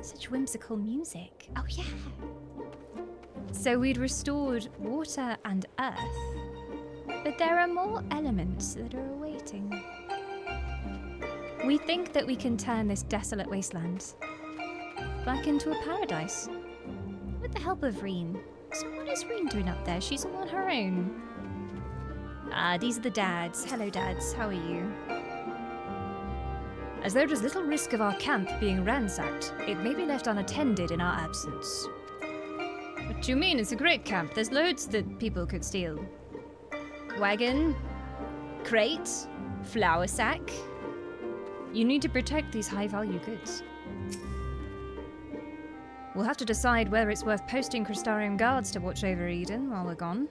Such whimsical music. Oh yeah. So we'd restored water and earth, but there are more elements that are awaiting. We think that we can turn this desolate wasteland back into a paradise with the help of Reen. So what is Reen doing up there? She's all on her own. Ah, these are the dads. Hello, dads. How are you? As there is little risk of our camp being ransacked, it may be left unattended in our absence. What do you mean? It's a great camp. There's loads that people could steal. Wagon, crate, flour sack. You need to protect these high-value goods. We'll have to decide whether it's worth posting Crystarium guards to watch over Eden while we're gone.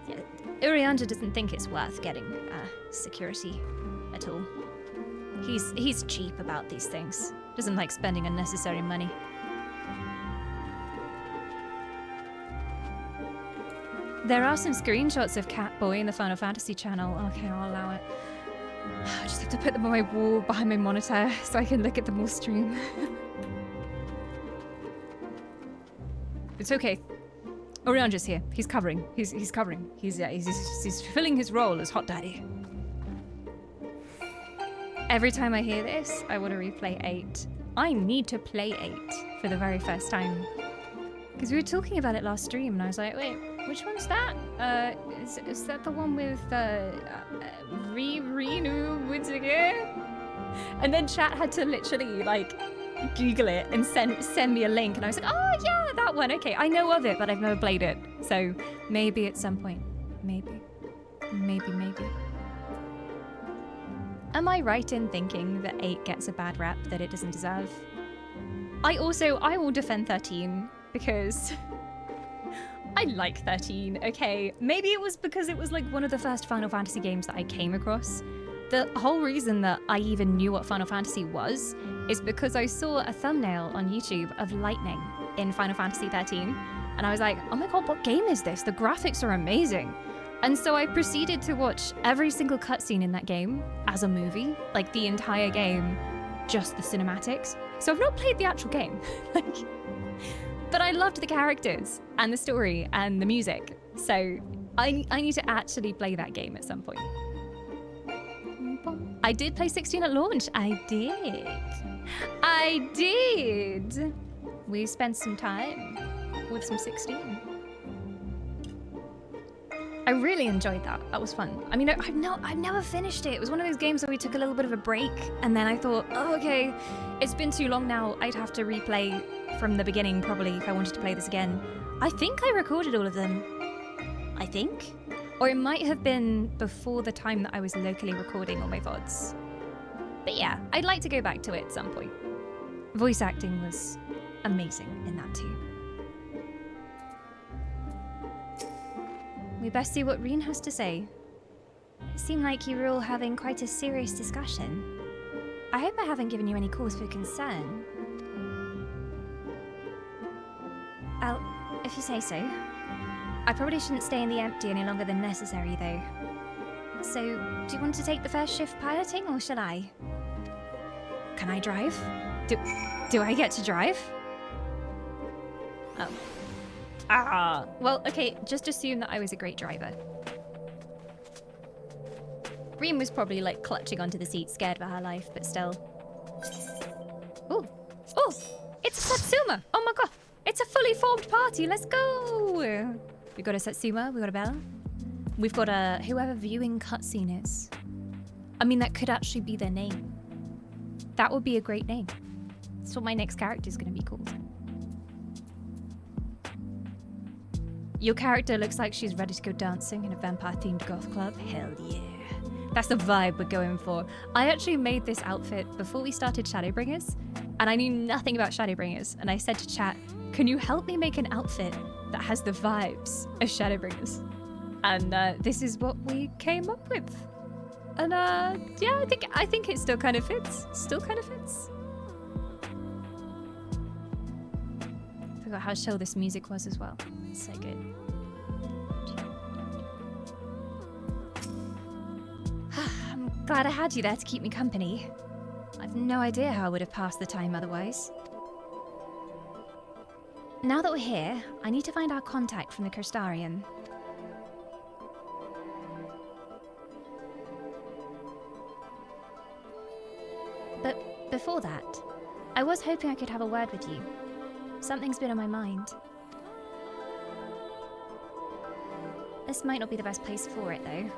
Yeah, Urianger doesn't think it's worth getting security at all. He's cheap about these things. Doesn't like spending unnecessary money. There are some screenshots of Catboy in the Final Fantasy channel. Okay, I'll allow it. I just have to put them on my wall behind my monitor so I can look at them all stream. It's okay. Urianger's here. He's covering. He's covering. He's fulfilling his role as Hot Daddy. Every time I hear this, I want to replay 8. I need to play 8 for the very first time. Because we were talking about it last stream, and I was like, wait, which one's that? Is that the one with Renu Woodige? And then chat had to literally, like, Google it and send me a link, and I was like, oh yeah, that one. Okay, I know of it, but I've never played it. So maybe at some point. Maybe. Am I right in thinking that 8 gets a bad rap that it doesn't deserve? I will defend 13 because I like 13, okay? Maybe it was because it was like one of the first Final Fantasy games that I came across. The whole reason that I even knew what Final Fantasy was is because I saw a thumbnail on YouTube of lightning in Final Fantasy 13, and I was like, oh my god, what game is this? The graphics are amazing. And so I proceeded to watch every single cutscene in that game as a movie, like the entire game, just the cinematics. So I've not played the actual game, but I loved the characters and the story and the music. So I need to actually play that game at some point. I did play 16 at launch. I did. We spent some time with some 16. I really enjoyed that. That was fun. I mean, I've never finished it. It was one of those games where we took a little bit of a break, and then I thought, oh, okay, it's been too long now. I'd have to replay from the beginning, probably, if I wanted to play this again. I think I recorded all of them. I think. Or it might have been before the time that I was locally recording all my VODs. But yeah, I'd like to go back to it at some point. Voice acting was amazing in that too. We best see what Reen has to say. It seemed like you were all having quite a serious discussion. I hope I haven't given you any cause for concern. If you say so. I probably shouldn't stay in the empty any longer than necessary, though. So, do you want to take the first shift piloting, or shall I? Can I drive? Do I get to drive? Oh. Ah, well, okay, just assume that I was a great driver. Reen was probably, like, clutching onto the seat, scared for her life, but still. Oh, it's a Satsuma! Oh my god, it's a fully formed party, let's go! We got a Satsuma, we got a Bella. We've got a whoever viewing cutscene is. I mean, that could actually be their name. That would be a great name. That's what my next character is going to be called. Your character looks like she's ready to go dancing in a vampire-themed goth club. Hell yeah. That's the vibe we're going for. I actually made this outfit before we started Shadowbringers, and I knew nothing about Shadowbringers, and I said to chat, can you help me make an outfit that has the vibes of Shadowbringers? And this is what we came up with. And yeah, I think it still kind of fits. Forgot how chill this music was as well. It's so good. I'm glad I had you there to keep me company. have no idea how I would have passed the time otherwise. Now that we're here, I need to find our contact from the Crystarian. But before that, I was hoping I could have a word with you. Something's been on my mind. This might not be the best place for it, though.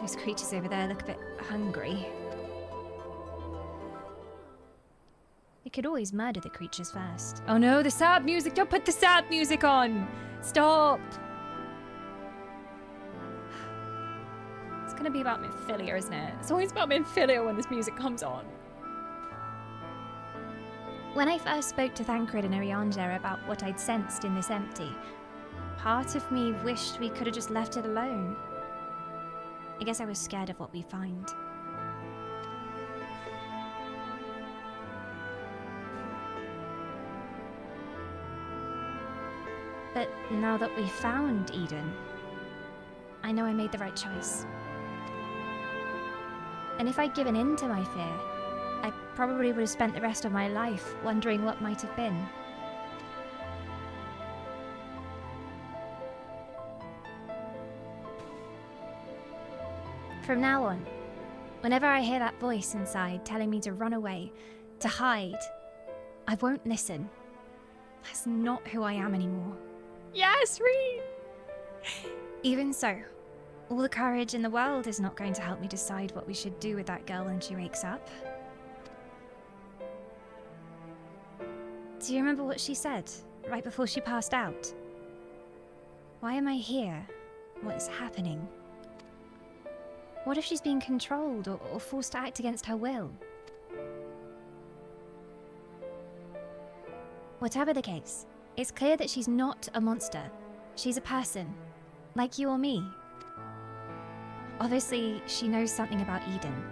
Those creatures over there look a bit hungry. We could always murder the creatures first. Oh no, the sad music! Don't put the sad music on! Stop! It's gonna be about Minfilia, isn't it? It's always about Minfilia when this music comes on. When I first spoke to Thancred and Oriander about what I'd sensed in this empty, part of me wished we could have just left it alone. I guess I was scared of what we'd find. But now that we've found Eden, I know I made the right choice. And if I'd given in to my fear, I probably would have spent the rest of my life wondering what might have been. From now on, whenever I hear that voice inside telling me to run away, to hide, I won't listen. That's not who I am anymore. Yes, Reed! Even so, all the courage in the world is not going to help me decide what we should do with that girl when she wakes up. Do you remember what she said right before she passed out? Why am I here? What is happening? What if she's being controlled or forced to act against her will? Whatever the case, it's clear that she's not a monster. She's a person, like you or me. Obviously, she knows something about Eden,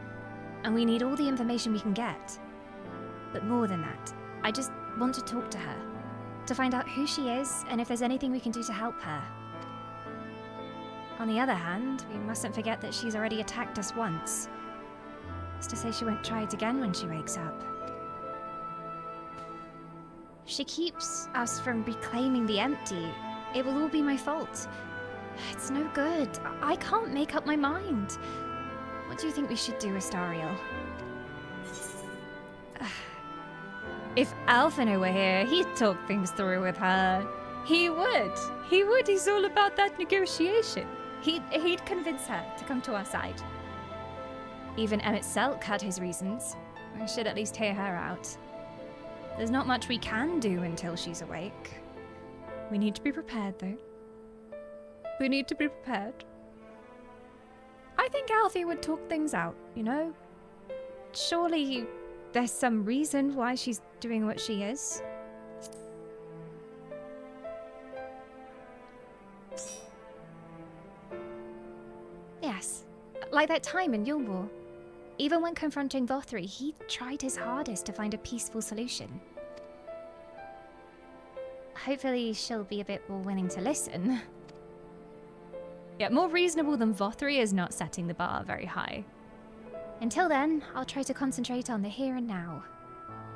and we need all the information we can get. But more than that, I just want to talk to her, to find out who she is and if there's anything we can do to help her. On the other hand, we mustn't forget that she's already attacked us once. It's to say she won't try it again when she wakes up. If she keeps us from reclaiming the empty, it will all be my fault. It's no good. I can't make up my mind. What do you think we should do, Astariel? If Alphino were here, he'd talk things through with her. He would. He would. He's all about that negotiation. He'd convince her to come to our side. Even Emmett Selk had his reasons. We should at least hear her out. There's not much we can do until she's awake. We need to be prepared, though. We need to be prepared. I think Alfie would talk things out, you know? Surely there's some reason why she's doing what she is. Yes, like that time in Yulmore. Even when confronting Vothri, he tried his hardest to find a peaceful solution. Hopefully she'll be a bit more willing to listen. Yet more reasonable than Vothri is not setting the bar very high. Until then, I'll try to concentrate on the here and now.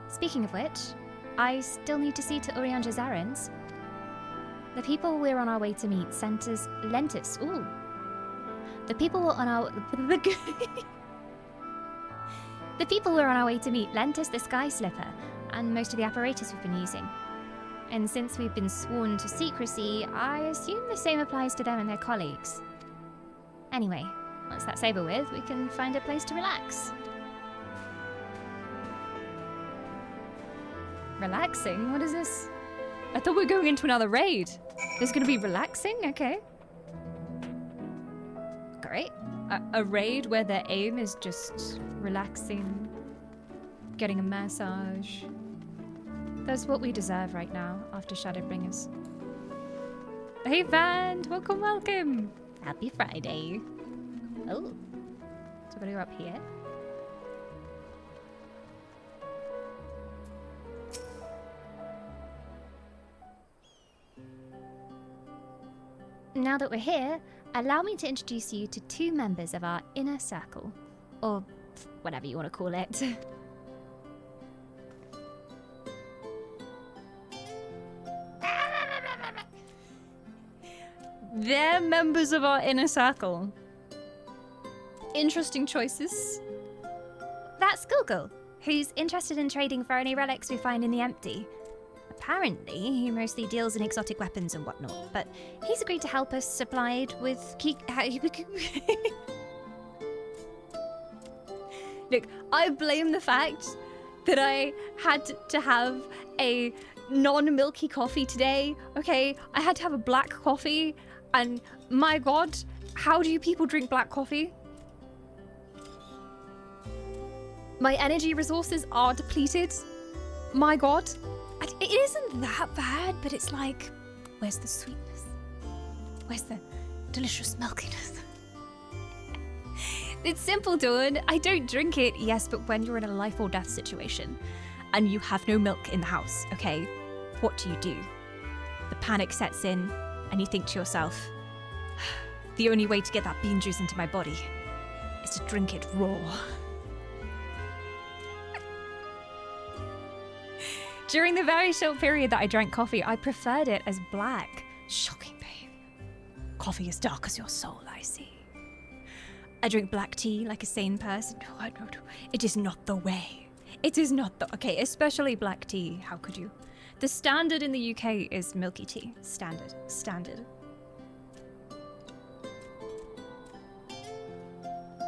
Speaking of which, I still need to see to Urianja's errands. The people we're on our way to meet sent us Lentis. Ooh. The people we're on our... The people we're on our way to meet lent us the Sky Slipper and most of the apparatus we've been using. And since we've been sworn to secrecy, I assume the same applies to them and their colleagues. Anyway, once that's over with, we can find a place to relax. Relaxing? What is this? I thought we were going into another raid. There's gonna be relaxing? Okay. Great. A raid where their aim is just relaxing, getting a massage. That's what we deserve right now after Shadowbringers. Hey Van, welcome, welcome. Happy Friday. Oh, so we're gonna go up here. Now that we're here, allow me to introduce you to two members of our inner circle, or whatever you want to call it. They're members of our inner circle. Interesting choices. That's Google, who's interested in trading for any relics we find in the empty. Apparently, he mostly deals in exotic weapons and whatnot, but he's agreed to help us supplied with Look, I blame the fact that I had to have a non-milky coffee today, okay? I had to have a black coffee, and my god, how do you people drink black coffee? My energy resources are depleted. My god. It isn't that bad, but it's like, where's the sweetness? Where's the delicious milkiness? It's simple, Dawn. I don't drink it, yes, but when you're in a life or death situation and you have no milk in the house, okay, what do? The panic sets in and you think to yourself, the only way to get that bean juice into my body is to drink it raw. During the very short period that I drank coffee, I preferred it as black. Shocking behavior. Coffee is dark as your soul, I see. I drink black tea like a sane person. No, it is not the way. It is not the... Okay, especially black tea. How could you? The standard in the UK is milky tea. Standard.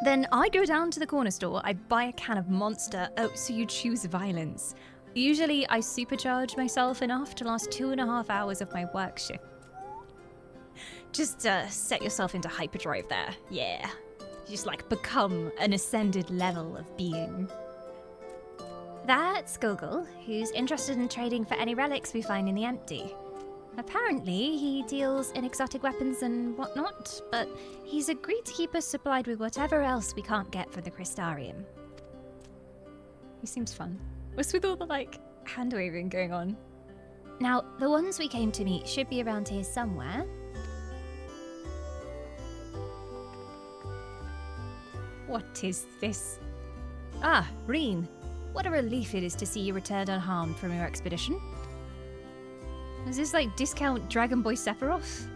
Then I go down to the corner store, I buy a can of Monster. Oh, so you choose violence. Usually I supercharge myself enough to last 2.5 hours of my work shift. Just set yourself into hyperdrive there. Yeah. Just like become an ascended level of being. That's Google, who's interested in trading for any relics we find in the empty. Apparently, he deals in exotic weapons and whatnot, but he's agreed to keep us supplied with whatever else we can't get from the Crystarium. He seems fun. What's with all the, like, hand-waving going on? Now, the ones we came to meet should be around here somewhere. What is this? Ah, Reen. What a relief it is to see you returned unharmed from your expedition. Is this like discount Dragon Boy Sephiroth?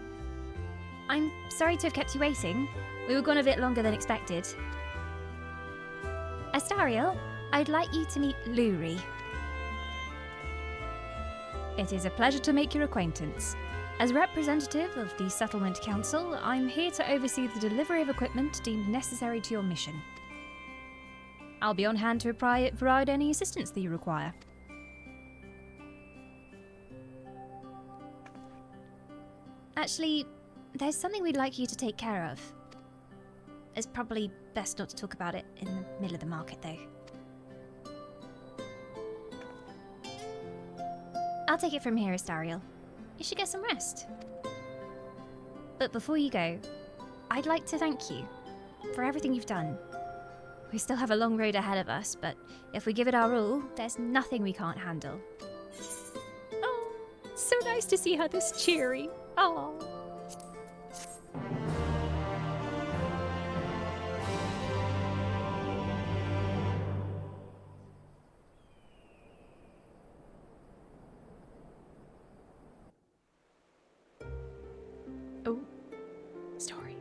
I'm sorry to have kept you waiting. We were gone a bit longer than expected. Astariel, I'd like you to meet Luri. It is a pleasure to make your acquaintance. As representative of the Settlement Council, I'm here to oversee the delivery of equipment deemed necessary to your mission. I'll be on hand to provide any assistance that you require. Actually, there's something we'd like you to take care of. It's probably best not to talk about it in the middle of the market, though. I'll take it from here, Astariel. You should get some rest. But before you go, I'd like to thank you for everything you've done. We still have a long road ahead of us, but if we give it our all, there's nothing we can't handle. Oh, so nice to see her this cheery. Oh. Oh, story.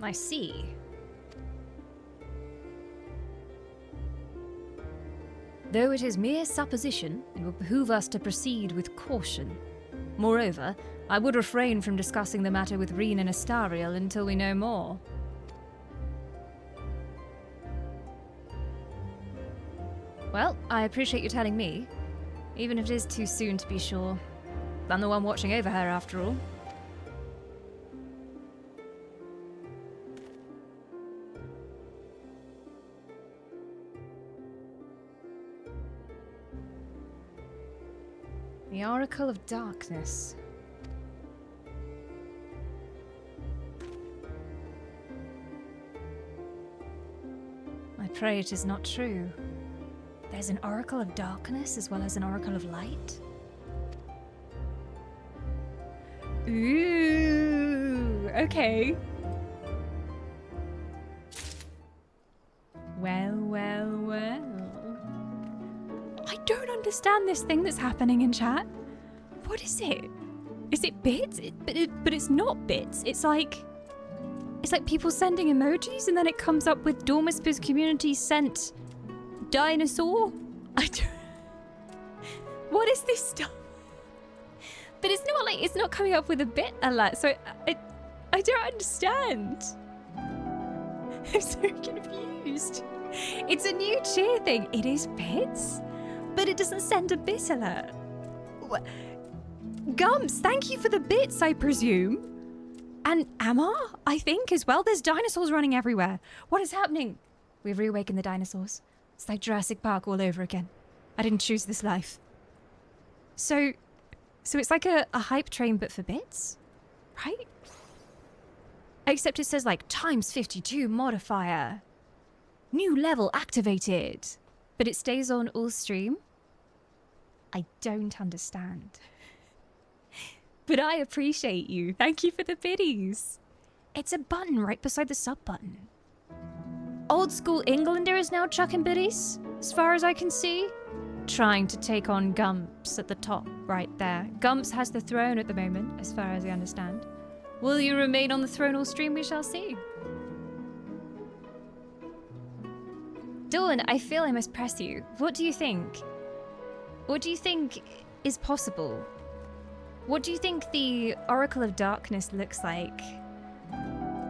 I see. Though it is mere supposition, it will behoove us to proceed with caution. Moreover, I would refrain from discussing the matter with Reen and Astariel until we know more. Well, I appreciate you telling me, even if it is too soon to be sure. I'm the one watching over her, after all. The Oracle of Darkness. I pray it is not true. There's an Oracle of Darkness as well as an Oracle of Light? Ooh, okay. Well, well, well. understand this thing that's happening in chat. What is it? Is it bits? But it's not bits. It's like people sending emojis and then it comes up with Dawn Whisper's community sent dinosaur. What is this stuff? But it's not coming up with a bit alert. So I don't understand. I'm so confused. It's a new cheer thing. It is bits, but it doesn't send a bit alert. What? Gumps, thank you for the bits, I presume. And Amma, I think, as well. There's dinosaurs running everywhere. What is happening? We've reawakened the dinosaurs. It's like Jurassic Park all over again. I didn't choose this life. So it's like a hype train, but for bits, right? Except it says like ×52 modifier. New level activated. But it stays on all stream. I don't understand. But I appreciate you. Thank you for the biddies. It's a button right beside the sub button. Old school Englander is now chucking biddies, as far as I can see. Trying to take on Gumps at the top right there. Gumps has the throne at the moment, as far as I understand. Will you remain on the throne all stream? We shall see. Dawn, I feel I must press you. What do you think? What do you think is possible? What do you think the Oracle of Darkness looks like?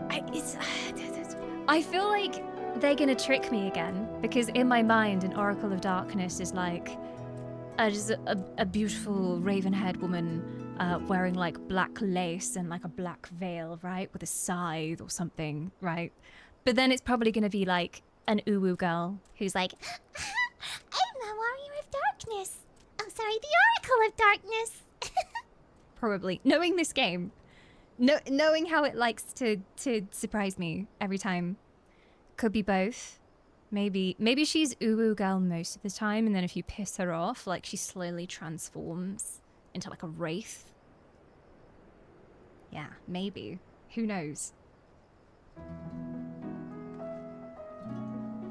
I feel like they're gonna trick me again, because in my mind, an Oracle of Darkness is like just a beautiful raven-haired woman wearing like black lace and like a black veil, right? With a scythe or something, right? But then it's probably gonna be like an uwu girl who's like, I'm the Warrior of Darkness. Oh, sorry, the Oracle of Darkness. Probably. Knowing this game, knowing how it likes to surprise me every time. Could be both. Maybe she's uwu girl most of the time, and then if you piss her off, like she slowly transforms into like a wraith. Yeah, maybe. Who knows?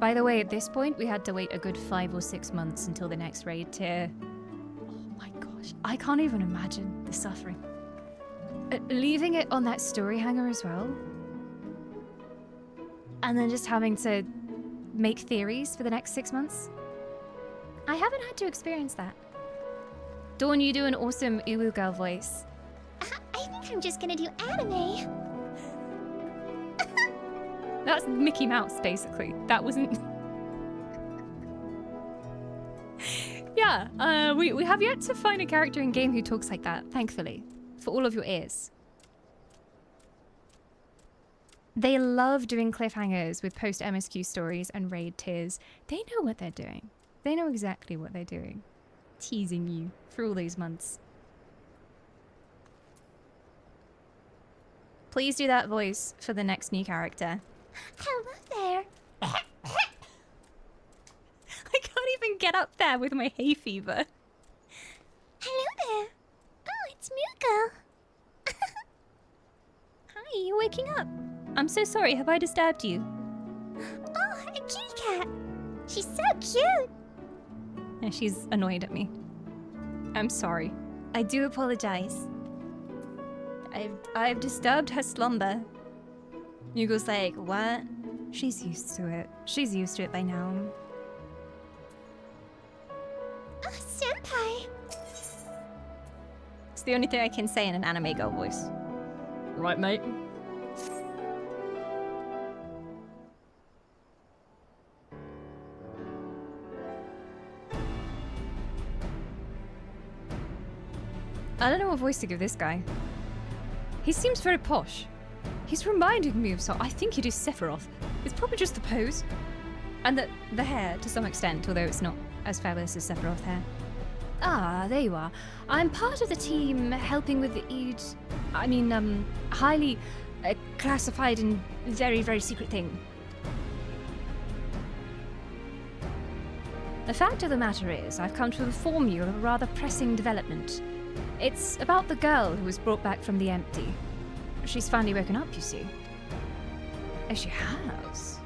By the way, at this point, we had to wait a good 5 or 6 months until the next raid tier. Oh my gosh, I can't even imagine the suffering. Leaving it on that story hanger as well. And then just having to make theories for the next 6 months. I haven't had to experience that. Dawn, you do an awesome uwu girl voice. I think I'm just gonna do anime. That's Mickey Mouse, basically. That wasn't... Yeah, we have yet to find a character in game who talks like that, thankfully. For all of your ears. They love doing cliffhangers with post-MSQ stories and raid tiers. They know what they're doing. They know exactly what they're doing. Teasing you for all those months. Please do that voice for the next new character. Hello there. I can't even get up there with my hay fever. Hello there. Oh, it's Muko. Hi, you waking up? I'm so sorry, have I disturbed you? Oh, a kitty cat. She's so cute. Yeah, she's annoyed at me. I'm sorry. I do apologize. I've disturbed her slumber. Yugo's like, what? She's used to it. She's used to it by now. Oh, senpai. It's the only thing I can say in an anime girl voice. Right, mate? I don't know what voice to give this guy. He seems very posh. He's reminding me of so I think it is Sephiroth. It's probably just the pose. And the hair, to some extent, although it's not as fabulous as Sephiroth hair. Ah, there you are. I'm part of the team helping with the highly classified and very, very secret thing. The fact of the matter is, I've come to inform you of a rather pressing development. It's about the girl who was brought back from the empty. She's finally woken up, you see. Oh, she has.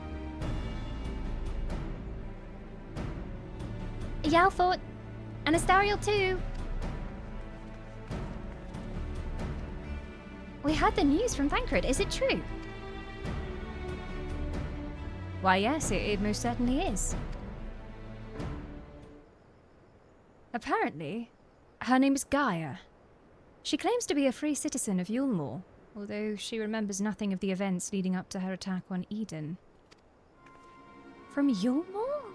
Yao thought And Astariel too. We heard the news from Thancred. Is it true? Why, yes, it most certainly is. Apparently, her name is Gaia. She claims to be a free citizen of Yulmore, although she remembers nothing of the events leading up to her attack on Eden. From Yulmore?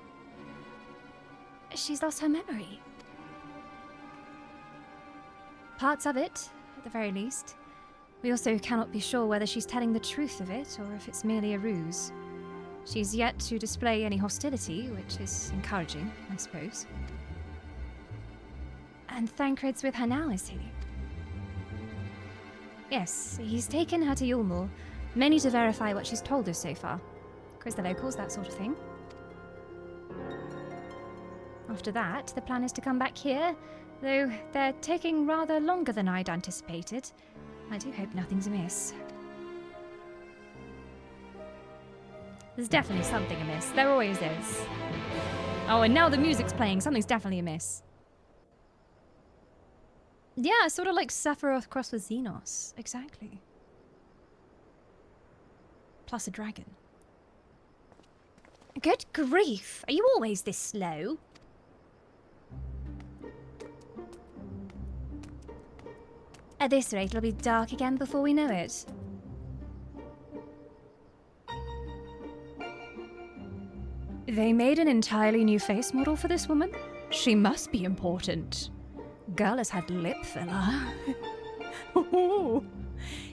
She's lost her memory. Parts of it, at the very least. We also cannot be sure whether she's telling the truth of it or if it's merely a ruse. She's yet to display any hostility, which is encouraging, I suppose. And Thancred's with her now, is he? Yes, he's taken her to Yulmore, mainly to verify what she's told us so far. Quiz the locals, that sort of thing. After that, the plan is to come back here, though they're taking rather longer than I'd anticipated. I do hope nothing's amiss. There's definitely something amiss. There always is. Oh, and now the music's playing. Something's definitely amiss. Yeah, sort of like Sephiroth crossed with Xenos. Exactly. Plus a dragon. Good grief. Are you always this slow? At this rate, it'll be dark again before we know it. They made an entirely new face model for this woman? She must be important. Girl has had lip filler.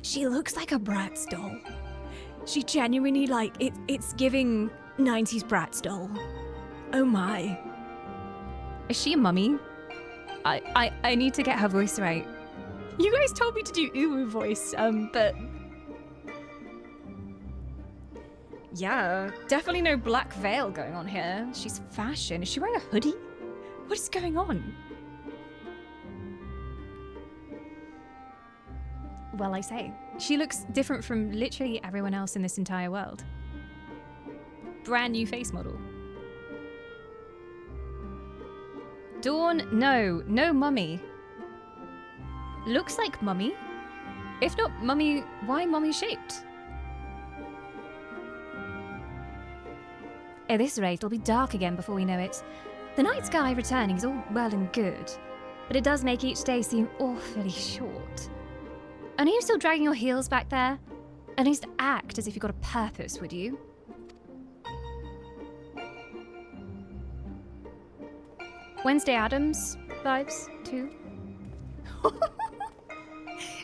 She looks like a Bratz doll. She genuinely, like, it's giving 90s Bratz doll. Oh my. Is she a mummy? I need to get her voice right. You guys told me to do Uwu voice, but... Yeah, definitely no black veil going on here. She's fashion. Is she wearing a hoodie? What is going on? Well, I say, she looks different from literally everyone else in this entire world. Brand new face model. Dawn, no mummy. Looks like mummy. If not mummy, why mummy shaped? At this rate, it'll be dark again before we know it. The night sky returning is all well and good, but it does make each day seem awfully short. And are you still dragging your heels back there? At least act as if you've got a purpose, would you? Wednesday Addams vibes, too.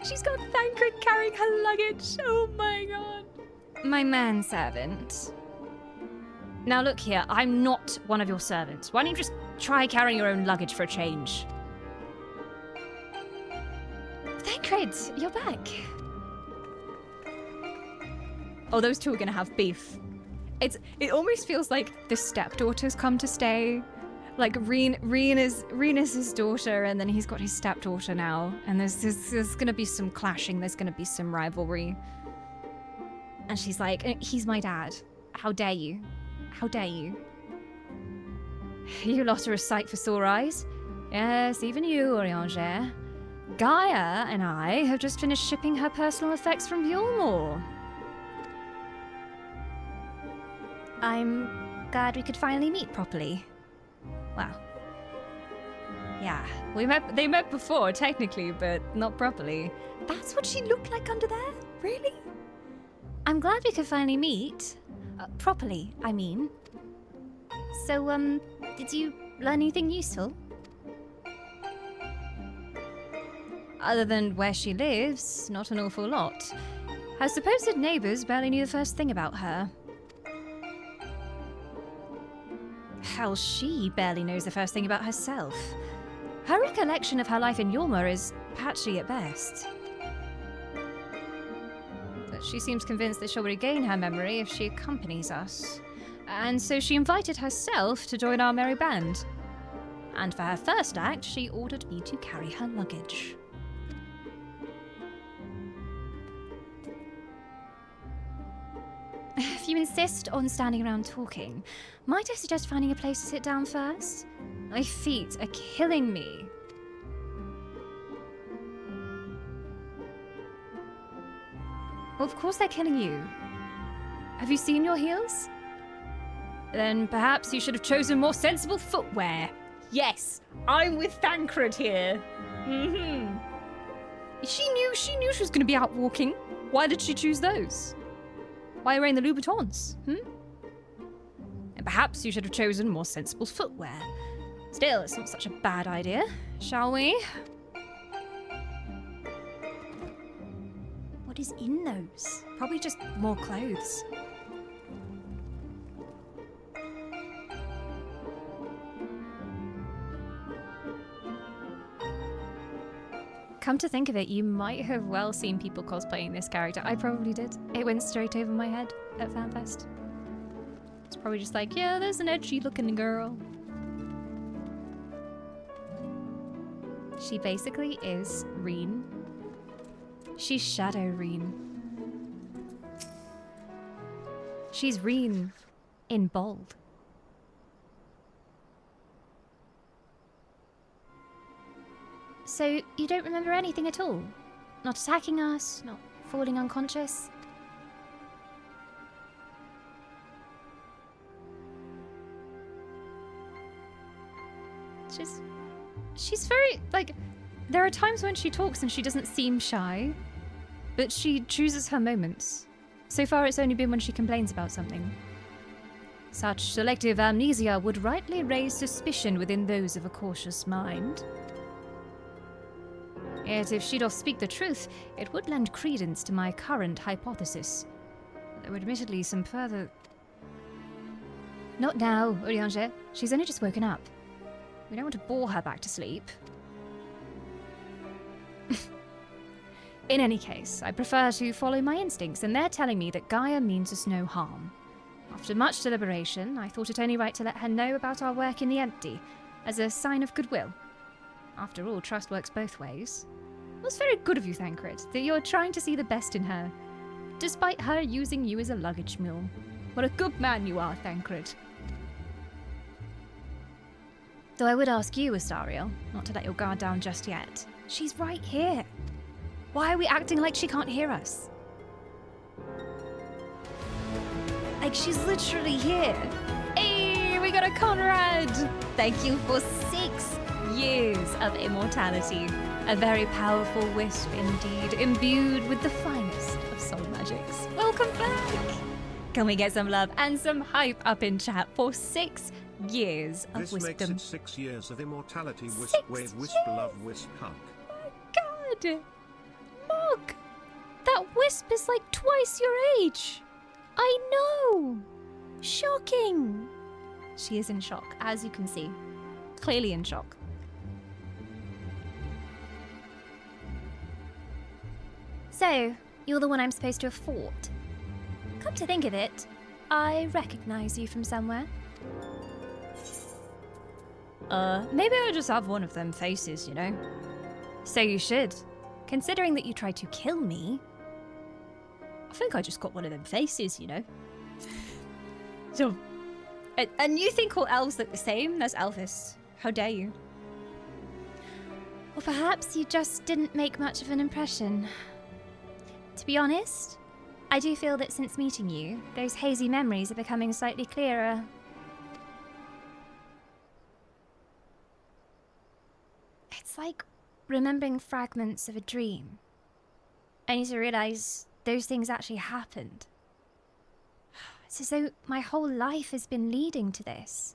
She's got Thancred carrying her luggage. Oh my god. My manservant. Now look here, I'm not one of your servants. Why don't you just try carrying your own luggage for a change? Thancred, you're back. Oh, those two are gonna have beef. It almost feels like the stepdaughter's come to stay. Like Reen is his daughter, and then he's got his stepdaughter now, and there's gonna be some clashing. There's gonna be some rivalry. And she's like, "He's my dad. How dare you? How dare you? You lot are a sight for sore eyes. Yes, even you, Oriangere. Gaia and I have just finished shipping her personal effects from Yulmore. I'm glad we could finally meet properly. Wow. Yeah, they met before, technically, but not properly. That's what she looked like under there? Really? I'm glad we could finally meet. Properly, I mean. So, did you learn anything useful? Other than where she lives, not an awful lot. Her supposed neighbours barely knew the first thing about her. Hell, she barely knows the first thing about herself. Her recollection of her life in Yulmore is patchy at best. But she seems convinced that she'll regain her memory if she accompanies us. And so she invited herself to join our merry band. And for her first act, she ordered me to carry her luggage. If you insist on standing around talking, might I suggest finding a place to sit down first? My feet are killing me. Well, of course they're killing you. Have you seen your heels? Then perhaps you should have chosen more sensible footwear. Yes, I'm with Thancred here. She knew she was going to be out walking. Why did she choose those? Why wearing the Louboutins? And perhaps you should have chosen more sensible footwear. Still, it's not such a bad idea, shall we? What is in those? Probably just more clothes. Come to think of it, you might have well seen people cosplaying this character. I probably did. It went straight over my head at FanFest. It's probably just like, yeah, there's an edgy looking girl. She basically is Reen. She's Shadow Reen. She's Reen in bold. So, you don't remember anything at all? Not attacking us, not falling unconscious? She's very, like, there are times when she talks and she doesn't seem shy, but she chooses her moments. So far it's only been when she complains about something. Such selective amnesia would rightly raise suspicion within those of a cautious mind. Yet if she doth speak the truth, it would lend credence to my current hypothesis. Though admittedly some further... Not now, Urianger. She's only just woken up. We don't want to bore her back to sleep. In any case, I prefer to follow my instincts, and they're telling me that Gaia means us no harm. After much deliberation, I thought it only right to let her know about our work in the empty, as a sign of goodwill. After all, trust works both ways. It was very good of you, Thancred, that you're trying to see the best in her, despite her using you as a luggage mule. What a good man you are, Thancred. Though I would ask you, Astariel, not to let your guard down just yet. She's right here. Why are we acting like she can't hear us? Like, she's literally here. Hey, we got a Conrad! Thank you for 6 years of immortality. A very powerful wisp indeed, imbued with the finest of soul magics. Welcome back! Can we get some love and some hype up in chat for 6 years of this wisdom? This makes it 6 years of immortality. Wisp 6 wave, wisp years. love, wisp hug. My god! Mog! That wisp is like twice your age! I know! Shocking! She is in shock, as you can see. Clearly in shock. So, you're the one I'm supposed to have fought. Come to think of it, I recognize you from somewhere. Maybe I just have one of them faces, you know? So you should. Considering that you tried to kill me, I think I just got one of them faces, you know? So, and you think all elves look the same? That's Elvis. How dare you? Or perhaps you just didn't make much of an impression. To be honest, I do feel that since meeting you, those hazy memories are becoming slightly clearer. It's like remembering fragments of a dream, only to realize those things actually happened. It's as though my whole life has been leading to this.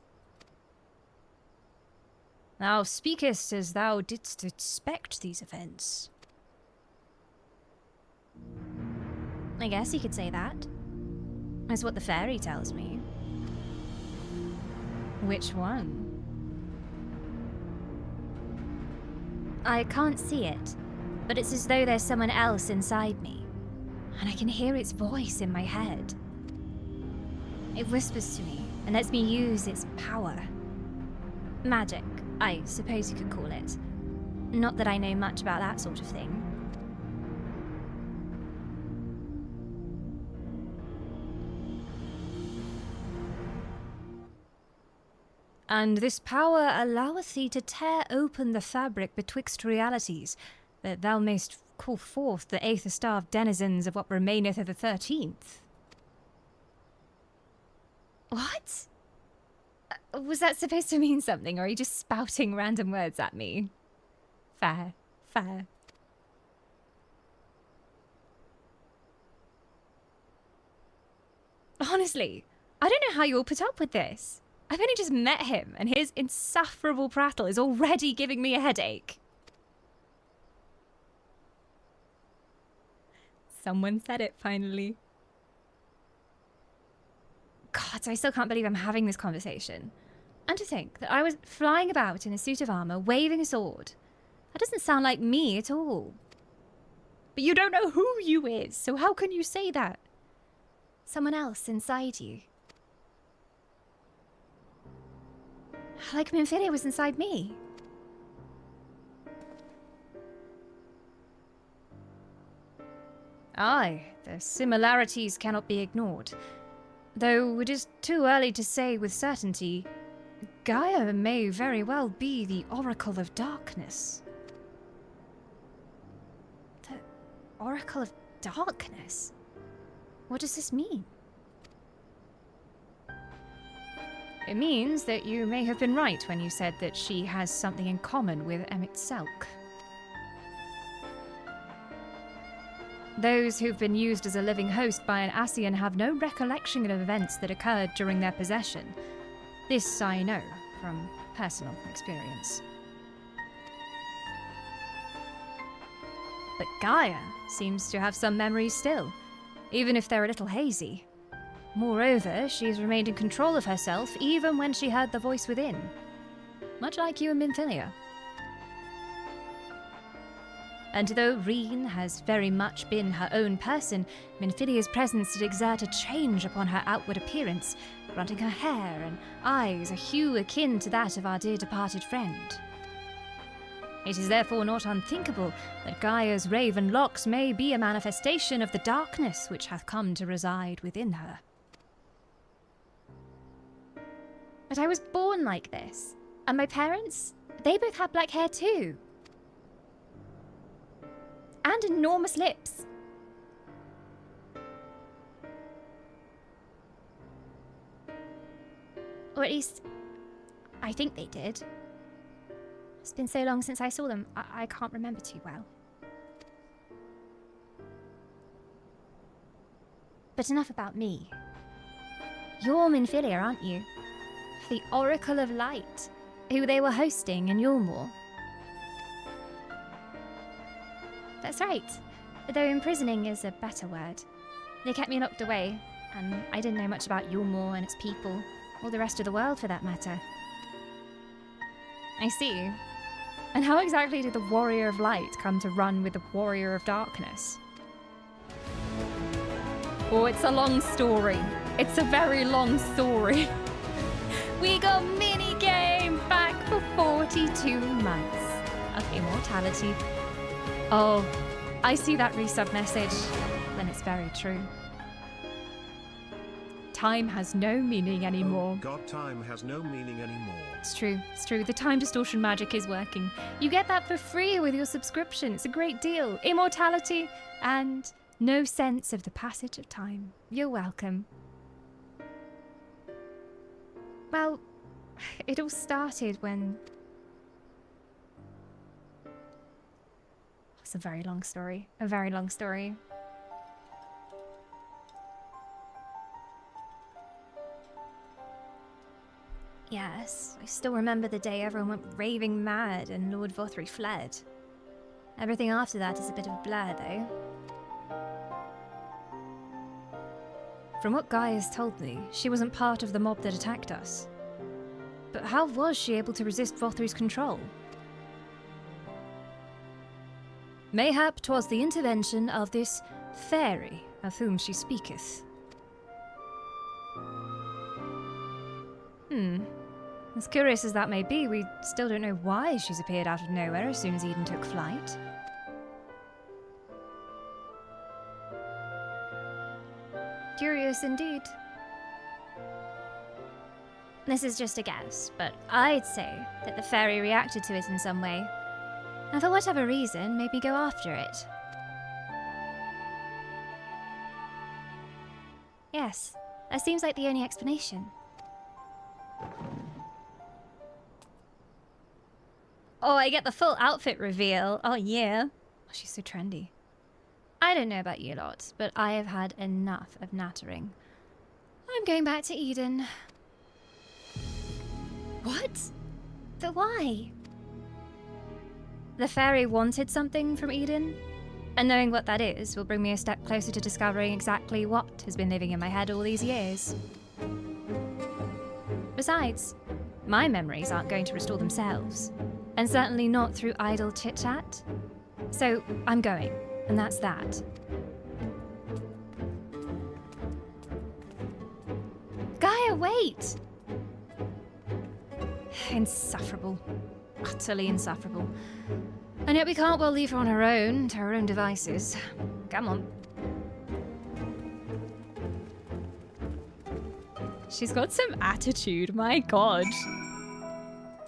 Thou speakest as thou didst expect these events. I guess you could say that. That's what the fairy tells me. Which one? I can't see it, but it's as though there's someone else inside me, and I can hear its voice in my head. It whispers to me and lets me use its power. Magic, I suppose you could call it. Not that I know much about that sort of thing. And this power alloweth thee to tear open the fabric betwixt realities, that thou mayst call forth the aether-starved denizens of what remaineth of the 13th. What? Was that supposed to mean something, or are you just spouting random words at me? Fair, fair. Honestly, I don't know how you all put up with this. I've only just met him, and his insufferable prattle is already giving me a headache. Someone said it, finally. God, I still can't believe I'm having this conversation. And to think that I was flying about in a suit of armor, waving a sword. That doesn't sound like me at all. But you don't know who you is, so how can you say that? Someone else inside you. Like Minfilia was inside me. Aye, the similarities cannot be ignored. Though it is too early to say with certainty, Gaia may very well be the Oracle of Darkness. The Oracle of Darkness? What does this mean? It means that you may have been right when you said that she has something in common with Emmett Selk. Those who've been used as a living host by an Ascian have no recollection of events that occurred during their possession. This I know from personal experience. But Gaia seems to have some memories still, even if they're a little hazy. Moreover, she's remained in control of herself even when she heard the voice within. Much like you and Minfilia. And though Reen has very much been her own person, Minfilia's presence did exert a change upon her outward appearance, granting her hair and eyes a hue akin to that of our dear departed friend. It is therefore not unthinkable that Gaia's raven locks may be a manifestation of the darkness which hath come to reside within her. But I was born like this, and my parents, they both had black hair too. And enormous lips. Or at least, I think they did. It's been so long since I saw them, I can't remember too well. But enough about me. You're Minfilia, aren't you? The Oracle of Light, who they were hosting in Yulmore. That's right, though imprisoning is a better word. They kept me locked away, and I didn't know much about Yulmore and its people, or the rest of the world for that matter. I see. And how exactly did the Warrior of Light come to run with the Warrior of Darkness? Oh, it's a long story. It's a very long story. We got mini-game back for 42 months of immortality. Oh, I see that resub message, then it's very true. Time has no meaning anymore. Oh God, time has no meaning anymore. It's true, it's true. The time distortion magic is working. You get that for free with your subscription. It's a great deal. Immortality and no sense of the passage of time. You're welcome. Well, it all started when... It's a very long story. A very long story. Yes, I still remember the day everyone went raving mad and Lord Vothry fled. Everything after that is a bit of a blur, though. From what Guy has told me, she wasn't part of the mob that attacked us. But how was she able to resist Vothry's control? Mayhap 'twas the intervention of this fairy of whom she speaketh. As curious as that may be, we still don't know why she's appeared out of nowhere as soon as Eden took flight. Curious indeed. This is just a guess, but I'd say that the fairy reacted to it in some way, and for whatever reason made me go after it. Yes, that seems like the only explanation. Oh, I get the full outfit reveal. Oh yeah. Oh, she's so trendy. I don't know about you lot, but I have had enough of nattering. I'm going back to Eden. What? But why? The fairy wanted something from Eden, and knowing what that is will bring me a step closer to discovering exactly what has been living in my head all these years. Besides, my memories aren't going to restore themselves, and certainly not through idle chit-chat. So I'm going, and that's that. Gaia, wait! Insufferable. Utterly insufferable. And yet we can't well leave her on her own, to her own devices. Come on. She's got some attitude, my god.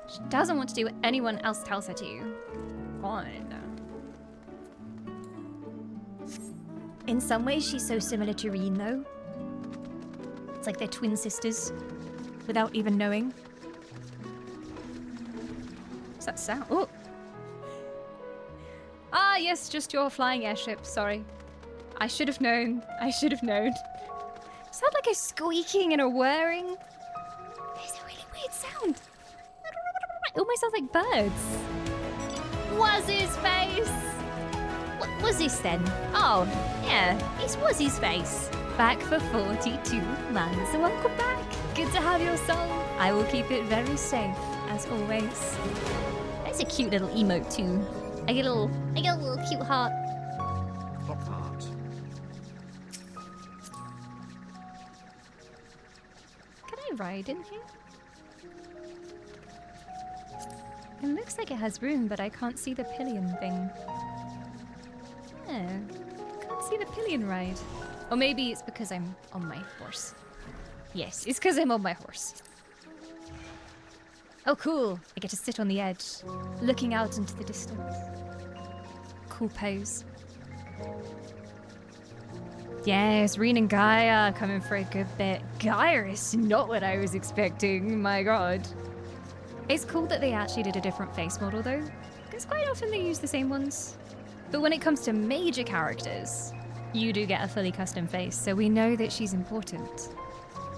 She doesn't want to do what anyone else tells her to. God. In some ways, she's so similar to Reen, though. It's like they're twin sisters, without even knowing. What's that sound? Oh! Ah, yes, just your flying airship, sorry. I should have known. I should have known. Is that like a squeaking and a whirring? It's a really weird sound. It almost sounds like birds. Was his face? What was this then? Oh, yeah, it was his face. Back for 42 months. Welcome back. Good to have your soul. I will keep it very safe, as always. That's a cute little emote too. I get a little cute heart. Pop heart. Can I ride in here? It looks like it has room, but I can't see the pillion thing. Yeah, can't see the pillion ride. Or maybe it's because I'm on my horse. Yes, it's because I'm on my horse. Oh, cool. I get to sit on the edge, looking out into the distance. Cool pose. Yes, Reen and Gaia coming for a good bit. Gaia is not what I was expecting, my god. It's cool that they actually did a different face model though, because quite often they use the same ones. But when it comes to major characters, you do get a fully custom face, so we know that she's important.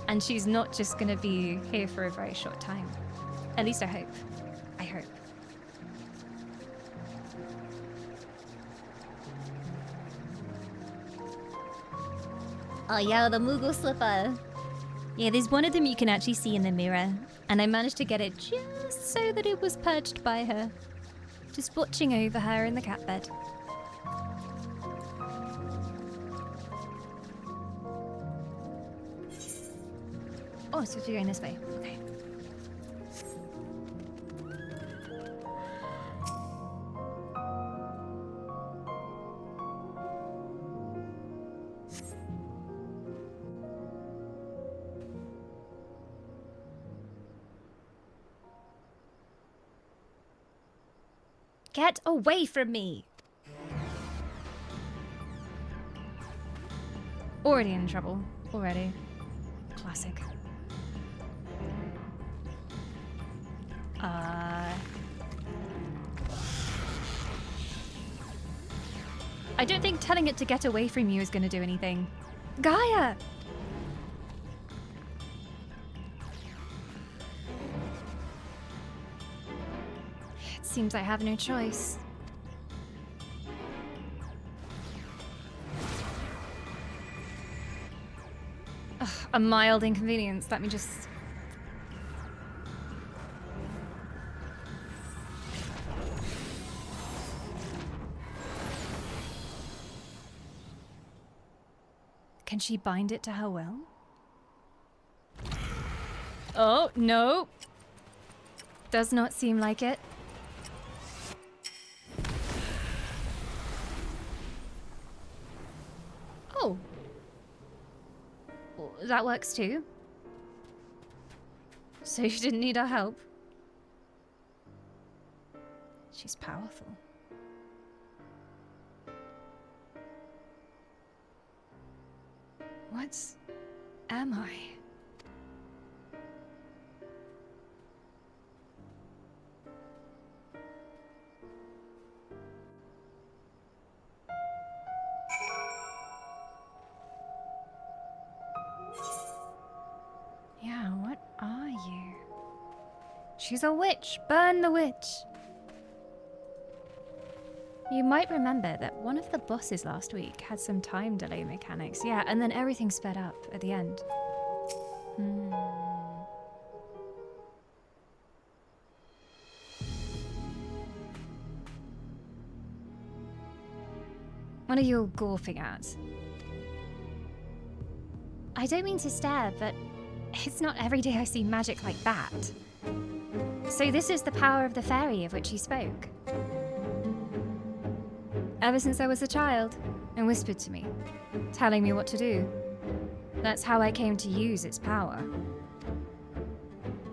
And she's not just gonna be here for a very short time. At least I hope. I hope. Oh yeah, the Moogle slipper. Yeah, there's one of them you can actually see in the mirror. And I managed to get it just so that it was perched by her. Just watching over her in the cat bed. Oh, so you're going this way. Okay. Get away from me! Already in trouble. Already. Classic. I don't think telling it to get away from you is going to do anything. Gaia! It seems I have no choice. Ugh, a mild inconvenience. Let me just... Can she bind it to her will? Oh, no. Does not seem like it. Oh. Well, that works too. So you didn't need our help? She's powerful. What am I? Yeah, what are you? She's a witch! Burn the witch! You might remember that one of the bosses last week had some time delay mechanics. Yeah, and then everything sped up at the end. What are you gawping at? I don't mean to stare, but it's not every day I see magic like that. So this is the power of the fairy of which you spoke. Ever since I was a child, and whispered to me, telling me what to do. That's how I came to use its power.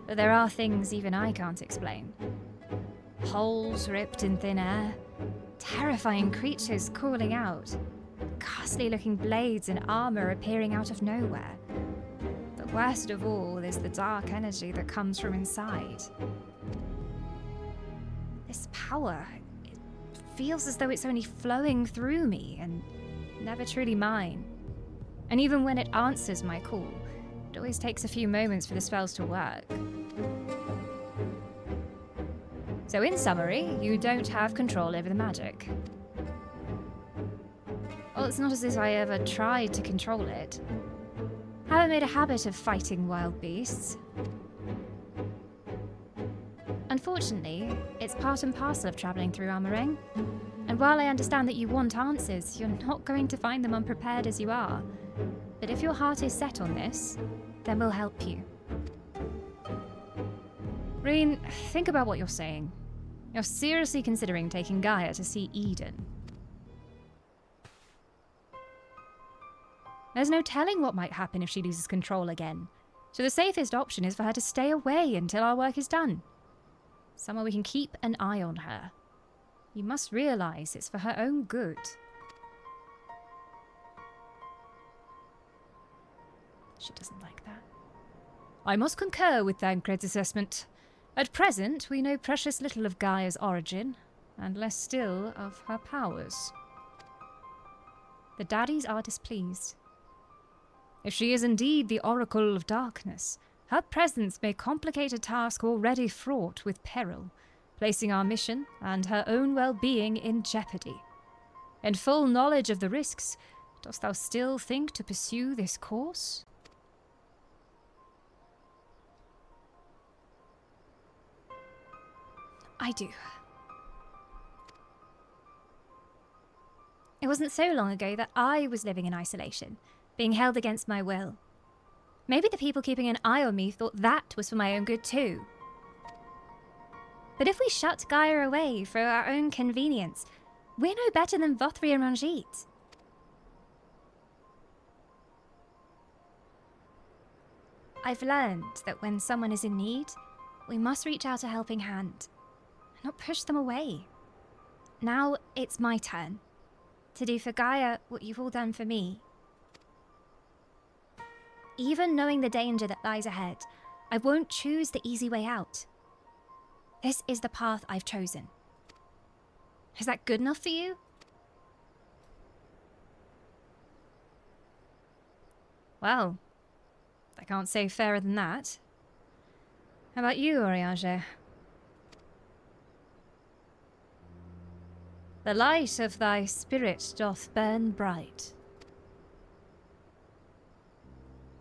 But there are things even I can't explain. Holes ripped in thin air, terrifying creatures crawling out, ghastly-looking blades and armor appearing out of nowhere. But worst of all is the dark energy that comes from inside. This power, it feels as though it's only flowing through me and never truly mine. And even when it answers my call, it always takes a few moments for the spells to work. So in summary, you don't have control over the magic. Well, it's not as if I ever tried to control it. Haven't made a habit of fighting wild beasts. Unfortunately, it's part and parcel of travelling through Amareng. And while I understand that you want answers, you're not going to find them unprepared as you are. But if your heart is set on this, then we'll help you. Reen, think about what you're saying. You're seriously considering taking Gaia to see Eden. There's no telling what might happen if she loses control again, so the safest option is for her to stay away until our work is done. Somewhere we can keep an eye on her. You must realise it's for her own good. She doesn't like that. I must concur with Thancred's assessment. At present, we know precious little of Gaia's origin, and less still of her powers. The daddies are displeased. If she is indeed the Oracle of Darkness, her presence may complicate a task already fraught with peril, placing our mission and her own well-being in jeopardy. In full knowledge of the risks, dost thou still think to pursue this course? I do. It wasn't so long ago that I was living in isolation, being held against my will. Maybe the people keeping an eye on me thought that was for my own good too. But if we shut Gaia away for our own convenience, we're no better than Vothri and Ranjit. I've learned that when someone is in need, we must reach out a helping hand, not push them away. Now it's my turn to do for Gaia what you've all done for me. Even knowing the danger that lies ahead, I won't choose the easy way out. This is the path I've chosen. Is that good enough for you? Well, I can't say fairer than that. How about you, Oriage? The light of thy spirit doth burn bright.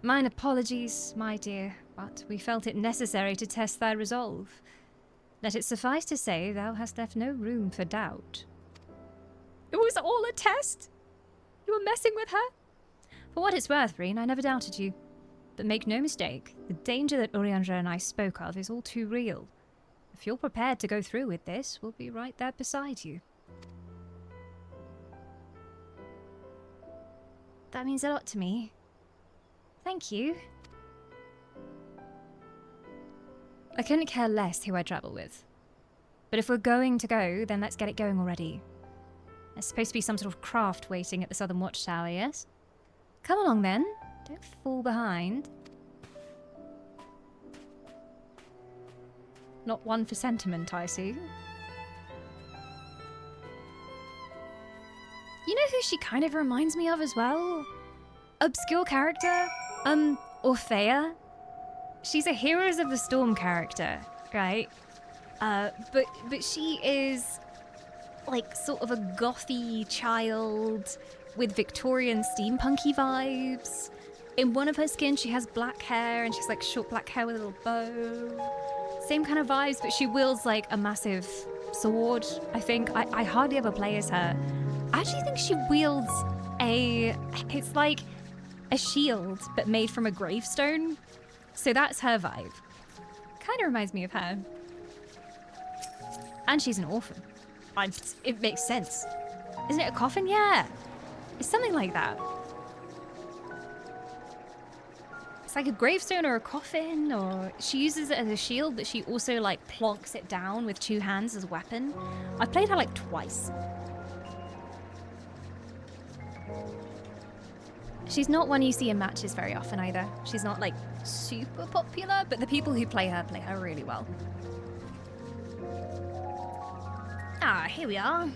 Mine apologies, my dear, but we felt it necessary to test thy resolve. Let it suffice to say thou hast left no room for doubt. It was all a test? You were messing with her? For what it's worth, Reen, I never doubted you. But make no mistake, the danger that Urianger and I spoke of is all too real. If you're prepared to go through with this, we'll be right there beside you. That means a lot to me. Thank you. I couldn't care less who I travel with. But if we're going to go, then let's get it going already. There's supposed to be some sort of craft waiting at the Southern Watchtower, yes? Come along then. Don't fall behind. Not one for sentiment, I see. You know who she kind of reminds me of as well? Obscure character? Orphea? She's a Heroes of the Storm character, right? But she is like sort of a gothy child with Victorian steampunky vibes. In one of her skins, she has black hair and she's like short black hair with a little bow. Same kind of vibes, but she wields like a massive sword, I think. I hardly ever play as her. I actually think she wields it's like a shield, but made from a gravestone. So that's her vibe. Kind of reminds me of her. And she's an orphan. It makes sense. Isn't it a coffin? Yeah. It's something like that. It's like a gravestone or a coffin, or she uses it as a shield, but she also like plonks it down with 2 hands as a weapon. I've played her like twice. She's not one you see in matches very often either. She's not like super popular, but the people who play her really well. Ah, here we are.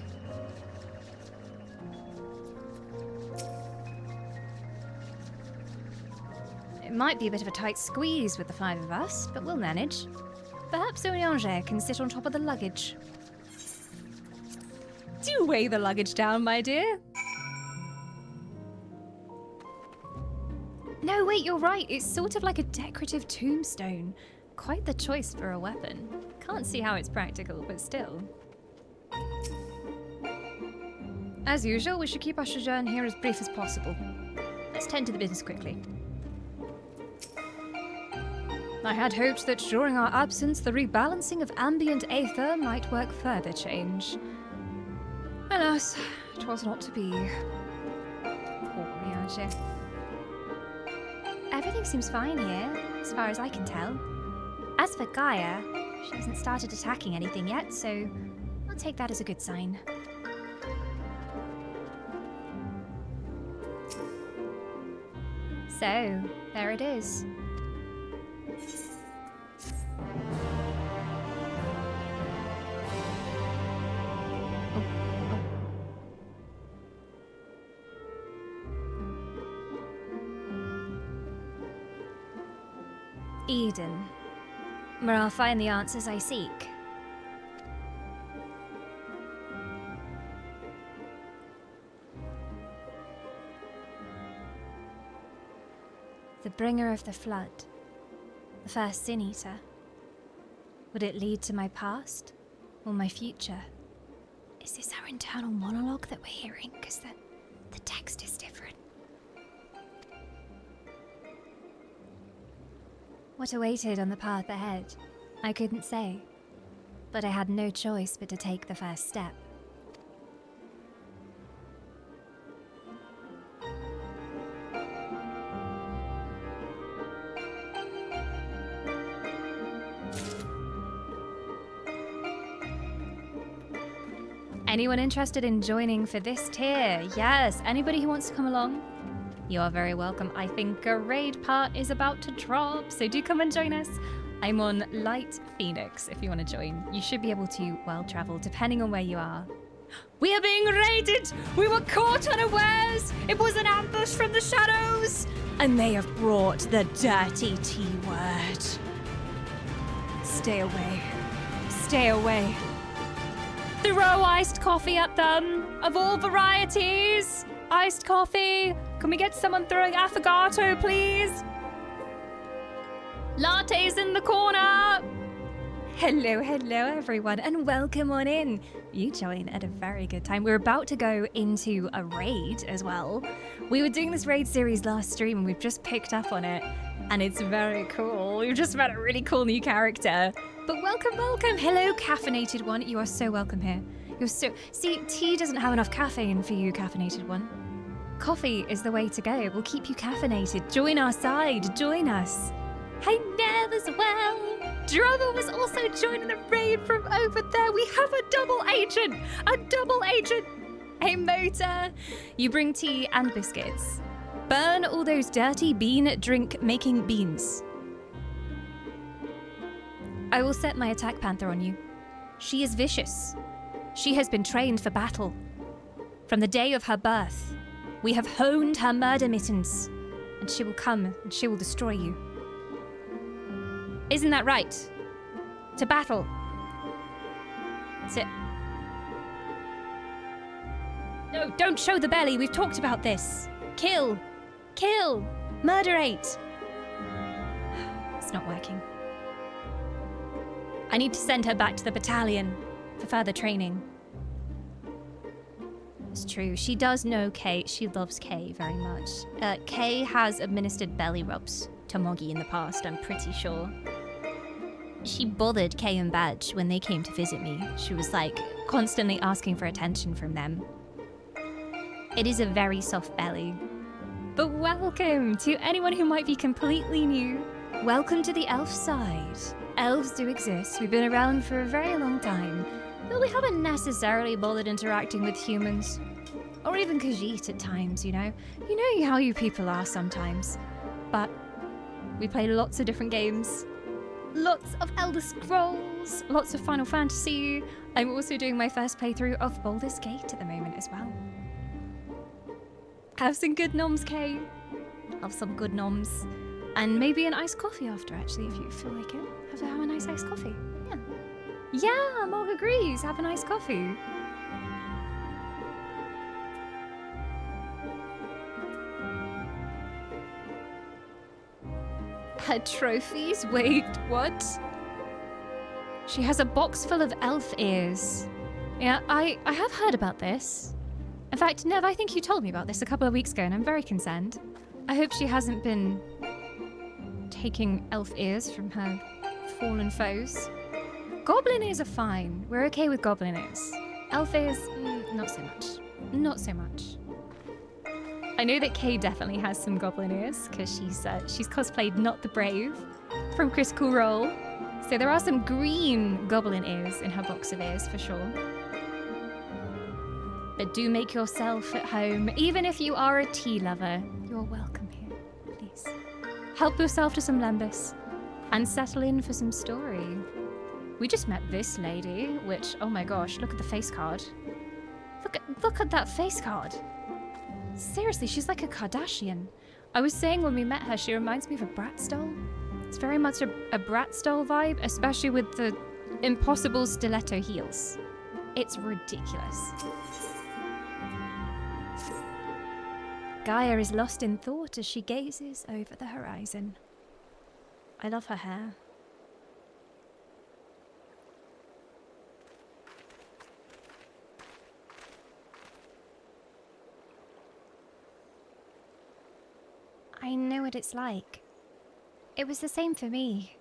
It might be a bit of a tight squeeze with the 5 of us, but we'll manage. Perhaps Orianger can sit on top of the luggage. Do weigh the luggage down, my dear. No, wait, you're right. It's sort of like a decorative tombstone. Quite the choice for a weapon. Can't see how it's practical, but still. As usual, we should keep our sojourn here as brief as possible. Let's tend to the business quickly. I had hoped that during our absence, the rebalancing of ambient aether might work further change. Alas, it was not to be. Poor Riache. Everything seems fine here, as far as I can tell. As for Gaia, she hasn't started attacking anything yet, so I'll take that as a good sign. So, there it is. Eden, where I'll find the answers I seek. The bringer of the flood, the first sin eater. Would it lead to my past or my future? Is this our internal monologue that we're hearing? Because the text is different. What awaited on the path ahead, I couldn't say, but I had no choice but to take the first step. Anyone interested in joining for this tier? Yes, anybody who wants to come along? You are very welcome. I think a raid part is about to drop, so do come and join us. I'm on Light Phoenix if you want to join. You should be able to well travel depending on where you are. We are being raided! We were caught unawares! It was an ambush from the shadows! And they have brought the dirty T-word. Stay away. Stay away. Throw iced coffee at them, of all varieties. Iced coffee. Can we get someone throwing affogato, please? Lattes in the corner. Hello, everyone, and welcome on in. You join at a very good time. We're about to go into a raid as well. We were doing this raid series last stream, and we've just picked up on it, and it's very cool. We've just met a really cool new character. But welcome. Hello, caffeinated one. You are so welcome here. You're so... See, tea doesn't have enough caffeine for you, caffeinated one. Coffee is the way to go. We'll keep you caffeinated. Join our side. Join us. Hey, Nev as well. Drummer was also joining the raid from over there. We have a double agent! A double agent! Hey, Motor! You bring tea and biscuits. Burn all those dirty bean drink making beans. I will set my attack panther on you. She is vicious. She has been trained for battle. From the day of her birth, we have honed her murder mittens, and she will come and she will destroy you. Isn't that right? To battle. No, don't show the belly. We've talked about this. Kill. Kill. Murderate. It's not working. I need to send her back to the battalion for further training. It's true. She does know Kay. She loves Kay very much. Kay has administered belly rubs to Moggy in the past, I'm pretty sure. She bothered Kay and Badge when they came to visit me. She was like constantly asking for attention from them. It is a very soft belly. But welcome to anyone who might be completely new. Welcome to the elf side. Elves do exist. We've been around for a very long time, but we haven't necessarily bothered interacting with humans. Or even Khajiit at times, you know? You know how you people are sometimes. But we play lots of different games. Lots of Elder Scrolls, lots of Final Fantasy. I'm also doing my first playthrough of Baldur's Gate at the moment as well. Have some good noms, Kay. Have some good noms. And maybe an iced coffee after, actually, if you feel like it. Have a nice iced coffee. Yeah. Yeah, Mark agrees. Have a nice coffee. Her trophies? Wait, what? She has a box full of elf ears. Yeah, I have heard about this. In fact, Nev, I think you told me about this a couple of weeks ago, and I'm very concerned. I hope she hasn't been taking elf ears from her fallen foes. Goblin ears are fine. We're okay with goblin ears. Elf ears, not so much. Not so much. I know that Kay definitely has some goblin ears because she's cosplayed Not the Brave from Critical Role. So there are some green goblin ears in her box of ears for sure. But do make yourself at home. Even if you are a tea lover, you're welcome here, please. Help yourself to some lembas and settle in for some story. We just met this lady, which, oh my gosh, look at the face card. Look at that face card. Seriously, she's like a Kardashian. I was saying when we met her, she reminds me of a Bratz doll. It's very much a Bratz doll vibe, especially with the impossible stiletto heels. It's ridiculous. Gaia is lost in thought as she gazes over the horizon. I love her hair. I know what it's like. It was the same for me.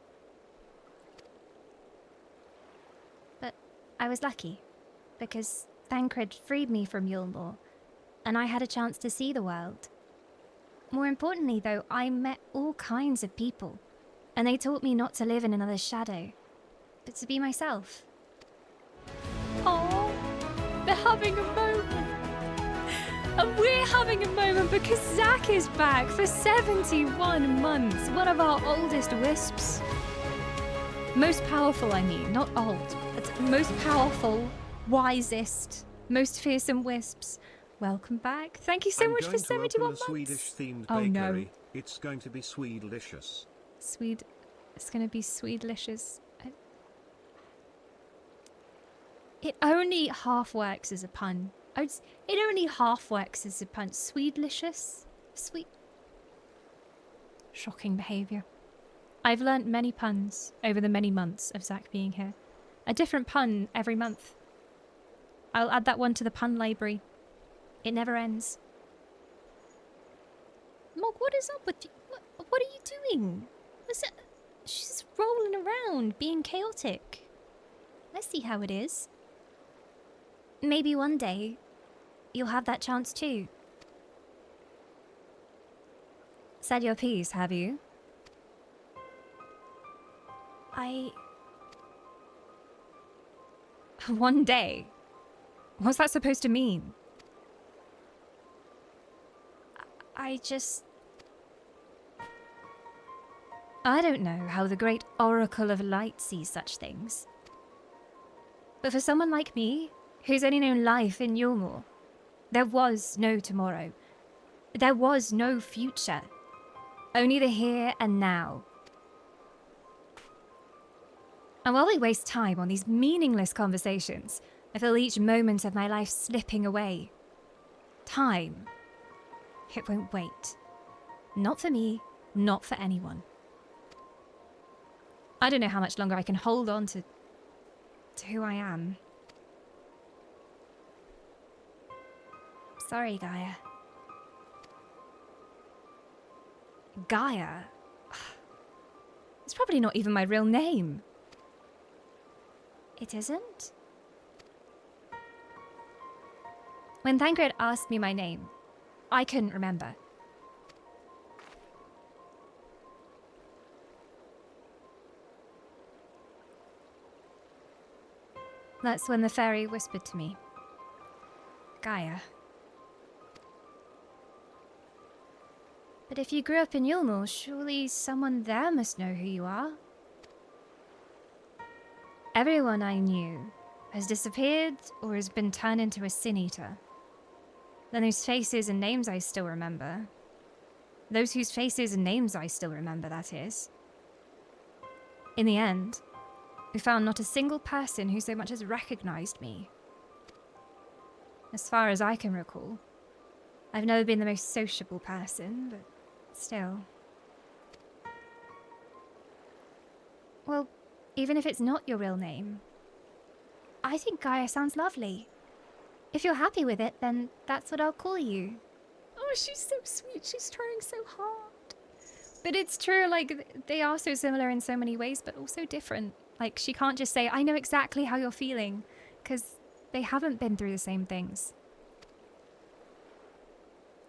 But I was lucky, because Thancred freed me from Yulmore, and I had a chance to see the world. More importantly, though, I met all kinds of people, and they taught me not to live in another's shadow, but to be myself. Oh, they're having a moment. And we're having a moment because Zach is back for 71 months, one of our oldest wisps. Most powerful, I mean, not old, but most powerful, wisest, most fearsome wisps. Welcome back. Thank you so much for 71 months. Swedish-themed oh bakery. no. It's going to be Swede-licious. It's going to be Swede-licious. It only half works as a pun. It only half works as a pun. Swede-licious? Sweet. Shocking behaviour. I've learnt many puns over the many months of Zach being here. A different pun every month. I'll add that one to the pun library. It never ends. Mog, what is up with you? What are you doing? What's that? She's rolling around, being chaotic. I see how it is. Maybe one day, you'll have that chance too. Said your piece, have you? One day? What's that supposed to mean? I don't know how the great Oracle of Light sees such things. But for someone like me, who's only known life in Yulmore, there was no tomorrow. There was no future. Only the here and now. And while we waste time on these meaningless conversations, I feel each moment of my life slipping away. Time. It won't wait. Not for me, not for anyone. I don't know how much longer I can hold on to who I am. Sorry, Gaia. Gaia? It's probably not even my real name. It isn't? When Thancred asked me my name, I couldn't remember. That's when the fairy whispered to me, Gaia. But if you grew up in Yulmore, surely someone there must know who you are. Everyone I knew has disappeared or has been turned into a sin eater. Then those faces and names I still remember. Those whose faces and names I still remember, that is. In the end, we found not a single person who so much as recognized me. As far as I can recall, I've never been the most sociable person, but still. Well, even if it's not your real name, I think Gaia sounds lovely. If you're happy with it, then that's what I'll call you. Oh, she's so sweet. She's trying so hard. But it's true, like, they are so similar in so many ways, but also different. Like, she can't just say, I know exactly how you're feeling, because they haven't been through the same things.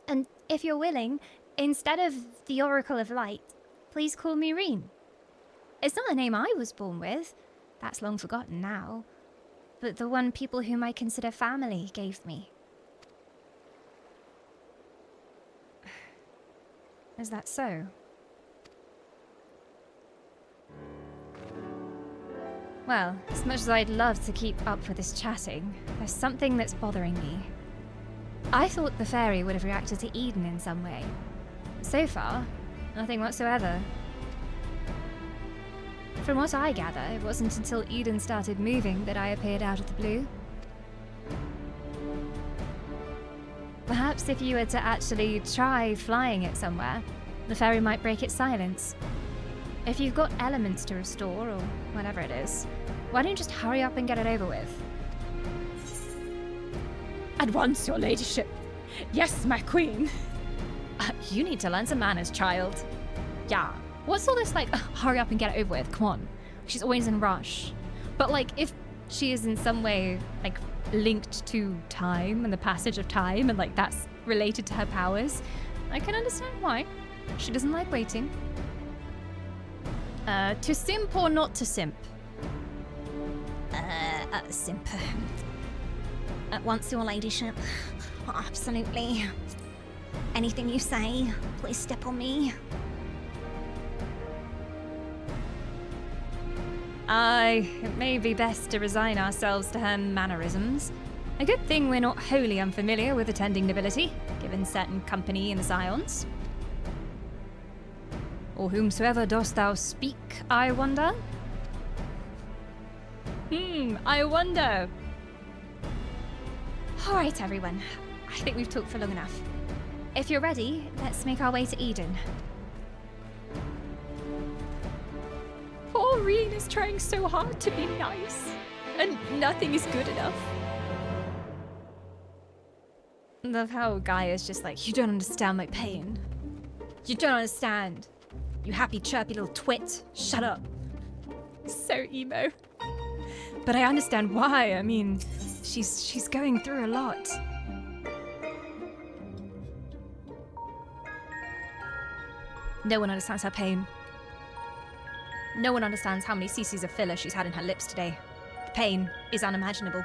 And if you're willing, instead of the Oracle of Light, please call me Reen. It's not the name I was born with. That's long forgotten now. But the one people whom I consider family gave me. Is that so? Well, as much as I'd love to keep up with this chatting, there's something that's bothering me. I thought the fairy would have reacted to Eden in some way. So far, nothing whatsoever. From what I gather, it wasn't until Eden started moving that I appeared out of the blue. Perhaps if you were to actually try flying it somewhere, the fairy might break its silence. If you've got elements to restore, or whatever it is, why don't you just hurry up and get it over with? At once, your ladyship. Yes, my queen. You need to learn some manners, child. Yeah. What's all this, like, hurry up and get it over with? Come on. She's always in a rush. But, like, if she is in some way, like, linked to time and the passage of time, and, like, that's related to her powers, I can understand why. She doesn't like waiting. To simp or not to simp? Simp. At once, your ladyship. Absolutely. Anything you say, please step on me. It may be best to resign ourselves to her mannerisms. A good thing we're not wholly unfamiliar with attending nobility, given certain company in the Scions. Or whomsoever dost thou speak, I wonder? I wonder. Alright, everyone. I think we've talked for long enough. If you're ready, let's make our way to Eden. Poor Reen is trying so hard to be nice, and nothing is good enough. Love how Gaia's just like, you don't understand my pain. You don't understand. You happy, chirpy little twit. Shut up. So emo. But I understand why. I mean, she's going through a lot. No one understands her pain. No one understands how many cc's of filler she's had in her lips today. The pain is unimaginable.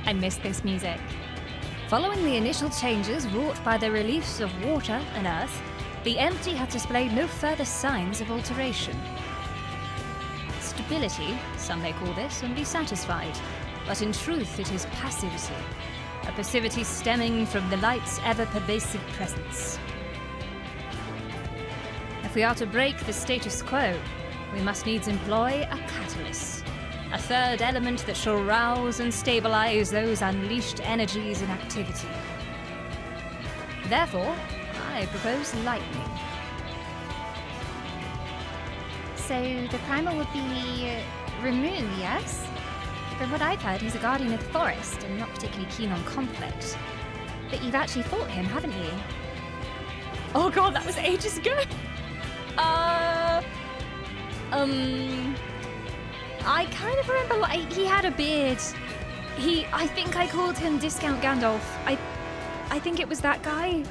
I miss this music. Following the initial changes wrought by the release of water and earth, the empty has displayed no further signs of alteration. Stability, some may call this, and be satisfied, but in truth it is passivity. A passivity stemming from the light's ever-pervasive presence. If we are to break the status quo, we must needs employ a catalyst. A third element that shall rouse and stabilize those unleashed energies in activity. Therefore, I propose lightning. So the primal would be Ramu, yes? From what I've heard, he's a guardian of the forest and not particularly keen on conflict. But you've actually fought him, haven't you? Oh god, that was ages ago. I kind of remember, like, he had a beard. I think I called him Discount Gandalf. I think it was that guy.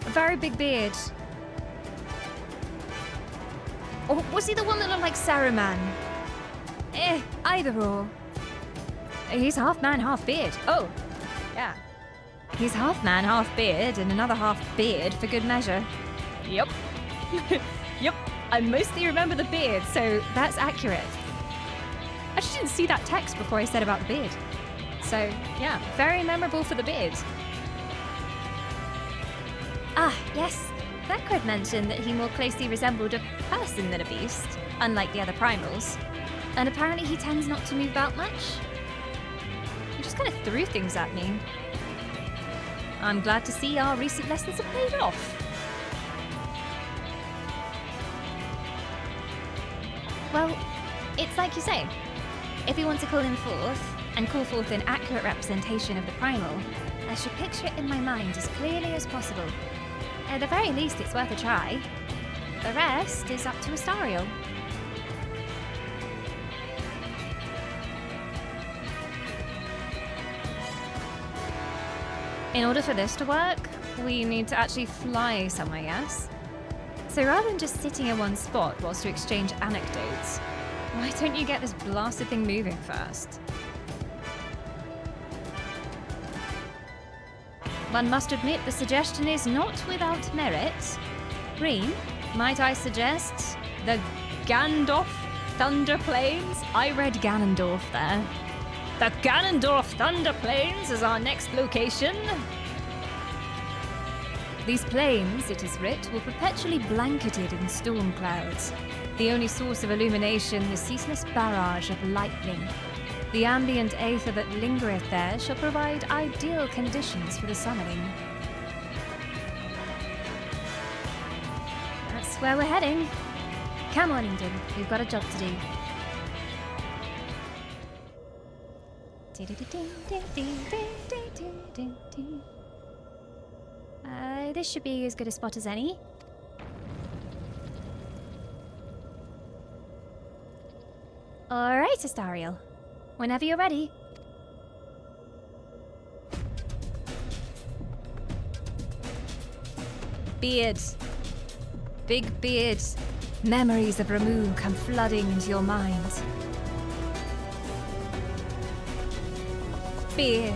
A very big beard. Or was he the one that looked like Saruman? Either or. He's half man, half beard. Oh, yeah. He's half man, half beard, and another half beard for good measure. Yep. Yep. I mostly remember the beard, so That's accurate. I just didn't see that text before I said about the beard. So, yeah, very memorable for the beard. Ah, yes. Blackwood mentioned that he more closely resembled a person than a beast, unlike the other primals. And apparently he tends not to move about much. He just kind of threw things at me. I'm glad to see our recent lessons have paid off. Well, it's like you say. If we want to call him forth, and call forth an accurate representation of the primal, I should picture it in my mind as clearly as possible. At the very least, it's worth a try. The rest is up to Astariel. In order for this to work, we need to actually fly somewhere, yes? So rather than just sitting in one spot whilst you exchange anecdotes, why don't you get this blasted thing moving first? One must admit the suggestion is not without merit. Reem, might I suggest the Gandalf Thunder Plains? I read Ganondorf there. The Ganondorf Thunder Plains is our next location. These plains, it is writ, were perpetually blanketed in storm clouds. The only source of illumination, the ceaseless barrage of lightning. The ambient aether that lingereth there shall provide ideal conditions for the summoning. That's where we're heading. Come on, Eden, we've got a job to do. This should be as good a spot as any. Alright, Astariel. Whenever you're ready. Beard. Big beard. Memories of Ramu come flooding into your mind. Beard.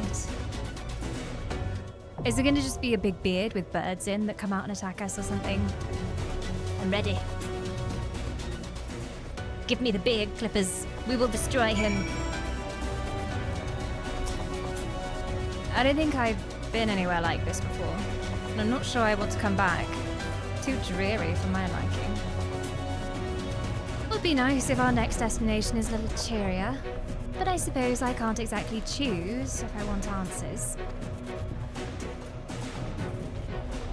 Is it going to just be a big beard with birds in that come out and attack us or something? I'm ready. Give me the beard clippers. We will destroy him. I don't think I've been anywhere like this before, and I'm not sure I want to come back. Too dreary for my liking. It would be nice if our next destination is a little cheerier, but I suppose I can't exactly choose if I want answers.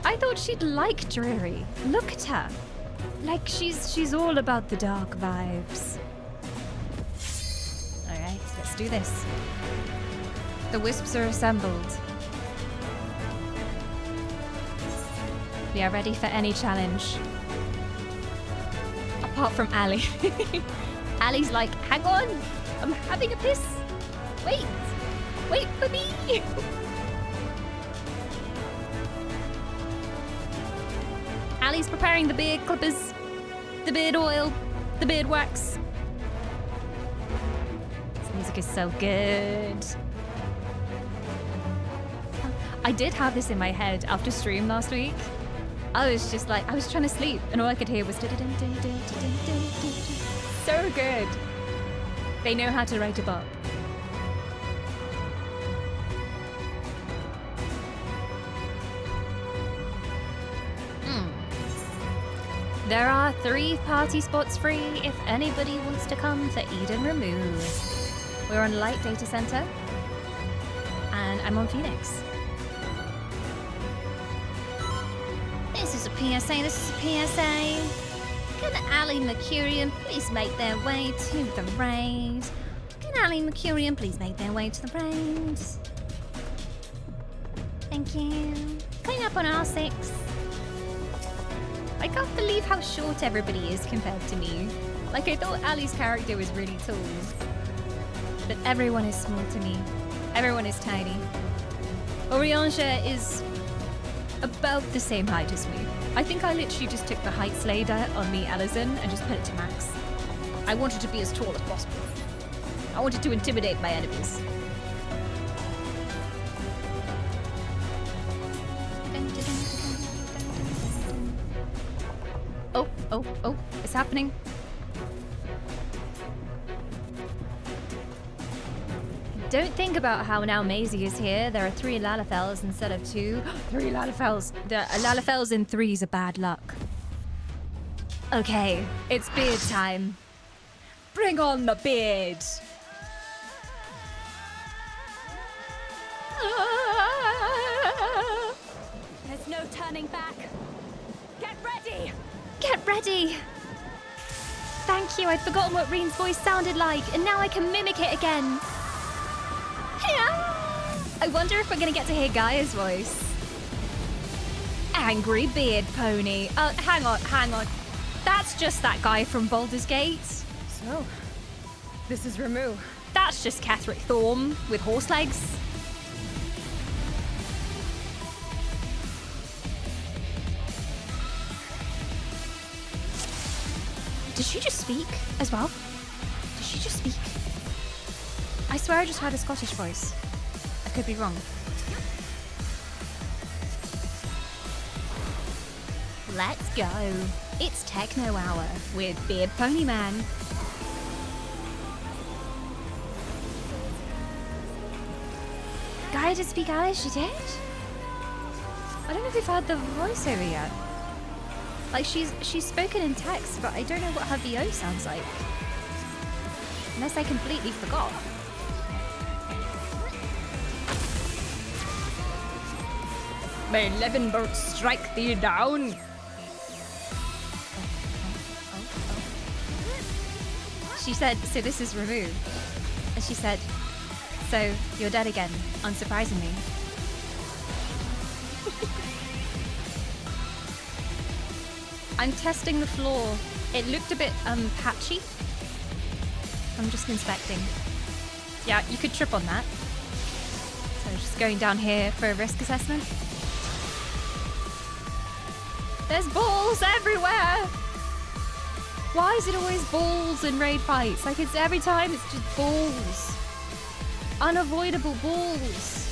I thought she'd like dreary. Look at her. Like she's all about the dark vibes. Alright, let's do this. The wisps are assembled. We are ready for any challenge. Apart from Ali. Ali's like, hang on, I'm having a piss. Wait. Wait for me! Ali's preparing the beard clippers, the beard oil, the beard wax. This music is so good. I did have this in my head after stream last week. I was just like, I was trying to sleep and all I could hear was so good. They know how to write a bop. There are 3 party spots free if anybody wants to come for Eden Remove. We're on Light Data Center, and I'm on Phoenix. This is a PSA, this is a PSA. Can Ali and Mercurian please make their way to the raid? Can Ali and Mercurian please make their way to the raid? Thank you. Clean up on R6. I can't believe how short everybody is compared to me. Like, I thought Ali's character was really tall. But everyone is small to me. Everyone is tiny. Orianja is about the same height as me. I think I literally just took the height slider on me Ellison and just put it to max. I wanted to be as tall as possible. I wanted to intimidate my enemies. Oh, it's happening. Don't think about how now Maisie is here. There are 3 Lalafels instead of 2. 3 Lalafels. The Lalafels in 3's are bad luck. Okay, it's beard time. Bring on the beard. There's no turning back. Get ready! Get ready! Thank you, I'd forgotten what Reen's voice sounded like, and now I can mimic it again. I wonder if we're gonna get to hear Gaia's voice. Angry beard pony. Hang on. That's just that guy from Baldur's Gate. So, this is Ramu. That's just Ketheric Thorm with horse legs. Did she just speak as well? Did she just speak? I swear I just heard a Scottish voice. I could be wrong. Let's go. It's Techno Hour with Beard Pony Man. Gaia did speak Irish, she did? I don't know if we've heard the voiceover yet. Like, she's spoken in text, but I don't know what her VO sounds like. Unless I completely forgot. May Leavenbert strike thee down. She said, so this is removed. And she said, so you're dead again, unsurprisingly. I'm testing the floor. It looked a bit patchy. I'm just inspecting. Yeah, you could trip on that. So just going down here for a risk assessment. There's balls everywhere! Why is it always balls in raid fights? Like, it's every time it's just balls. Unavoidable balls.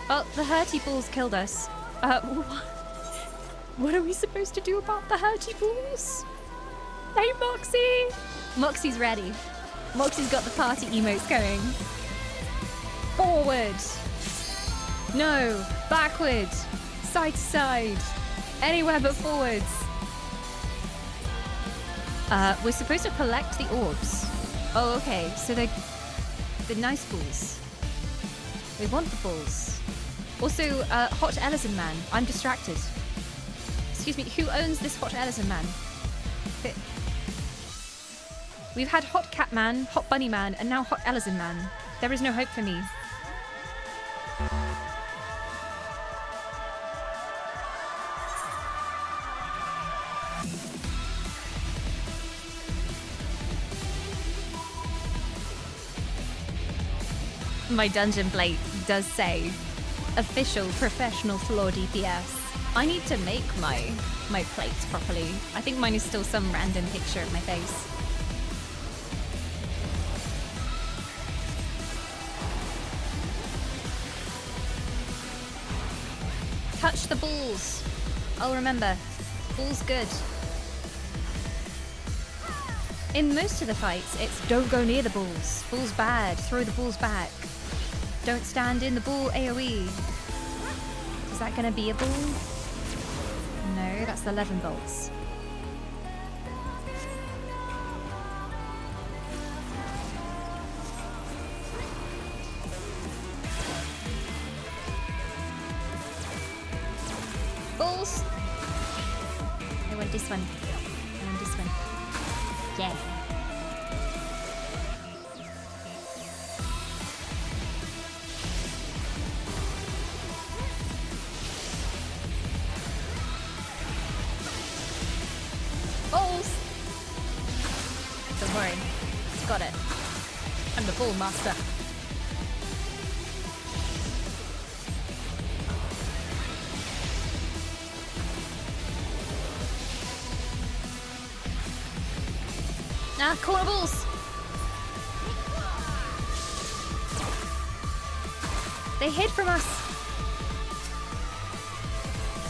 Oh, the hurty balls killed us. What are we supposed to do about the hurty balls? Hey, Moxie! Moxie's ready. Moxie's got the party emotes going. Forward. No. Backward. Side to side. Anywhere but forwards. We're supposed to collect the orbs. Oh, okay. So they're the nice balls. We want the balls. Also, Hot Ellison Man. I'm distracted. Excuse me, who owns this Hot Ellison Man? We've had Hot Cat Man, Hot Bunny Man, and now Hot Ellison Man. There is no hope for me. My dungeon plate does say official professional floor DPS. I need to make my plates properly. I think mine is still some random picture of my face. Touch the balls. I'll remember. Balls good. In most of the fights, it's don't go near the balls. Balls bad. Throw the balls back. Don't stand in the ball AoE. Is that gonna be a ball? No, that's the 11 bolts. Balls! I want this one. I want this one. Yeah. Balls! Don't worry. Got it. I'm the ball master. Ah, corner balls! They hid from us!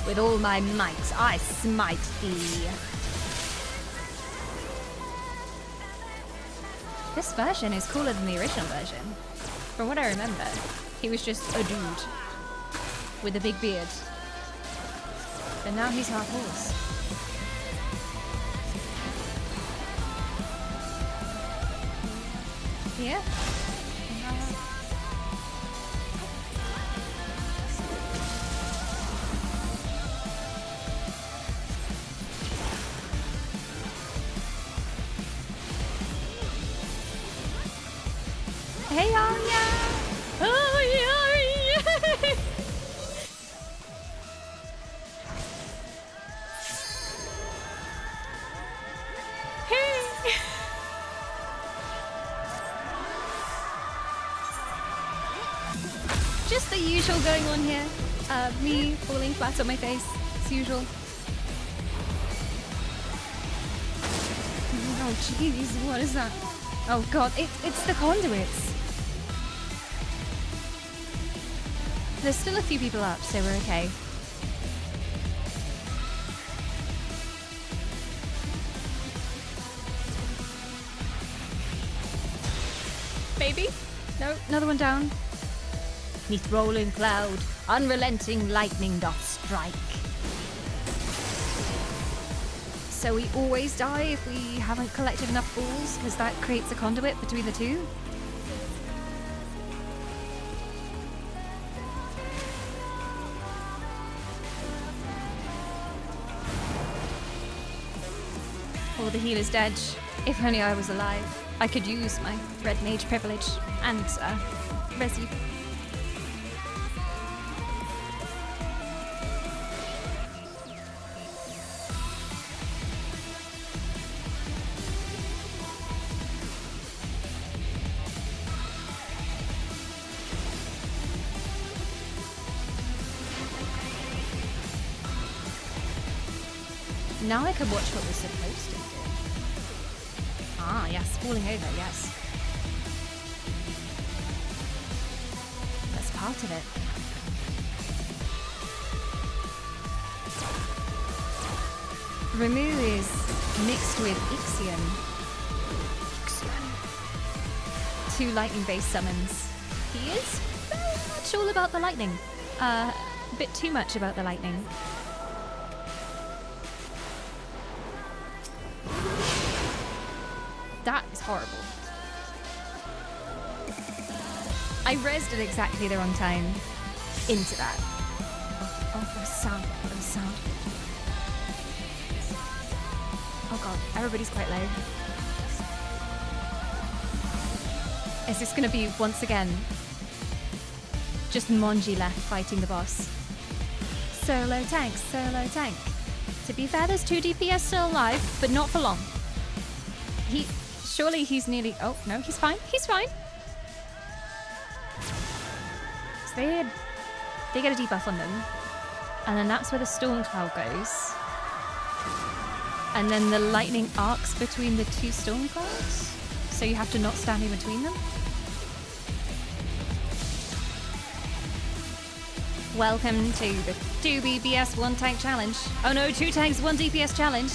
With all my might, I smite thee. This version is cooler than the original version. From what I remember, he was just a dude with a big beard. But now he's half horse. Yeah. Hey, Anya! Oh, yeah! Hey! Just the usual going on here. Me falling flat on my face, as usual. Oh jeez, what is that? Oh god, it's the conduits. There's still a few people up, so we're okay. Maybe? No, another one down. Neath rolling cloud, unrelenting lightning doth strike. So we always die if we haven't collected enough balls, because that creates a conduit between the two? Oh, the healer's dead. If only I was alive. I could use my red mage privilege and res you. Now I can watch what we're supposed to do. Ah, yes, falling over, yes. That's part of it. Ramu is mixed with Ixion. Two lightning-based summons. He is very much all about the lightning. A bit too much about the lightning. That is horrible. I rezzed at exactly the wrong time into that. Oh, there was sound. There was sound. Oh god, everybody's quite low. Is this gonna be, once again, just Monji left fighting the boss? Solo tank, solo tank. To be fair, there's 2 DPS still alive, but not for long. Surely he's nearly... Oh, no, he's fine. He's fine. they get a debuff on them. And then that's where the storm cloud goes. And then the lightning arcs between the two storm clouds. So you have to not stand in between them. Welcome to the 2 BBS 1 tank challenge. Oh no, 2 tanks 1 DPS challenge.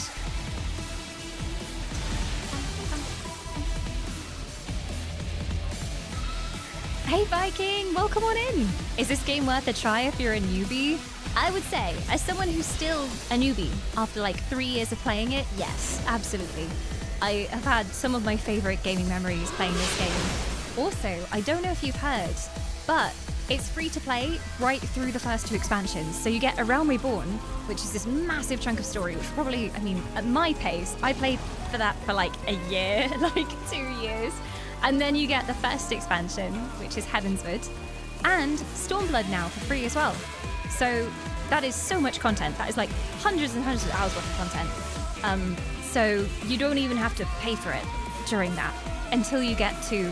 Hey Viking, welcome on in. Is this game worth a try if you're a newbie? I would say, as someone who's still a newbie after like 3 years of playing it, yes, absolutely. I have had some of my favorite gaming memories playing this game. Also, I don't know if you've heard, but it's free to play right through the first 2 expansions. So you get A Realm Reborn, which is this massive chunk of story, which probably, I mean, at my pace, I played for that for like a year, like 2 years. And then you get the first expansion, which is Heavensward, and Stormblood now for free as well. So that is so much content. That is like hundreds and hundreds of hours worth of content. So you don't even have to pay for it during that until you get to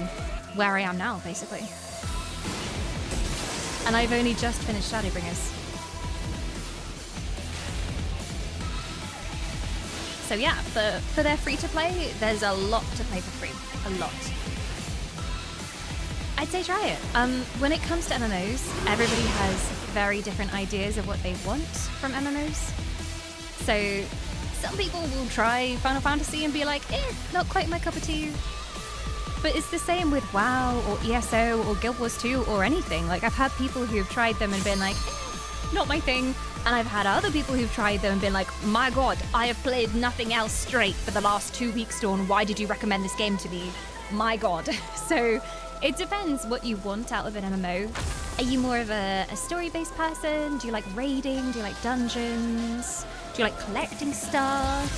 where I am now, basically. And I've only just finished Shadowbringers. So yeah, for their free-to-play, there's a lot to play for free. A lot. I'd say try it. When it comes to MMOs, everybody has very different ideas of what they want from MMOs. So some people will try Final Fantasy and be like, not quite my cup of tea. But it's the same with WoW or ESO or Guild Wars 2 or anything. Like I've had people who have tried them and been like, not my thing. And I've had other people who've tried them and been like, my god, I have played nothing else straight for the last 2 weeks, Dawn. Why did you recommend this game to me? My god. So it depends what you want out of an MMO. Are you more of a story-based person? Do you like raiding? Do you like dungeons? Do you like collecting stuff?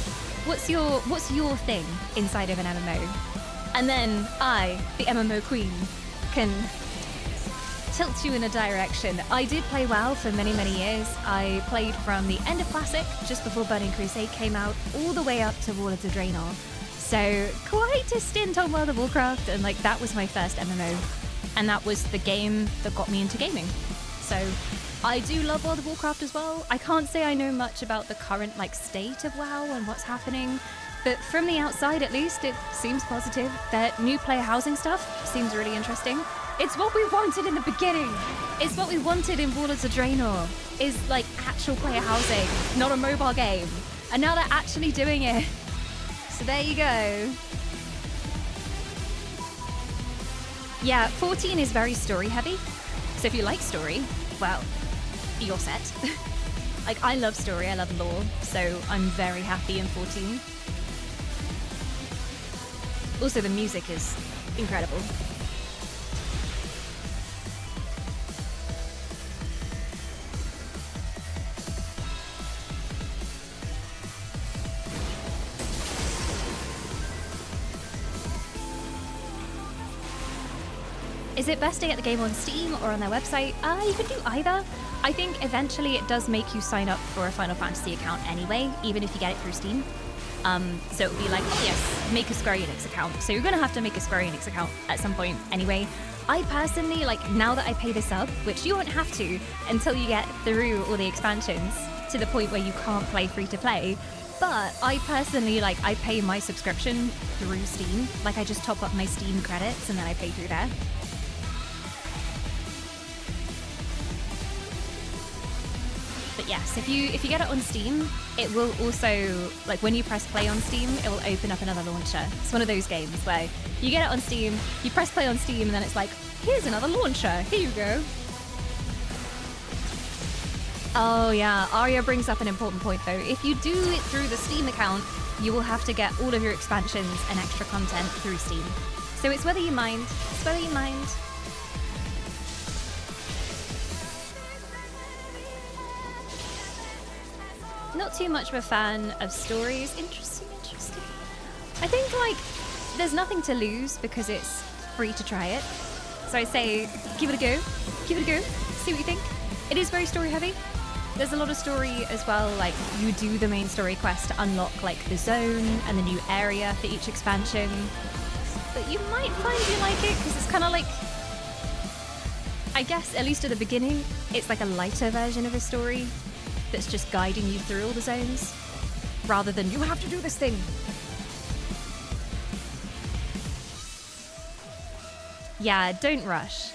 What's your thing inside of an MMO? And then I, the MMO queen, can tilt you in a direction. I did play WoW for many, many years. I played from the end of Classic, just before Burning Crusade came out, all the way up to Warlords of Draenor. So quite a stint on World of Warcraft, and like that was my first MMO. And that was the game that got me into gaming. So I do love World of Warcraft as well. I can't say I know much about the current like state of WoW and what's happening, but from the outside at least, it seems positive. That new player housing stuff seems really interesting. It's what we wanted in the beginning. It's what we wanted in Warlords of Draenor, is like actual player housing, not a mobile game. And now they're actually doing it. So there you go. Yeah, 14 is very story heavy. So if you like story, well, you're set. Like I love story, I love lore, so I'm very happy in 14. Also the music is incredible. Is it best to get the game on Steam or on their website? You can do either. I think eventually it does make you sign up for a Final Fantasy account anyway, even if you get it through Steam. So it would be like, oh yes, make a Square Enix account. So you're gonna have to make a Square Enix account at some point anyway. I personally, like now that I pay the sub, which you won't have to until you get through all the expansions to the point where you can't play free to play. But I personally, like I pay my subscription through Steam. Like I just top up my Steam credits and then I pay through there. But yes, if you get it on Steam, it will also, like when you press play on Steam, it will open up another launcher. It's one of those games where you get it on Steam, you press play on Steam, and then it's like, here's another launcher, here you go. Oh yeah, Arya brings up an important point though. If you do it through the Steam account, you will have to get all of your expansions and extra content through Steam. So it's whether you mind, it's whether you mind. Not too much of a fan of stories. Interesting. I think like there's nothing to lose because it's free to try it. So I say give it a go, see what you think. It is very story heavy. There's a lot of story as well, like you do the main story quest to unlock like the zone and the new area for each expansion. But you might find you like it because it's kind of like I guess, at least at the beginning, it's like a lighter version of a story that's just guiding you through all the zones, rather than, you have to do this thing. Yeah, don't rush.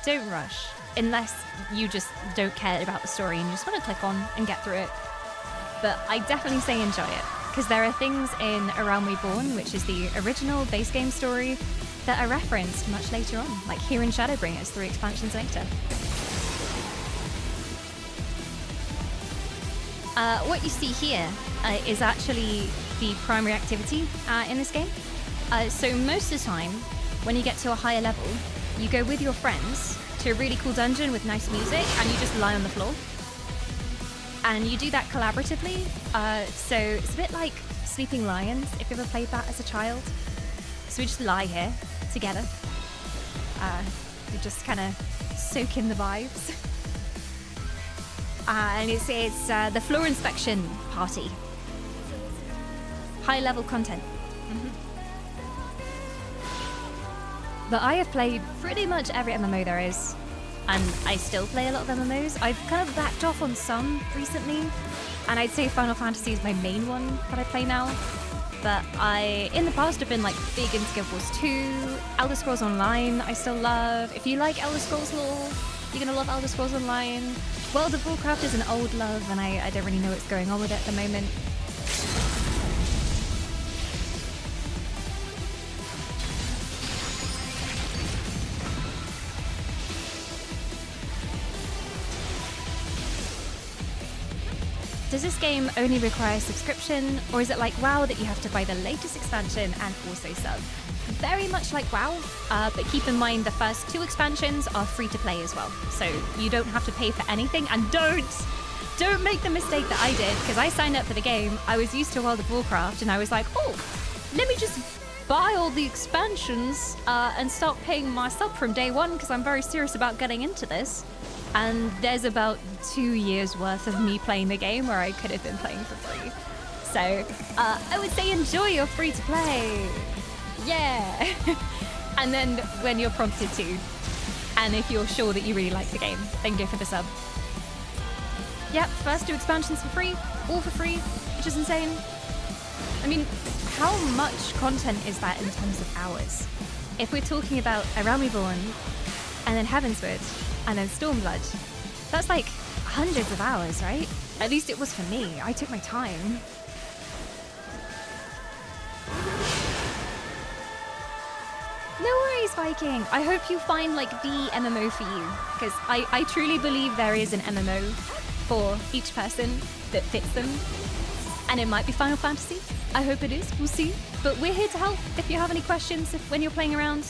Don't rush. Unless you just don't care about the story and you just want to click on and get through it. But I definitely say enjoy it, because there are things in A Realm Reborn, which is the original base game story, that are referenced much later on, like here in Shadowbringers 3 expansions later. What you see here is actually the primary activity in this game. So most of the time, when you get to a higher level, you go with your friends to a really cool dungeon with nice music, and you just lie on the floor. And you do that collaboratively, so it's a bit like Sleeping Lions, if you ever played that as a child. So we just lie here together. We just kind of soak in the vibes. And it's the floor inspection party. High level content. But I have played pretty much every MMO there is. And I still play a lot of MMOs. I've kind of backed off on some recently. And I'd say Final Fantasy is my main one that I play now. But in the past, have been like big into Guild Wars 2, Elder Scrolls Online, I still love. If you like Elder Scrolls lore, you're gonna love Elder Scrolls Online. World of Warcraft is an old love, and I don't really know what's going on with it at the moment. Does this game only require a subscription, or is it like WoW that you have to buy the latest expansion and also sub? Very much like WoW, but keep in mind the first 2 expansions are free to play as well, so you don't have to pay for anything. And don't make the mistake that I did, because I signed up for the game, I was used to World of Warcraft, and I was like, oh, let me just buy all the expansions and start paying my sub from day one, because I'm very serious about getting into this. And there's about 2 years worth of me playing the game where I could have been playing for free. So I would say enjoy your free to play. Yeah. And then when you're prompted to, and if you're sure that you really like the game, then go for the sub. Yep, first 2 expansions for free, all for free, which is insane. I mean, how much content is that in terms of hours? If we're talking about A Realm Reborn, and then Heavensward, and then Stormblood, that's like hundreds of hours, right? At least it was for me. I took my time. No worries, Viking. I hope you find like the MMO for you, because I truly believe there is an MMO for each person that fits them. And it might be Final Fantasy. I hope it is. We'll see. But we're here to help if you have any questions when you're playing around.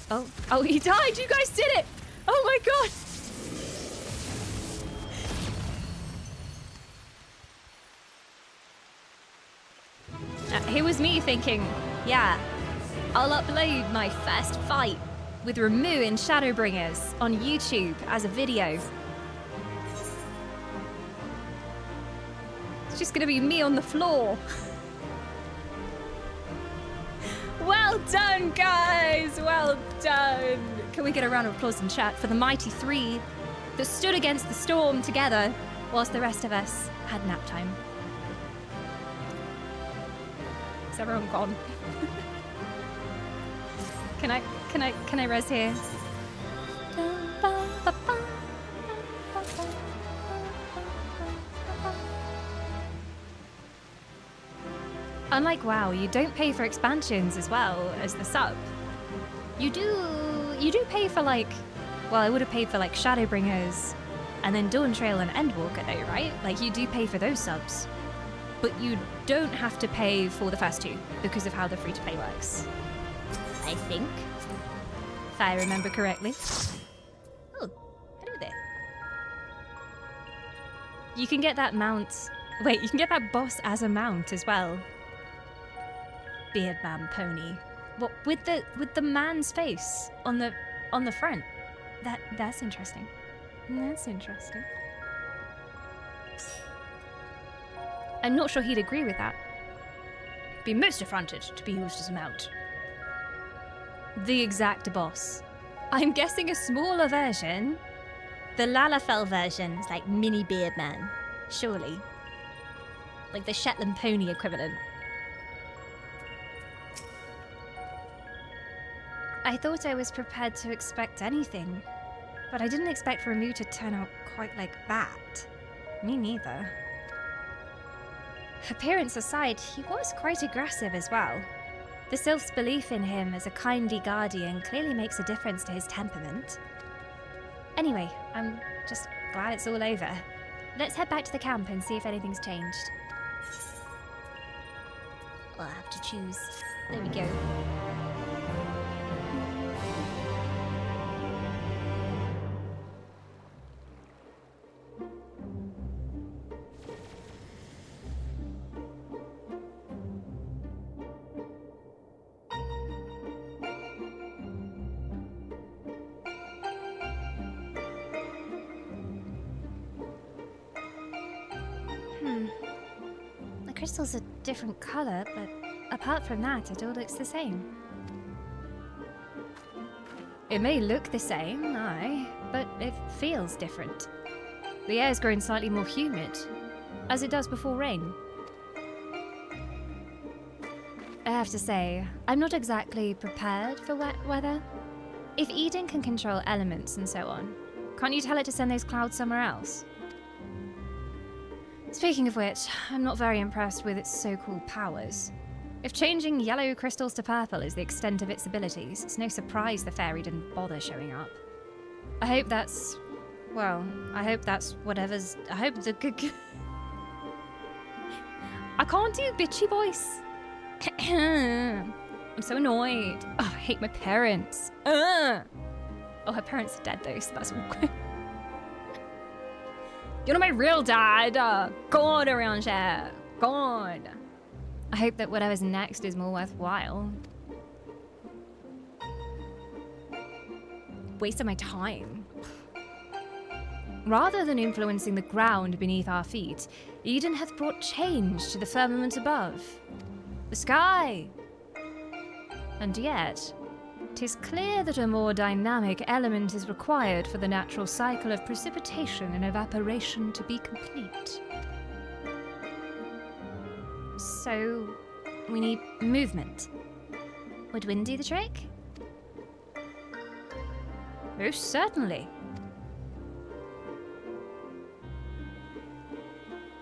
Oh, he died. You guys did it. Oh my god! Here was me thinking, yeah, I'll upload my first fight with Ramu in Shadowbringers on YouTube as a video. It's just gonna be me on the floor. Well done, guys! Well done! Can we get a round of applause in chat for the mighty 3 that stood against the storm together whilst the rest of us had nap time? Is everyone gone? Can I res here? Unlike WoW, you don't pay for expansions as well as the sub. You do pay for like, well, I would have paid for like Shadowbringers and then Dawn Trail and Endwalker though, right? Like you do pay for those subs. But you don't have to pay for the first 2 because of how the free-to-play works. I think. If I remember correctly. Oh, hello there. You can get that mount. Wait, you can get that boss as a mount as well. Beardman pony. What with the man's face on the front? That's interesting. That's interesting. I'm not sure he'd agree with that. Be most affronted to be used as a mount. The exact boss. I'm guessing a smaller version. The Lalafell version is like mini beard man, surely. Like the Shetland pony equivalent. I thought I was prepared to expect anything, but I didn't expect Ramu to turn out quite like that. Me neither. Appearance aside, he was quite aggressive as well. The sylph's belief in him as a kindly guardian clearly makes a difference to his temperament. Anyway, I'm just glad it's all over. Let's head back to the camp and see if anything's changed. I'll have to choose. There we go. The crystal's a different colour, but apart from that, it all looks the same. It may look the same, aye, but it feels different. The air's grown slightly more humid, as it does before rain. I have to say, I'm not exactly prepared for wet weather. If Eden can control elements and so on, can't you tell it to send those clouds somewhere else? Speaking of which, I'm not very impressed with its so-called powers. If changing yellow crystals to purple is the extent of its abilities, it's no surprise the fairy didn't bother showing up. I hope that's... well, I hope that's whatever's... I hope the... I can't do bitchy voice. I'm so annoyed. Oh, I hate my parents. Oh, her parents are dead though, so that's awkward. You're not my real dad. God around here. God. I hope that whatever's next is more worthwhile. Waste of my time. Rather than influencing the ground beneath our feet, Eden hath brought change to the firmament above. The sky. And yet, 'tis clear that a more dynamic element is required for the natural cycle of precipitation and evaporation to be complete. So, we need movement. Would wind do the trick? Most certainly.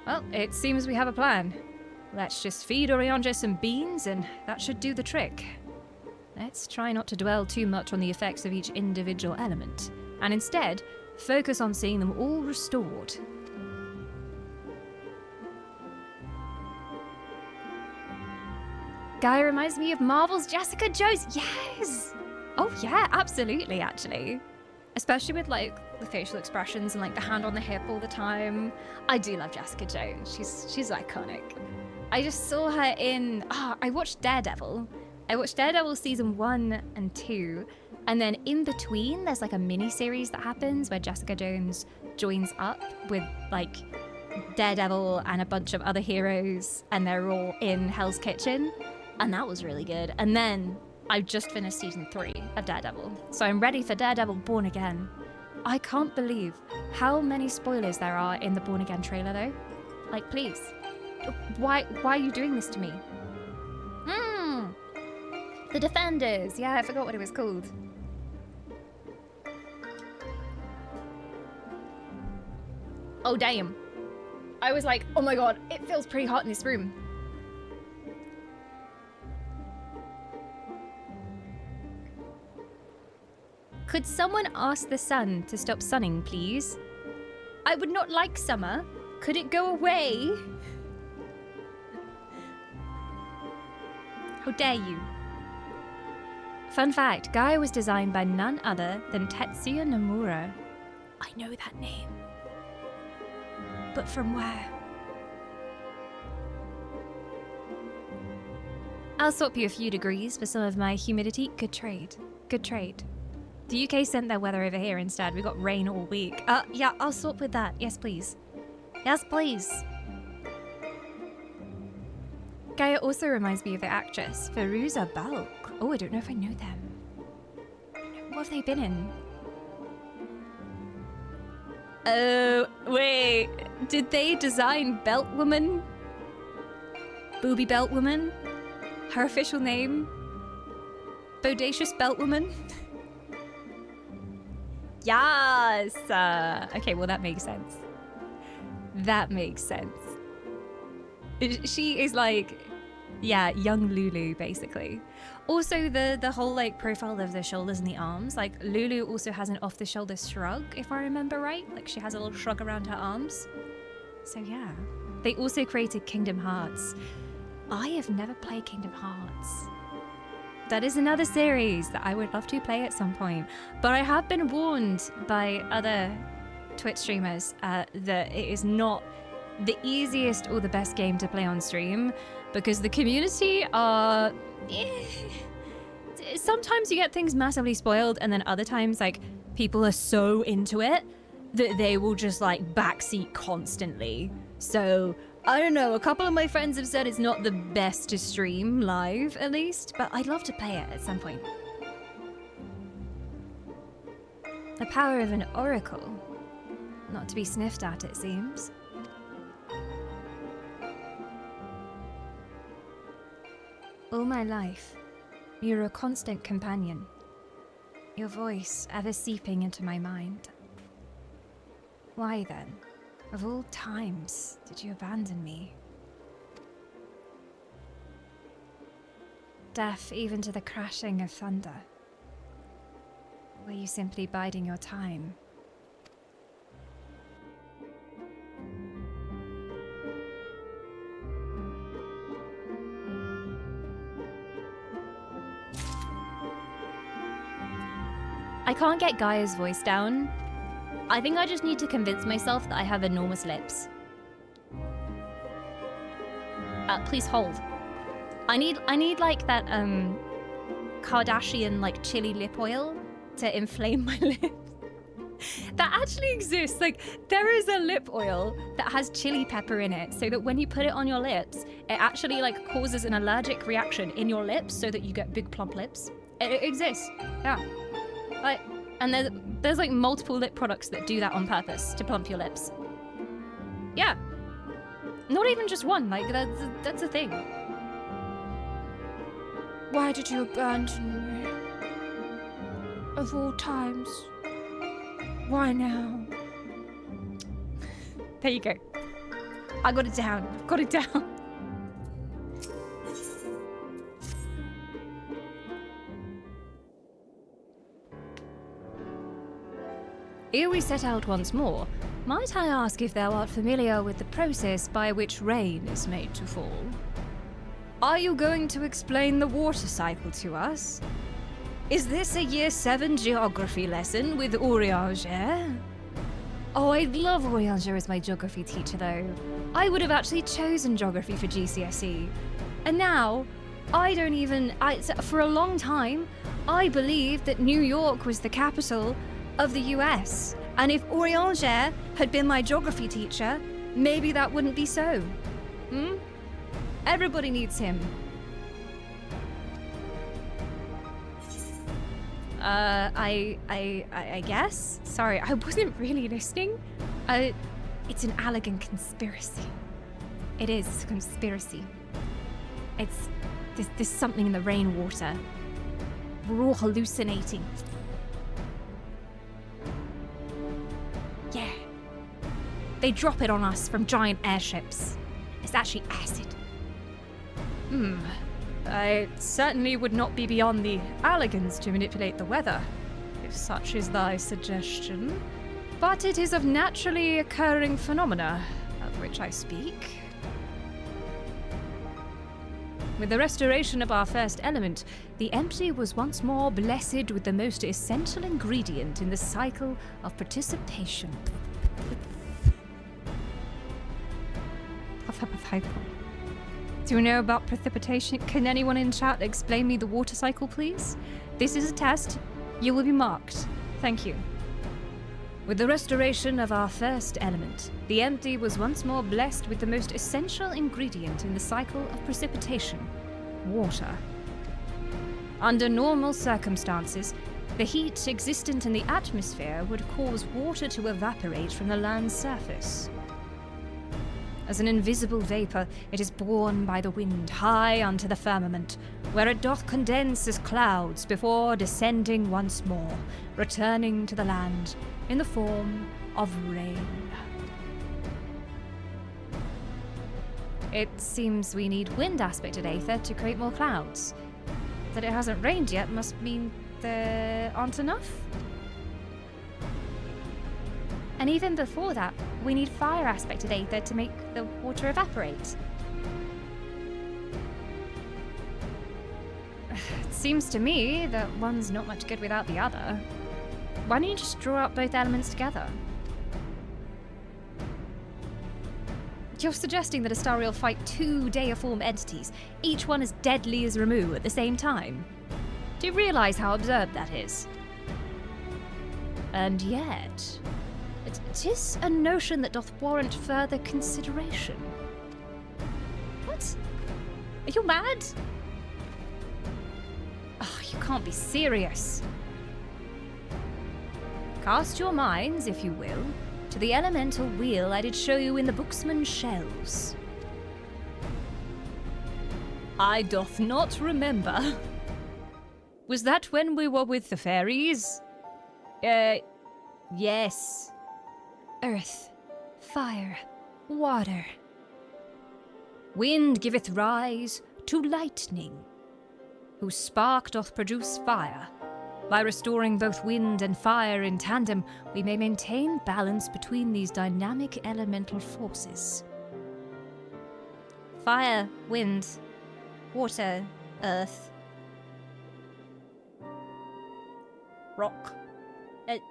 Well, it seems we have a plan. Let's just feed Orianjo some beans and that should do the trick. Let's try not to dwell too much on the effects of each individual element, and instead, focus on seeing them all restored. Guy reminds me of Marvel's Jessica Jones. Yes! Oh yeah, absolutely, actually. Especially with like the facial expressions and like the hand on the hip all the time. I do love Jessica Jones. She's iconic. I just saw her in... I watched Daredevil. I watched Daredevil season 1 and 2, and then in between there's like a mini-series that happens where Jessica Jones joins up with like Daredevil and a bunch of other heroes, and they're all in Hell's Kitchen, and that was really good. And then I just finished season 3 of Daredevil, so I'm ready for Daredevil Born Again. I can't believe how many spoilers there are in the Born Again trailer though. Like, please. Why are you doing this to me? The Defenders. Yeah, I forgot what it was called. Oh, damn. I was like, oh my god, it feels pretty hot in this room. Could someone ask the sun to stop sunning, please? I would not like summer. Could it go away? How dare you? Fun fact, Gaia was designed by none other than Tetsuya Nomura. I know that name. But from where? I'll swap you a few degrees for some of my humidity. Good trade. Good trade. The UK sent their weather over here instead. We got rain all week. Yeah, I'll swap with that. Yes, please. Yes, please. Gaia also reminds me of the actress, Firuza Balk. Oh, I don't know if I know them. What have they been in? Oh, wait. Did they design Belt Woman? Booby Belt Woman? Her official name? Bodacious Belt Woman? Yes! Okay, well that makes sense. That makes sense. She is like, yeah, young Lulu, basically. Also, the whole like profile of the shoulders and the arms, like Lulu also has an off-the-shoulder shrug, if I remember right. Like she has a little shrug around her arms. So yeah. They also created Kingdom Hearts. I have never played Kingdom Hearts. That is another series that I would love to play at some point. But I have been warned by other Twitch streamers that it is not the easiest or the best game to play on stream because the community are... Sometimes you get things massively spoiled and then other times like people are so into it that they will just like backseat constantly. So I don't know, a couple of my friends have said it's not the best to stream live at least, but I'd love to play it at some point. The power of an oracle. Not to be sniffed at, it seems. All my life, you were a constant companion. Your voice ever seeping into my mind. Why then, of all times, did you abandon me? Deaf even to the crashing of thunder. Were you simply biding your time? I can't get Gaia's voice down. I think I just need to convince myself that I have enormous lips. Please hold. I need like that Kardashian like chili lip oil to inflame my lips. That actually exists. Like there is a lip oil that has chili pepper in it so that when you put it on your lips, it actually like causes an allergic reaction in your lips so that you get big plump lips. It exists. Yeah. And there's like multiple lip products that do that on purpose to plump your lips. Yeah. Not even just one, like that's a thing. Why did you abandon me? Of all times. Why now? There you go. I got it down. Got it down. Here we set out once more. Might I ask if thou art familiar with the process by which rain is made to fall? Are you going to explain the water cycle to us? Is this a Year 7 geography lesson with Urianger? Oh, I'd love Urianger as my geography teacher though. I would have actually chosen geography for GCSE. And now, for a long time, I believed that New York was the capital of the US. And if Urianger had been my geography teacher, maybe that wouldn't be so. Everybody needs him. I guess? Sorry, I wasn't really listening. It's an elegant conspiracy. It is, it's a conspiracy. There's something in the rainwater. We're all hallucinating. Yeah. They drop it on us from giant airships. It's actually acid. It certainly would not be beyond the elegance to manipulate the weather, if such is thy suggestion. But it is of naturally occurring phenomena, of which I speak. With the restoration of our first element, the empty was once more blessed with the most essential ingredient in the cycle of participation. Do you know about precipitation? Can anyone in chat explain me the water cycle, please? This is a test. You will be marked. Thank you. With the restoration of our first element, the empty was once more blessed with the most essential ingredient in the cycle of precipitation, water. Under normal circumstances, The heat existent in the atmosphere would cause water to evaporate from the land's surface. As an invisible vapour, it is borne by the wind high unto the firmament, where it doth condense as clouds before descending once more, returning to the land in the form of rain. It seems we need wind aspected aether to create more clouds. That it hasn't rained yet must mean there aren't enough? And even before that, we need fire aspected aether to make the water evaporate. It seems to me that one's not much good without the other. Why don't you just draw out both elements together? You're suggesting that Astari will fight two deiform entities, each one as deadly as Ramu at the same time? Do you realise how absurd that is? And yet, it is a notion that doth warrant further consideration. What? Are you mad? Oh, you can't be serious. Cast your minds, if you will, to the elemental wheel I did show you in the Booksman's shelves. I doth not remember. Was that when we were with the fairies? Yes. Earth, fire, water. Wind giveth rise to lightning, whose spark doth produce fire. By restoring both wind and fire in tandem, we may maintain balance between these dynamic elemental forces. Fire, wind, water, earth. Rock.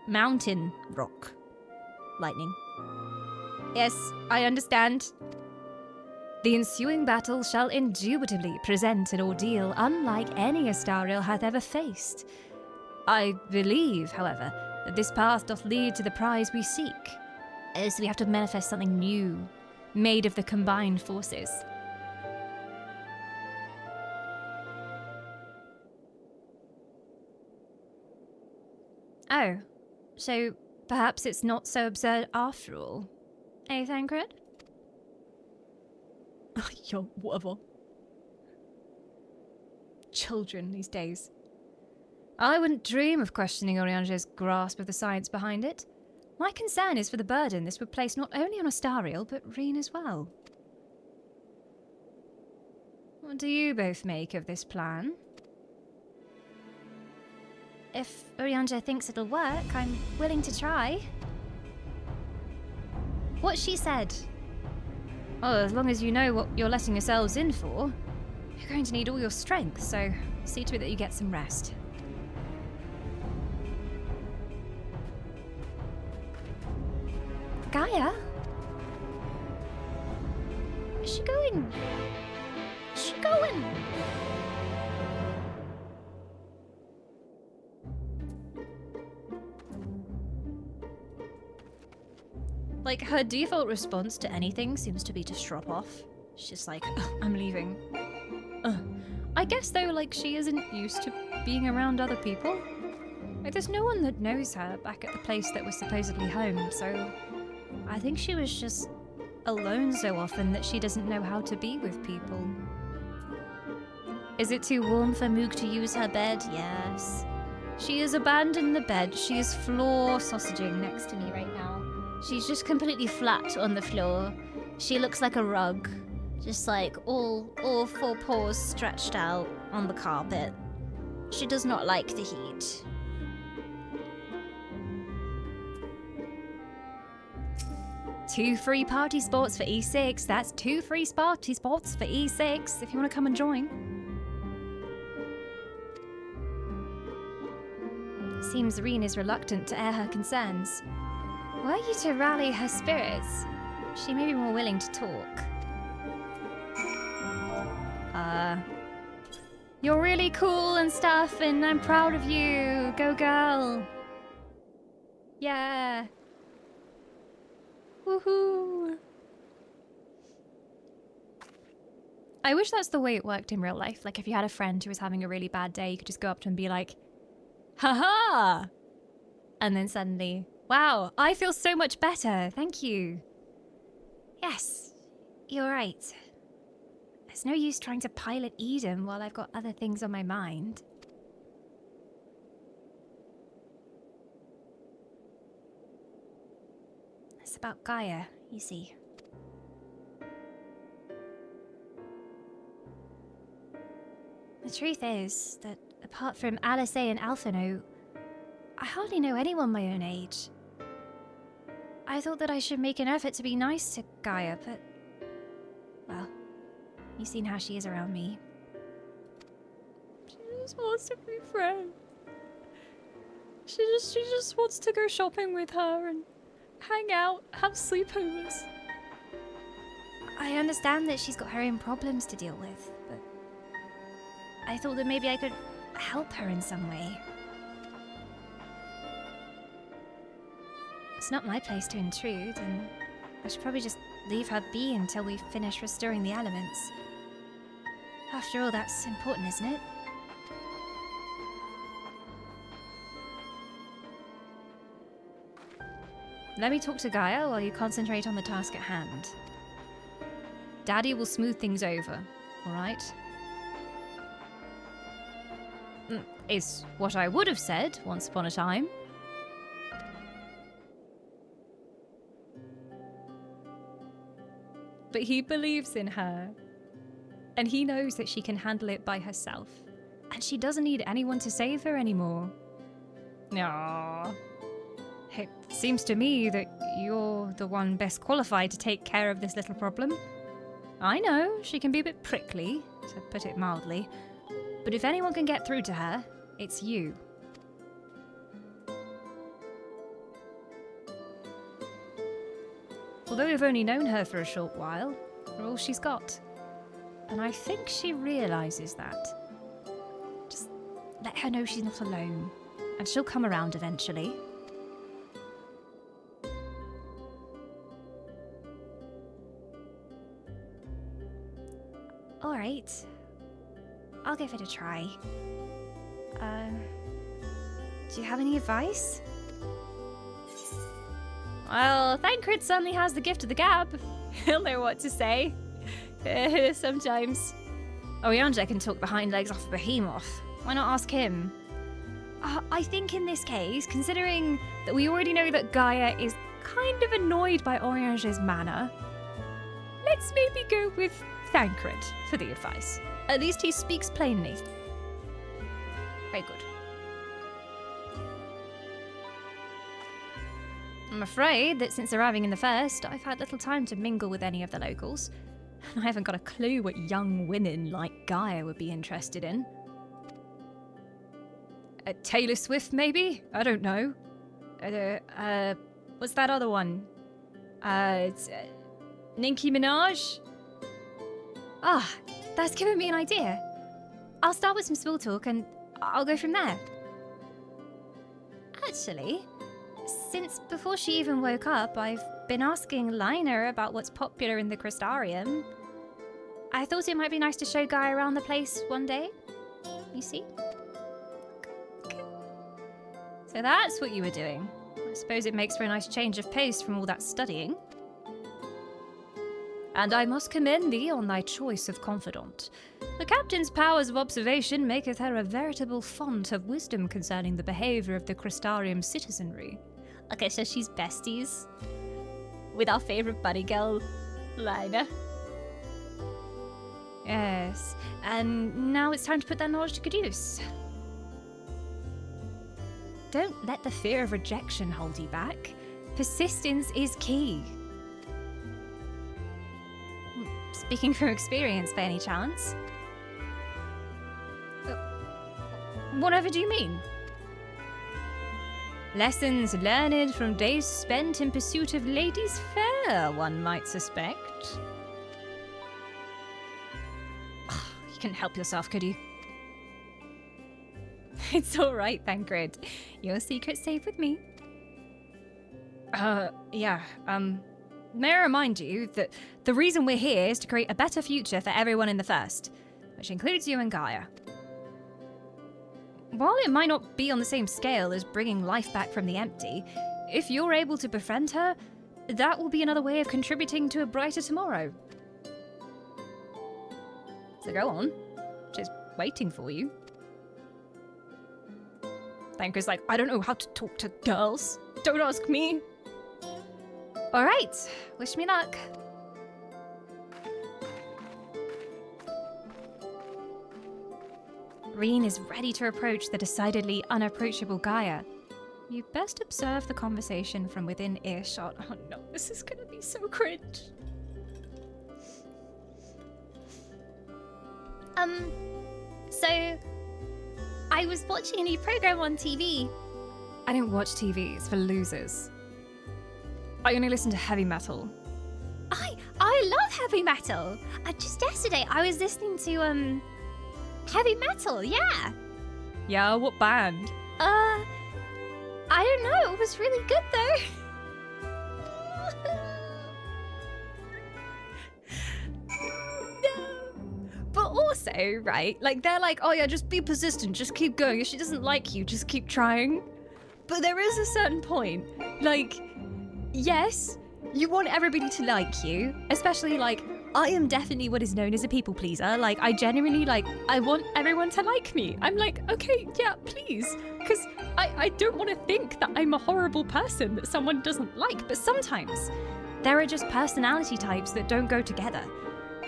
Mountain, rock, lightning. Yes, I understand. The ensuing battle shall indubitably present an ordeal unlike any Astariel hath ever faced. I believe, however, that this path doth lead to the prize we seek. So we have to manifest something new, made of the combined forces. Oh, so perhaps it's not so absurd after all. Eh, Thancred? Yo, whatever. Children these days. I wouldn't dream of questioning Oriange's grasp of the science behind it. My concern is for the burden this would place not only on Astariel, but Reen as well. What do you both make of this plan? If Oriange thinks it'll work, I'm willing to try. What she said. Well, as long as you know what you're letting yourselves in for, you're going to need all your strength, so see to it that you get some rest. Gaia? Is she going? Is she going? Like, her default response to anything seems to be to strop off. She's just like, I'm leaving. I guess, though, like, she isn't used to being around other people. Like, there's no one that knows her back at the place that was supposedly home, so I think she was just alone so often that she doesn't know how to be with people. Is it too warm for Moog to use her bed? Yes. She has abandoned the bed. She is floor sausaging next to me right now. She's just completely flat on the floor. She looks like a rug. Just like all four paws stretched out on the carpet. She does not like the heat. Two free party spots for E6. That's 2 free party spots for E6 if you want to come and join. Seems Reen is reluctant to air her concerns. Were you to rally her spirits, she may be more willing to talk. You're really cool and stuff, and I'm proud of you. Go girl. Yeah. Woohoo. I wish that's the way it worked in real life. Like, if you had a friend who was having a really bad day, you could just go up to him and be like, Haha! And then suddenly, wow, I feel so much better. Thank you. Yes, you're right. There's no use trying to pilot Eden while I've got other things on my mind. It's about Gaia, you see. The truth is that apart from Alice and Alphino, I hardly know anyone my own age. I thought that I should make an effort to be nice to Gaia, but... well, you've seen how she is around me. She just wants to be friends. She just wants to go shopping with her and hang out, have sleepovers. I understand that she's got her own problems to deal with, but I thought that maybe I could help her in some way. It's not my place to intrude, and I should probably just leave her be until we finish restoring the elements. After all, that's important, isn't it? Let me talk to Gaia while you concentrate on the task at hand. Daddy will smooth things over, alright? Is what I would have said once upon a time. But he believes in her. And he knows that she can handle it by herself. And she doesn't need anyone to save her anymore. Aww. It seems to me that you're the one best qualified to take care of this little problem. I know she can be a bit prickly, to put it mildly. But if anyone can get through to her, it's you. Although we've only known her for a short while, we're all she's got. And I think she realises that. Just let her know she's not alone, and she'll come around eventually. Alright. I'll give it a try. Do you have any advice? Well, Thancred suddenly has the gift of the gab. He'll know what to say. Sometimes. Orianja can talk the hind legs off a behemoth. Why not ask him? I think in this case, considering that we already know that Gaia is kind of annoyed by Orianja's manner, let's maybe go with Thancred for the advice. At least he speaks plainly. Very good. I'm afraid that since arriving in the first, I've had little time to mingle with any of the locals. I haven't got a clue what young women like Gaia would be interested in. Taylor Swift, maybe? I don't know. What's that other one? Nicki Minaj? That's given me an idea. I'll start with some small talk and I'll go from there. Actually, since before she even woke up, I've been asking Lina about what's popular in the Crystarium. I thought it might be nice to show Gaia around the place one day. You see? So that's what you were doing. I suppose it makes for a nice change of pace from all that studying. And I must commend thee on thy choice of confidant. The captain's powers of observation maketh her a veritable font of wisdom concerning the behaviour of the Crystarium citizenry. Okay, so she's besties with our favourite buddy girl, Lina. Yes, and now it's time to put that knowledge to good use. Don't let the fear of rejection hold you back. Persistence is key. Speaking from experience, by any chance? Whatever do you mean? Lessons learned from days spent in pursuit of ladies fair, one might suspect. You couldn't help yourself, could you? It's all right, Thancred. Your secret's safe with me. Yeah, may I remind you that the reason we're here is to create a better future for everyone in the First, which includes you and Gaia. while it might not be on the same scale as bringing life back from the empty, if you're able to befriend her, that will be another way of contributing to a brighter tomorrow. So go on. She's waiting for you. Thanker's like, I don't know how to talk to girls. Don't ask me. All right. Wish me luck. Reen is ready to approach the decidedly unapproachable Gaia. You best observe the conversation from within earshot. Oh no, this is gonna be so cringe. So I was watching a new program on TV. I don't watch TV, it's for losers. I only listen to heavy metal. I love heavy metal. Just yesterday I was listening to heavy metal, yeah. Yeah, what band? I don't know, it was really good though. But also, right, like they're like, oh yeah, just be persistent, just keep going. If she doesn't like you, just keep trying. But there is a certain point, like, yes, you want everybody to like you, especially like, I am definitely what is known as a people pleaser. Like, I genuinely, like, I want everyone to like me. I'm like, okay, yeah, please. Because I don't want to think that I'm a horrible person that someone doesn't like. But sometimes there are just personality types that don't go together.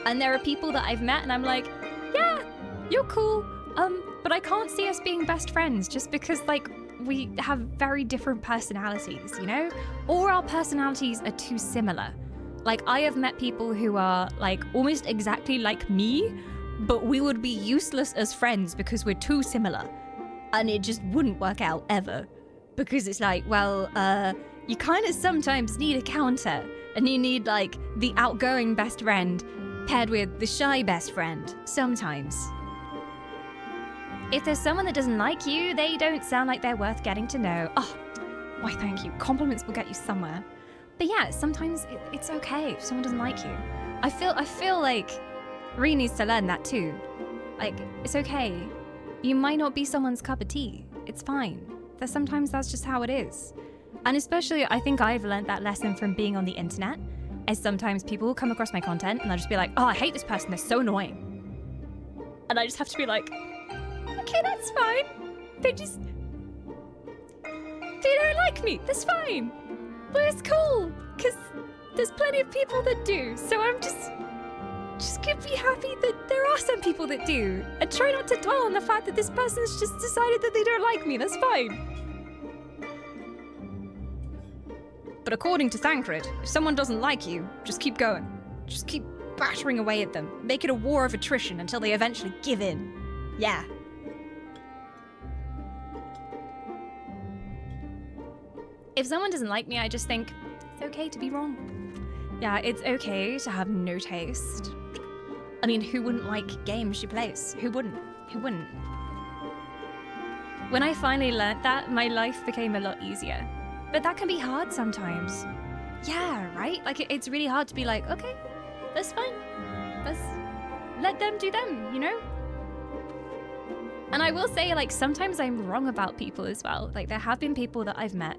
And there are people that I've met and I'm like, yeah, you're cool. But I can't see us being best friends just because, like, we have very different personalities, you know? Or our personalities are too similar. Like, I have met people who are, like, almost exactly like me, but we would be useless as friends because we're too similar. And it just wouldn't work out ever. Because it's like, well, you kind of sometimes need a counter. And you need, like, the outgoing best friend paired with the shy best friend. Sometimes. If there's someone that doesn't like you, they don't sound like they're worth getting to know. Oh, why thank you. Compliments will get you somewhere. But yeah, sometimes it's okay if someone doesn't like you. I feel like Reen needs to learn that too. Like, it's okay. You might not be someone's cup of tea. It's fine. Sometimes that's just how it is. And especially, I think I've learned that lesson from being on the internet, as sometimes people will come across my content and they'll just be like, oh, I hate this person, they're so annoying. And I just have to be like, okay, that's fine. They don't like me, that's fine. But it's cool, because there's plenty of people that do. So I'm just could be happy that there are some people that do. And try not to dwell on the fact that this person's just decided that they don't like me, that's fine. But according to Thancred, if someone doesn't like you, just keep going. Just keep battering away at them. Make it a war of attrition until they eventually give in. Yeah. If someone doesn't like me, I just think, it's okay to be wrong. Yeah, it's okay to have no taste. I mean, who wouldn't like games she plays? Who wouldn't? Who wouldn't? When I finally learnt that, my life became a lot easier. But that can be hard sometimes. Yeah, right? Like, it's really hard to be like, okay, that's fine. Let them do them, you know? And I will say, like, sometimes I'm wrong about people as well. Like, there have been people that I've met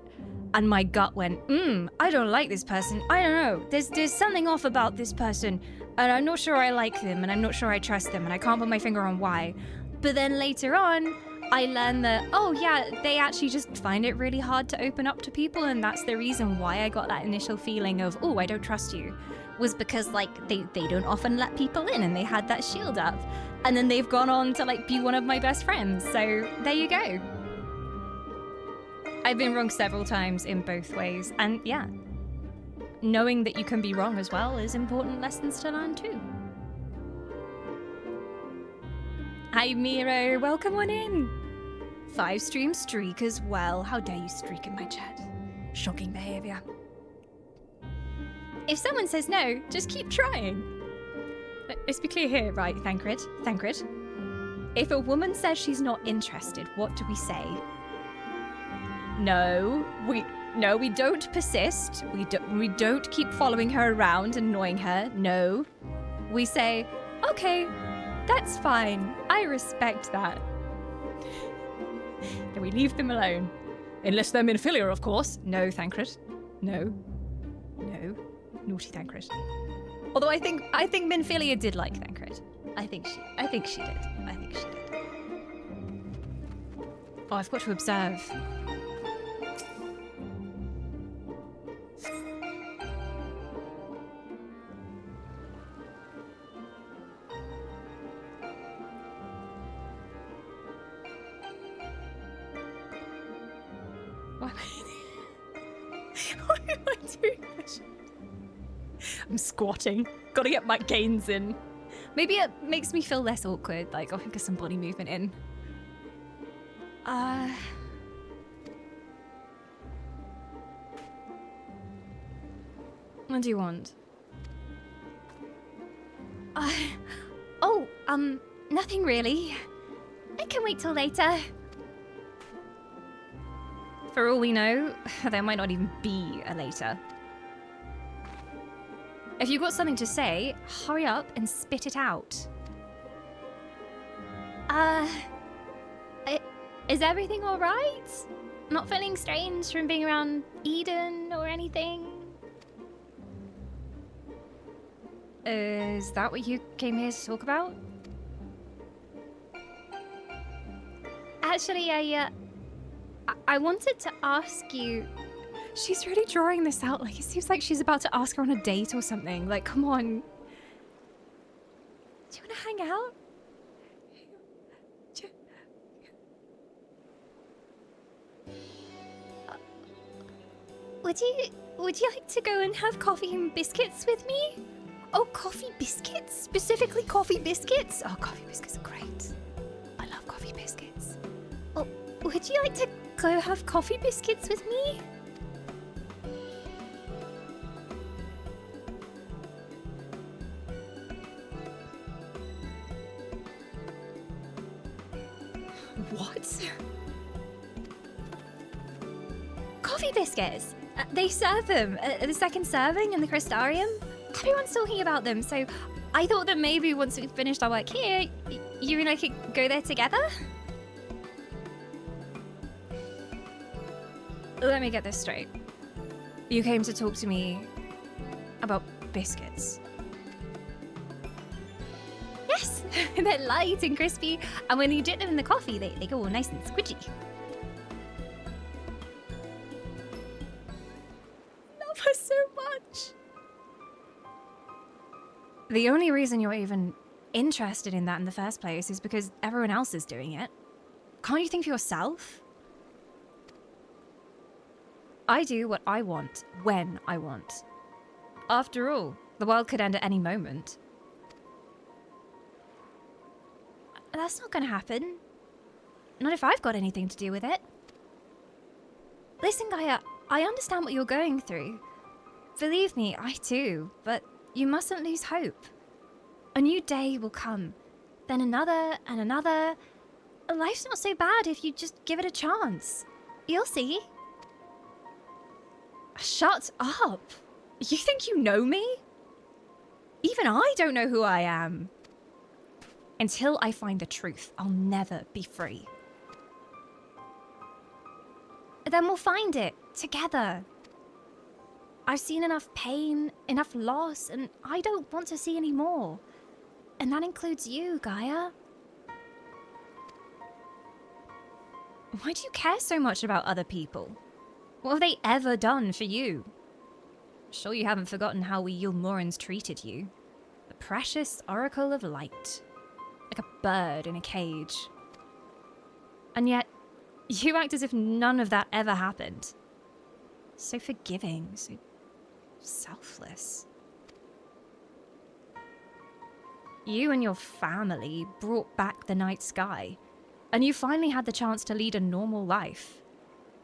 and my gut went, I don't like this person. I don't know. There's something off about this person and I'm not sure I like them and I'm not sure I trust them and I can't put my finger on why. But then later on, I learned that, oh yeah, they actually just find it really hard to open up to people and that's the reason why I got that initial feeling of, oh, I don't trust you, was because, like, they don't often let people in and they had that shield up. And then they've gone on to, like, be one of my best friends. So there you go. I've been wrong several times in both ways. And yeah, knowing that you can be wrong as well is important lessons to learn too. Hi Miro, welcome on in. 5 stream streak as well. How dare you streak in my chat? Shocking behavior. If someone says no, just keep trying. Let's be clear here, right, Thancred? If a woman says she's not interested, what do we say? No, we don't persist. We don't keep following her around and annoying her. No. We say, okay, that's fine. I respect that. we leave them alone. Unless they're Minfilia, of course. No, Thancred. No. No. Naughty Thancred. Although I think Minfilia did like Thancred. I think she did. Oh, I've got to observe. Why am I doing this? I'm squatting. Gotta get my gains in. Maybe it makes me feel less awkward, like, oh, I can get some body movement in. What do you want? Nothing really. I can wait till later. For all we know, there might not even be a later. If you've got something to say, hurry up and spit it out. Is everything alright? Not feeling strange from being around Eden or anything? Is that what you came here to talk about? Actually, I wanted to ask you... She's really drawing this out. Like, it seems like she's about to ask her on a date or something. Like, come on. Do you want to hang out? Would you like to go and have coffee and biscuits with me? Oh, coffee biscuits? Specifically coffee biscuits? Oh, coffee biscuits are great. I love coffee biscuits. Oh, would you like to go have coffee biscuits with me? What? Coffee biscuits. They serve them at the second serving in the Crystarium. Everyone's talking about them, so I thought that maybe once we finished our work here, you and I could go there together? Let me get this straight. You came to talk to me about biscuits. Yes, they're light and crispy, and when you dip them in the coffee, they go all nice and squidgy. Love her so much. The only reason you're even interested in that in the first place is because everyone else is doing it. Can't you think for yourself? I do what I want, when I want. After all, the world could end at any moment. That's not gonna happen. Not if I've got anything to do with it. Listen, Gaia, I understand what you're going through. Believe me, I do, but you mustn't lose hope. A new day will come, then another and another. Life's not so bad if you just give it a chance. You'll see. Shut up! You think you know me? Even I don't know who I am. Until I find the truth, I'll never be free. Then we'll find it, together. I've seen enough pain, enough loss, and I don't want to see any more. And that includes you, Gaia. Why do you care so much about other people? What have they ever done for you? Sure you haven't forgotten how we Yulmorans treated you. The precious oracle of light. Like a bird in a cage. And yet, you act as if none of that ever happened. So forgiving, so selfless. You and your family brought back the night sky, and you finally had the chance to lead a normal life.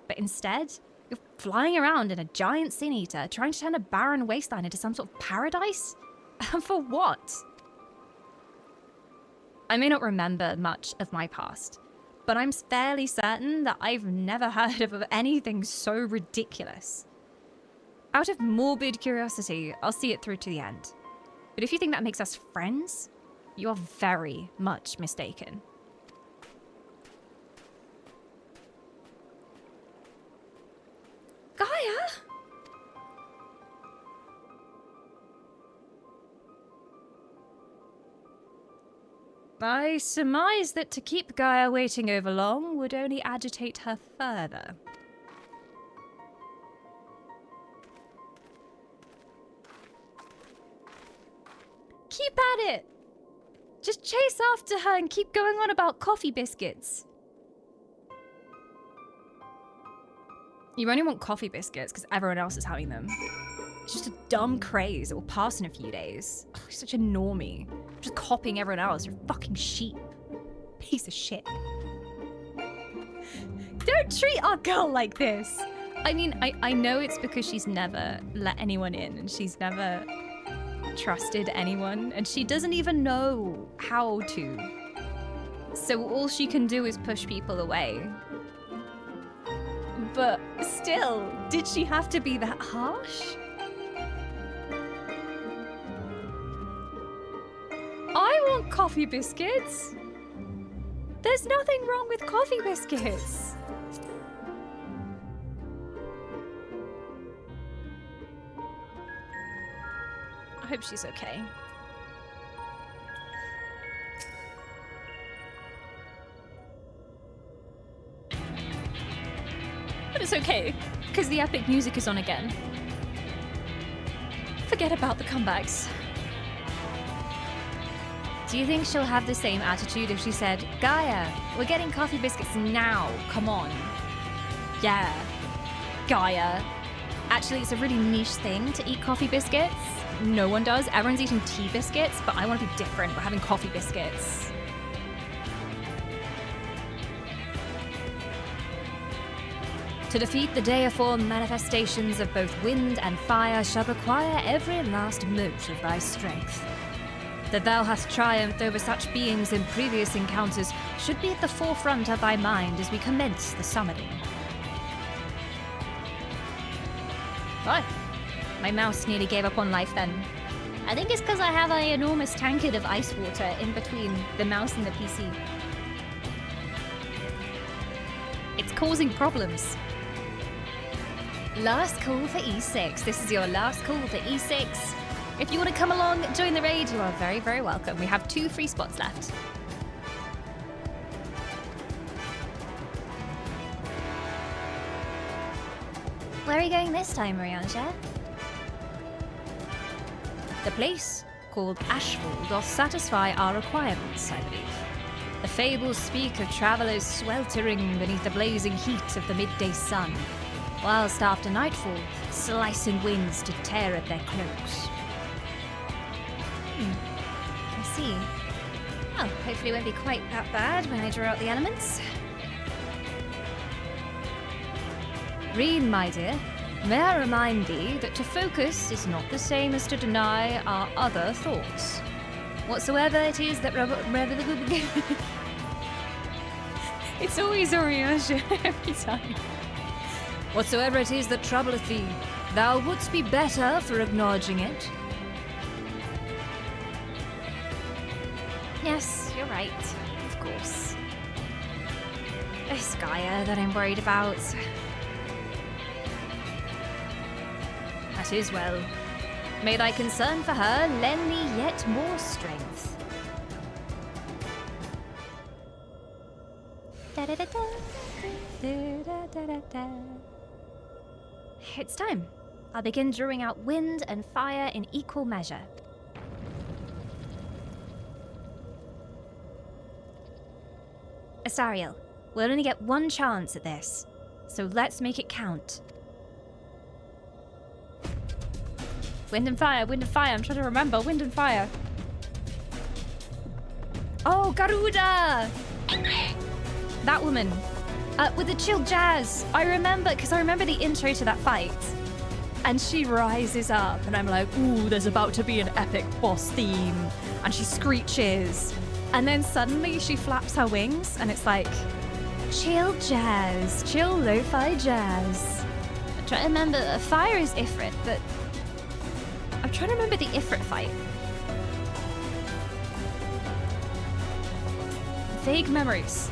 But instead, you're flying around in a giant sin eater, trying to turn a barren wasteland into some sort of paradise? And for what? I may not remember much of my past, but I'm fairly certain that I've never heard of anything so ridiculous. Out of morbid curiosity, I'll see it through to the end. But if you think that makes us friends, you're very much mistaken. I surmise that to keep Gaia waiting over long would only agitate her further. Keep at it! Just chase after her and keep going on about coffee biscuits. You only want coffee biscuits because everyone else is having them. It's just a dumb craze that will pass in a few days. Ugh, you're such a normie. Just copying everyone else. You're a fucking sheep. Piece of shit. Don't treat our girl like this! I mean, I know it's because she's never let anyone in and she's never trusted anyone and she doesn't even know how to. So all she can do is push people away. But still, did she have to be that harsh? I want coffee biscuits. There's nothing wrong with coffee biscuits. I hope she's okay. But it's okay, because the epic music is on again. Forget about the comebacks. Do you think she'll have the same attitude if she said, Gaia, we're getting coffee biscuits now, come on. Yeah, Gaia. Actually, it's a really niche thing to eat coffee biscuits. No one does. Everyone's eating tea biscuits, but I want to be different. We're having coffee biscuits. To defeat the deiform manifestations of both wind and fire shall require every last mote of thy strength. That thou hast triumphed over such beings in previous encounters should be at the forefront of thy mind as we commence the summoning. What? My mouse nearly gave up on life then. I think it's because I have an enormous tankard of ice water in between the mouse and the PC. It's causing problems. Last call for E6. This is your last call for E6. If you want to come along, join the raid, you are very, very welcome. We have 2 free spots left. Where are you going this time, Marianja? The place, called Ashfall, doth satisfy our requirements, I believe. The fables speak of travellers sweltering beneath the blazing heat of the midday sun, whilst after nightfall, slicing winds to tear at their cloaks. I see. Well, hopefully it won't be quite that bad when I draw out the elements. Reen, my dear, may I remind thee that to focus is not the same as to deny our other thoughts. Whatsoever it is that it's always Oriasha every time. Whatsoever it is that troubleth thee, thou wouldst be better for acknowledging it. Yes, you're right, of course. It's Gaia that I'm worried about. That is well. May thy concern for her lend thee yet more strength. It's time. I'll begin drawing out wind and fire in equal measure. Asariel, we'll only get one chance at this, so let's make it count. Wind and fire, I'm trying to remember. Wind and fire. Oh, Garuda! That woman. With the chill jazz. I remember, because I remember the intro to that fight. And she rises up, and I'm like, ooh, there's about to be an epic boss theme. And she screeches. And then suddenly she flaps her wings, and it's like, chill jazz, chill lo-fi jazz. I'm trying to remember, fire is Ifrit, but I'm trying to remember the Ifrit fight. Vague memories.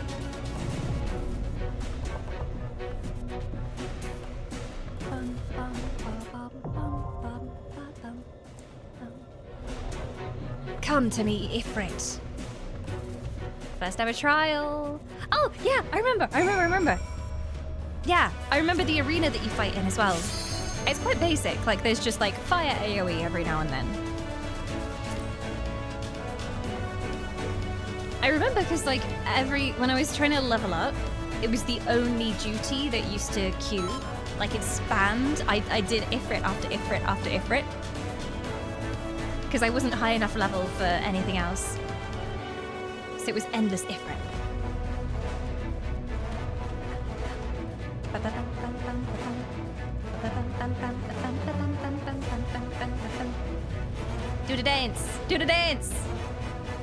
Come to me, Ifrit. First ever trial. Oh, yeah, I remember. Yeah, I remember the arena that you fight in as well. It's quite basic, like there's just like fire AoE every now and then. I remember because like when I was trying to level up, it was the only duty that used to queue. Like it spammed. I did Ifrit after Ifrit after Ifrit. Because I wasn't high enough level for anything else. So it was endless Ifrit. Do the dance! Do the dance!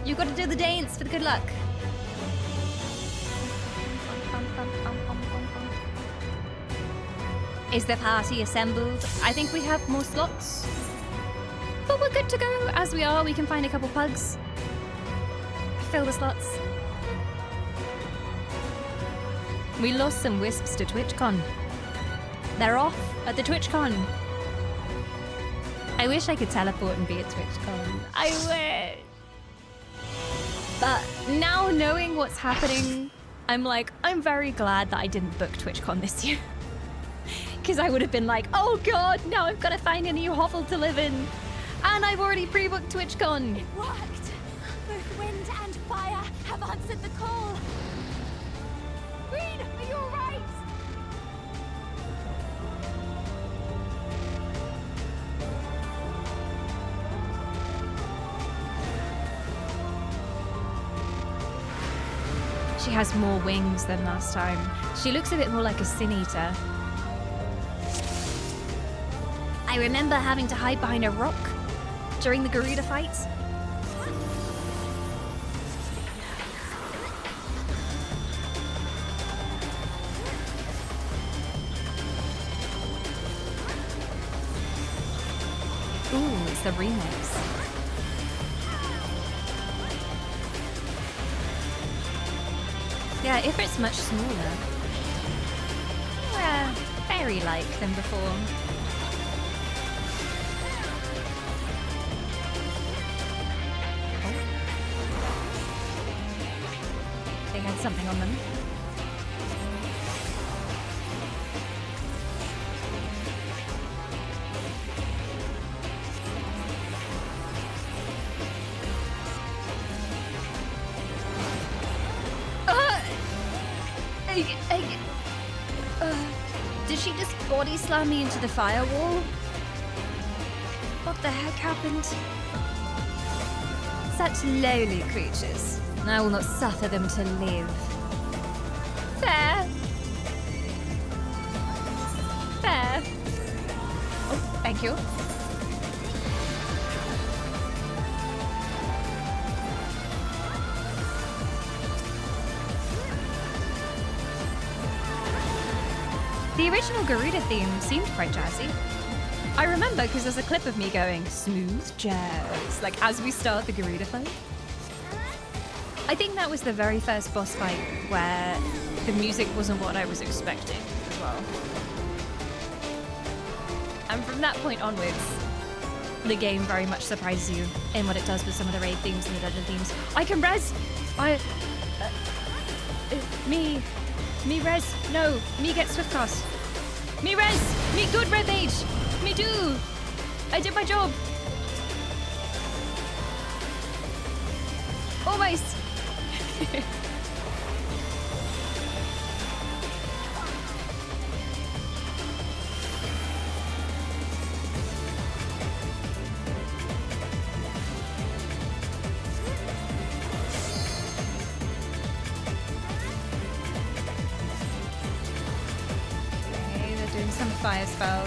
You gotta do the dance for the good luck. Is the party assembled? I think we have more slots. But we're good to go. As we are, we can find a couple pugs. Fill the slots. We lost some wisps to TwitchCon. They're off at the TwitchCon. I wish I could teleport and be at TwitchCon. I wish. But now knowing what's happening, I'm like, I'm very glad that I didn't book TwitchCon this year. Because I would have been like, oh god, now I've got to find a new hovel to live in. And I've already pre-booked TwitchCon. It worked. Both wind and fire have answered the call. Green, are you alright? She has more wings than last time. She looks a bit more like a Sin Eater. I remember having to hide behind a rock during the Garuda fight. Ooh, it's the remix. Yeah, if it's much smaller. Fairy-like than before. They had something on them. Did she just body slam me into the firewall? What the heck happened? Such lowly creatures. I will not suffer them to live. Fair. Fair. Oh, thank you. The original Garuda theme seemed quite jazzy. I remember because there's a clip of me going smooth jazz, like as we start the Garuda fight. I think that was the very first boss fight where the music wasn't what I was expecting as well. And from that point onwards, the game very much surprises you in what it does with some of the raid themes and the dungeon themes. I can res! Me res! No! Me get swift cast! Me res! Me good red mage! Me do! I did my job! Almost! Okay, they're doing some fire spell.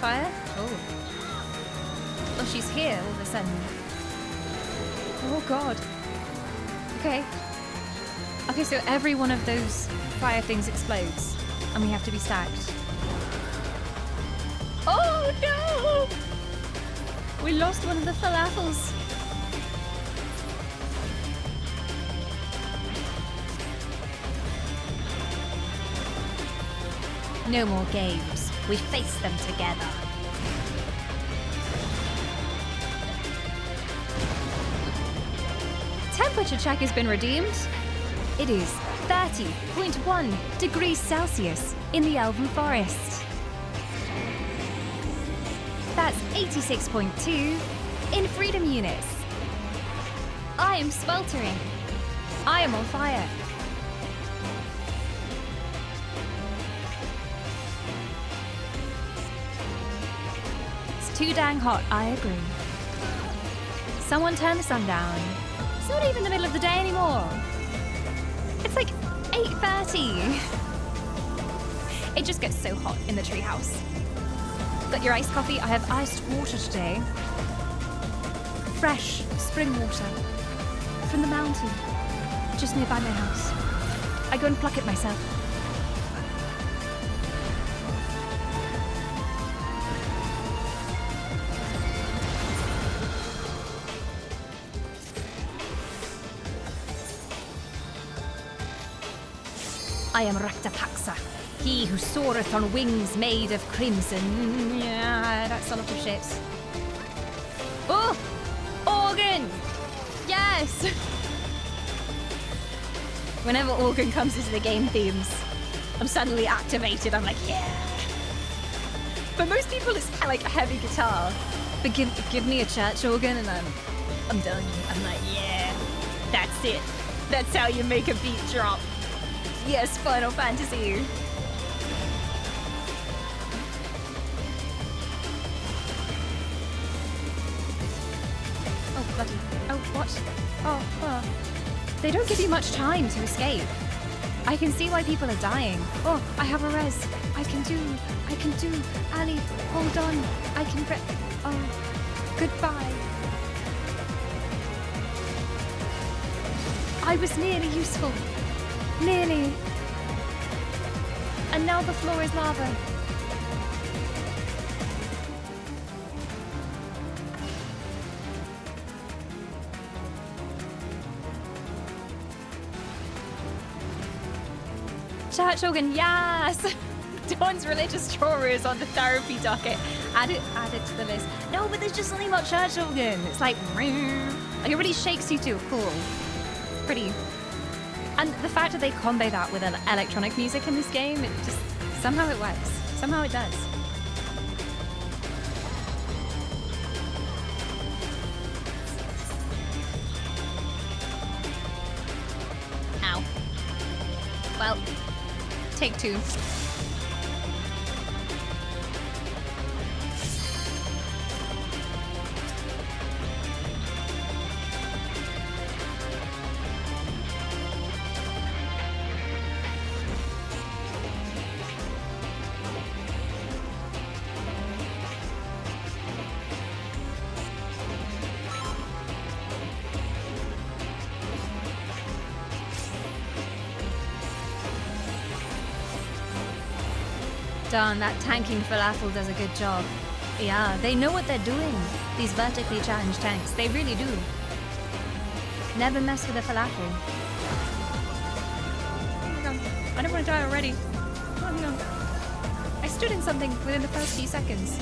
Fire? Oh. Oh, she's here all of a sudden. Oh god. Okay. Okay, so every one of those fire things explodes, and we have to be stacked. Oh no! We lost one of the falafels. No more games. We face them together. Temperature check has been redeemed. It is 30.1 degrees Celsius in the Elven Forest. That's 86.2 in freedom units. I am sweltering. I am on fire. It's too dang hot, I agree. Someone turn the sun down. It's not even the middle of the day anymore. It's like 8:30. It just gets so hot in the treehouse. Got your iced coffee? I have iced water today. Fresh spring water from the mountain just nearby my house. I go and pluck it myself. I am Raktapaxa, he who soareth on wings made of crimson. Yeah, that's a lot of shit. Oh! Organ! Yes! Whenever Organ comes into the game themes, I'm suddenly activated. I'm like, yeah! For most people, it's like heavy guitar. But give me a church organ and I'm done. I'm like, yeah, that's it. That's how you make a beat drop. Yes, Final Fantasy. Oh, bloody. Oh, what? Oh. They don't give you much time to escape. I can see why people are dying. Oh, I have a res. I can do. Ali, hold on. I can oh, goodbye. I was nearly useful. Nearly. And now the floor is lava. Church organ, yes! Dawn's religious trauma is on the therapy docket. Add it to the list. No, but there's just something about church organ. It's like it really shakes you to a core. Pretty. And the fact that they combo that with electronic music in this game, it just, somehow it works. Somehow it does. Ow. Well, take two. Darn, that tanking falafel does a good job. Yeah, they know what they're doing. These vertically challenged tanks, they really do. Never mess with a falafel. Oh my god, I don't want to die already. Oh no. I stood in something within the first few seconds.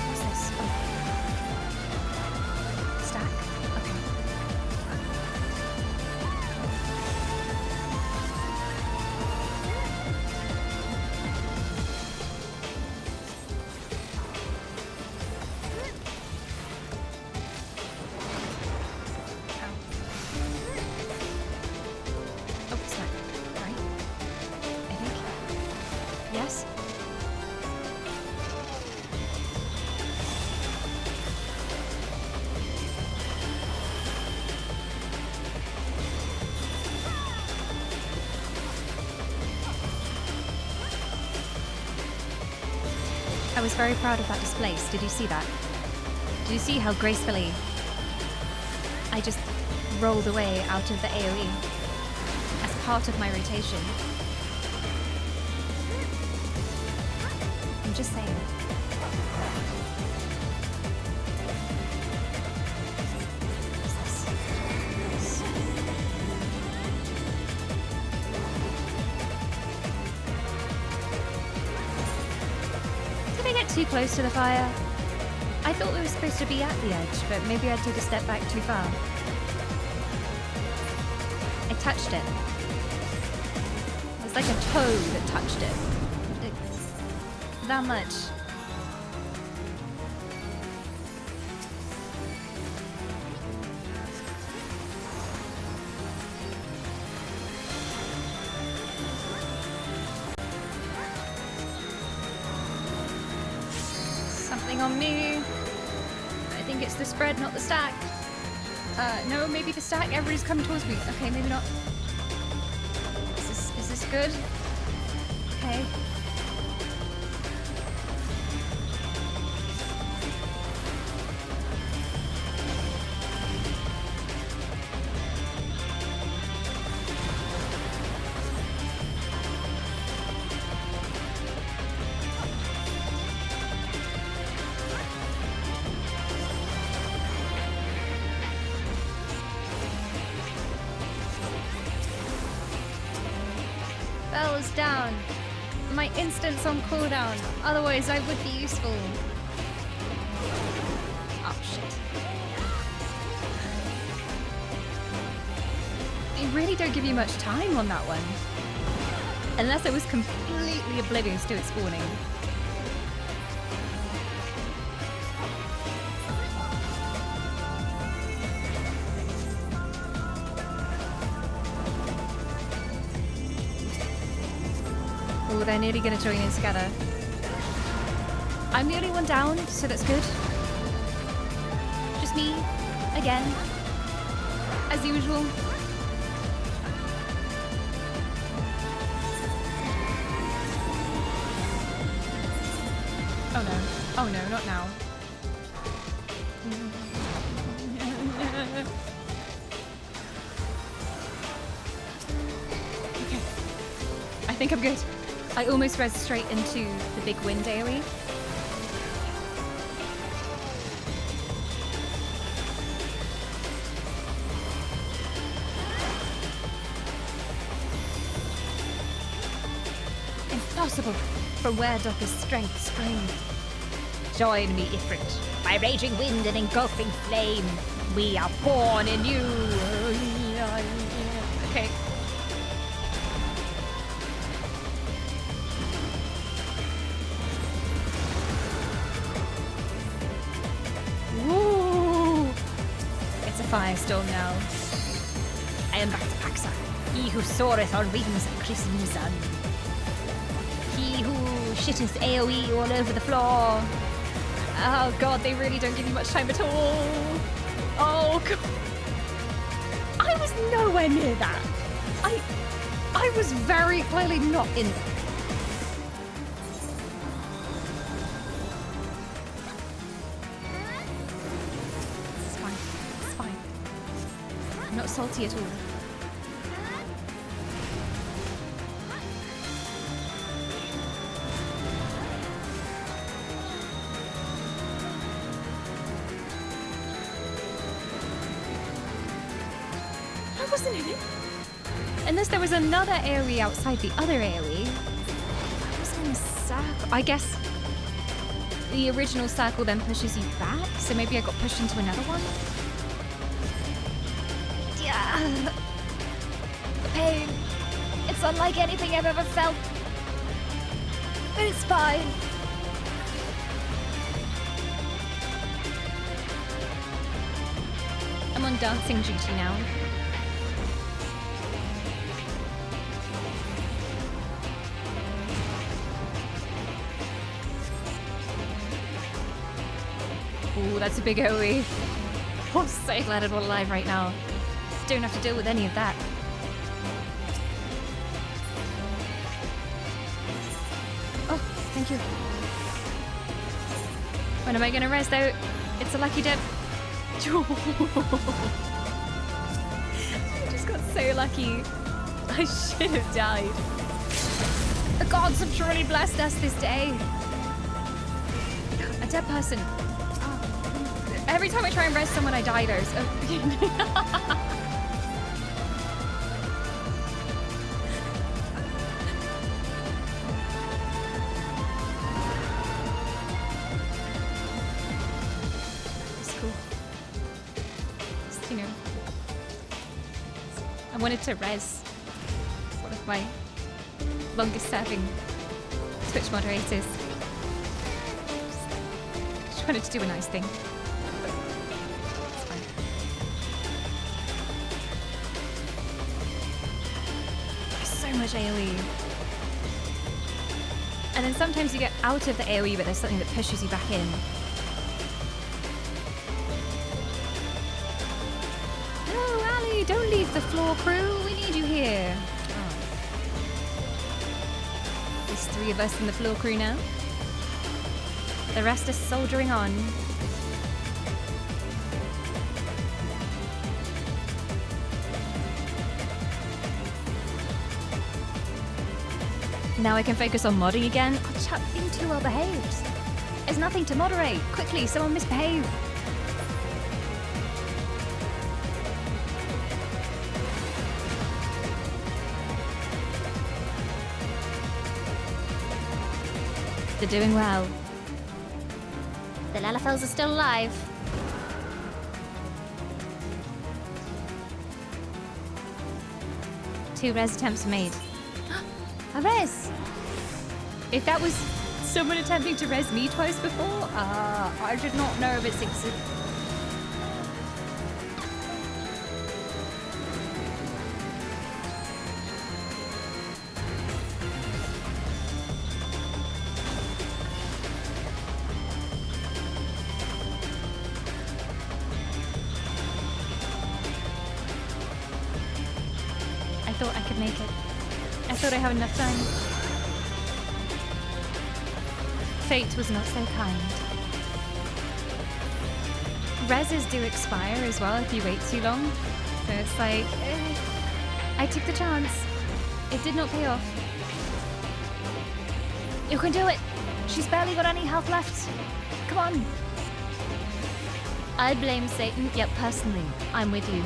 What's this? Oh. Stack? Okay. I was very proud of that displace. Did you see that? Did you see how gracefully I just rolled away out of the AoE as part of my rotation? I'm just saying. Did I get too close to the fire? I thought we were supposed to be at the edge, but maybe I took a step back too far. I touched it. It was like a toe that touched it. That much. Something on me. I think it's the spread, not the stack. No, maybe the stack. Everybody's coming towards me. Okay, maybe not. Is this good? Okay. Bell's down. My instant's on cooldown. Otherwise, I would be useful. Oh, shit. They really don't give you much time on that one. Unless I was completely oblivious to it spawning. Oh, they're nearly going to join in together. I'm the only one down, so that's good. Just me, again, as usual. Oh no. Oh no, not now. Okay. I think I'm good. I almost res straight into the big wind AoE. Impossible from where doth his strength spring. Join me, Ifrit, by raging wind and engulfing flame. We are born anew. Okay. Woo! It's a firestorm now. I am back to Paxa, he who soareth on wings of crimson. He who shitteth AoE all over the floor. Oh god, they really don't give you much time at all. Oh god. I was nowhere near that. I was very clearly not in there. It's fine. It's fine. I'm not salty at all. Wasn't in it? Unless there was another AoE outside the other AoE. I was in a circle. I guess the original circle then pushes you back, so maybe I got pushed into another one? Yeah. The pain. It's unlike anything I've ever felt. But it's fine. I'm on dancing duty now. Ooh, that's a big AoE. Oh, I'm so glad I'm not alive right now. Don't have to deal with any of that. Oh, thank you. When am I gonna res though? It's a lucky dip. I just got so lucky. I should have died. The gods have truly blessed us this day. A dead person. Oh. Every time I try and res someone, I die though. So. I wanted to res one of my longest serving Twitch moderators. Just wanted to do a nice thing. It's fine. There's so much AoE. And then sometimes you get out of the AoE, but there's something that pushes you back in. Don't leave the floor, crew. We need you here. Oh. There's 3 of us in the floor crew now. The rest are soldiering on. Now I can focus on modding again. Oh, chat, being too well behaved. There's nothing to moderate. Quickly, someone misbehave. They're doing well. The Lalafels are still alive. Two res attempts made. A res! If that was someone attempting to res me twice before, I did not know of its existence. I could make it. I thought I had enough time. Fate was not so kind. Reses do expire as well if you wait too long. So it's like, I took the chance. It did not pay off. You can do it. She's barely got any health left. Come on. I blame Satan. Yep, personally, I'm with you.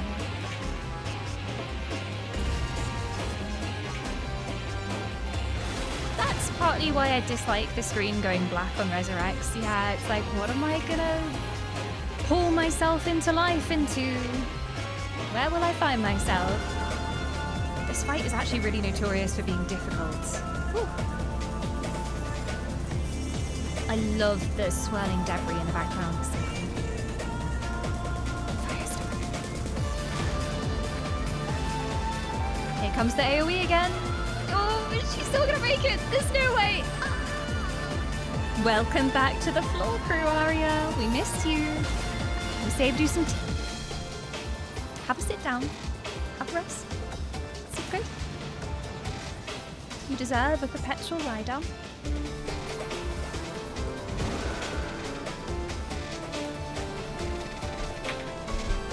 Partly why I dislike the screen going black on Resurrects. Yeah, it's like, what am I gonna pull myself into life into? Where will I find myself? This fight is actually really notorious for being difficult. Whew. I love the swirling debris in the background. Here comes the AoE again. Oh, she's still gonna make it. There's no way. Welcome back to the floor crew, Aria. We missed you. We saved you some tea. Have a sit down. Have a rest. It's good. You deserve a perpetual lie down.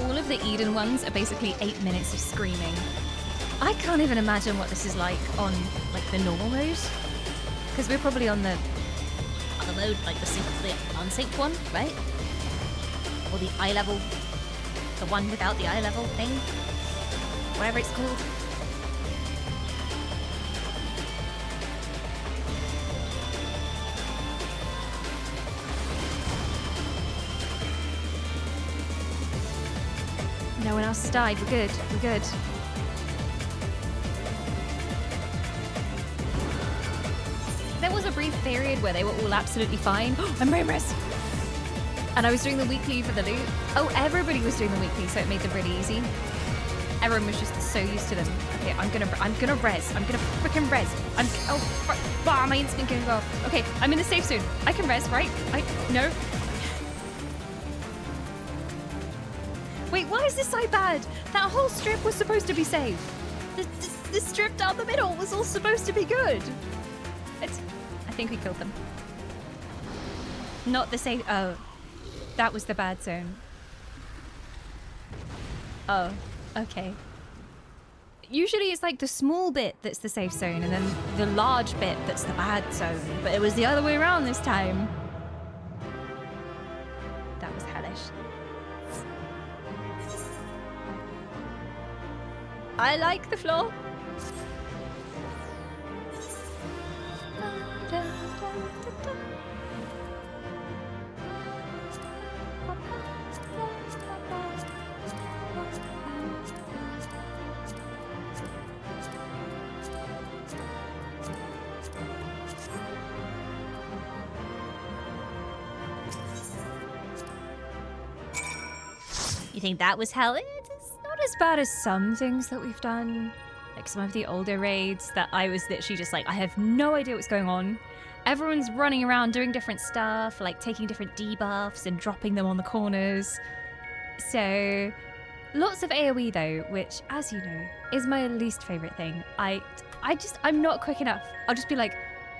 All of the Eden ones are basically 8 minutes of screaming. I can't even imagine what this is like on like the normal mode, because we're probably on the mode like the unsynced one, right? Or the eye level, the one without the eye level thing, whatever it's called. No one else has died. We're good. We're good. There was a brief period where they were all absolutely fine. I'm Rainrest! And I was doing the weekly for the loot. Oh, everybody was doing the weekly, so it made them really easy. Everyone was just so used to them. Okay, I'm gonna res. I'm gonna freaking res. My instinct can go. Okay, I'm in the safe zone. I can res, right? No. Wait, why is this so bad? That whole strip was supposed to be safe. The strip down the middle was all supposed to be good. I think we killed them. Not the safe. Oh, that was the bad zone. Oh, okay. Usually it's like the small bit that's the safe zone and then the large bit that's the bad zone. But it was the other way around this time. That was hellish. I like the floor. You think that was hell? It's not as bad as some things that we've done. Like some of the older raids that I was literally just like, I have no idea what's going on. Everyone's running around doing different stuff, like taking different debuffs and dropping them on the corners. So, lots of AoE though, which, as you know, is my least favorite thing. I'm not quick enough. I'll just be like,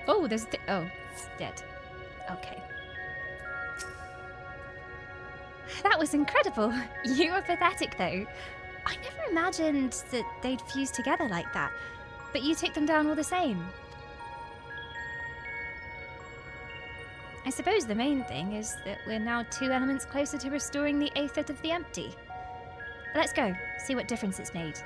oh, there's oh, it's dead. Okay. That was incredible. You were pathetic, though. I never imagined that they'd fuse together like that, but you took them down all the same. I suppose the main thing is that we're now 2 elements closer to restoring the Aether of the Empty. Let's go, see what difference it's made.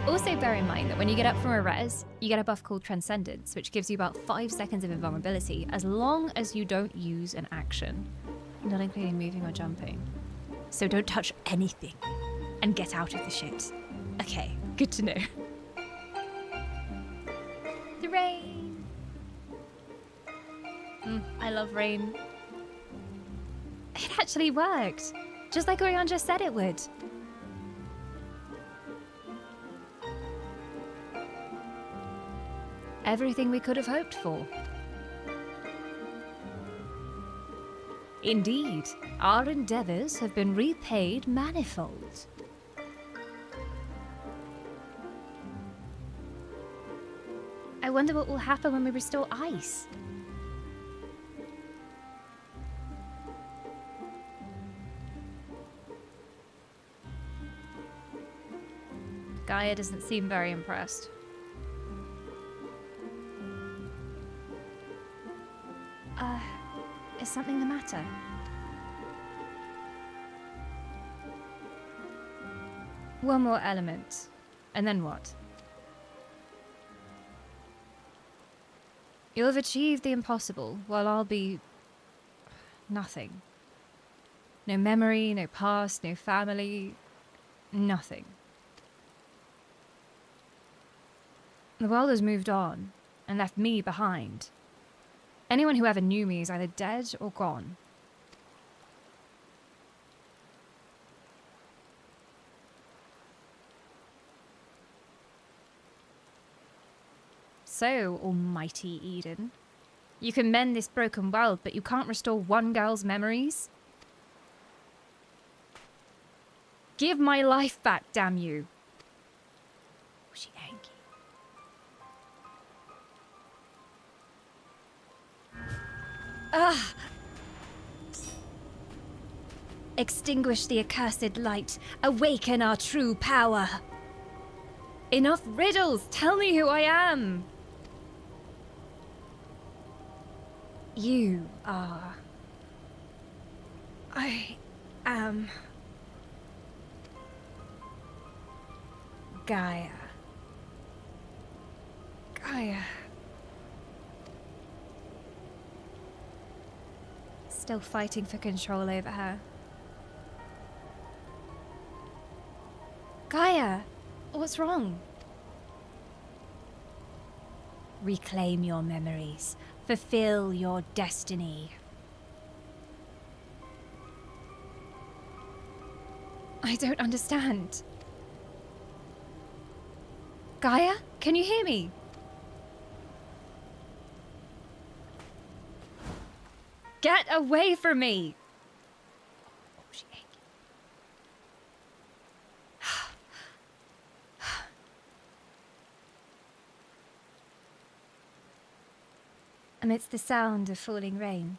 Also bear in mind that when you get up from a res, you get a buff called Transcendence, which gives you about 5 seconds of invulnerability, as long as you don't use an action, not including moving or jumping. So don't touch anything, and get out of the shit. Okay, good to know. The rain! I love rain. It actually worked, just like Orion just said it would. Everything we could have hoped for. Indeed, our endeavors have been repaid manifold. I wonder what will happen when we restore ice. Gaia doesn't seem very impressed. Is something the matter? One more element. And then what? You'll have achieved the impossible, while I'll be... nothing. No memory, no past, no family... nothing. The world has moved on, and left me behind. Anyone who ever knew me is either dead or gone. So, almighty Eden, you can mend this broken world, but you can't restore one girl's memories? Give my life back, damn you! Oh, she angry. Ah! Extinguish the accursed light. Awaken our true power. Enough riddles. Tell me who I am. You are... I am... Gaia. Gaia. Still fighting for control over her. Gaia, what's wrong? Reclaim your memories. Fulfill your destiny. I don't understand. Gaia, can you hear me? Get away from me! Oh, she angry. Amidst the sound of falling rain,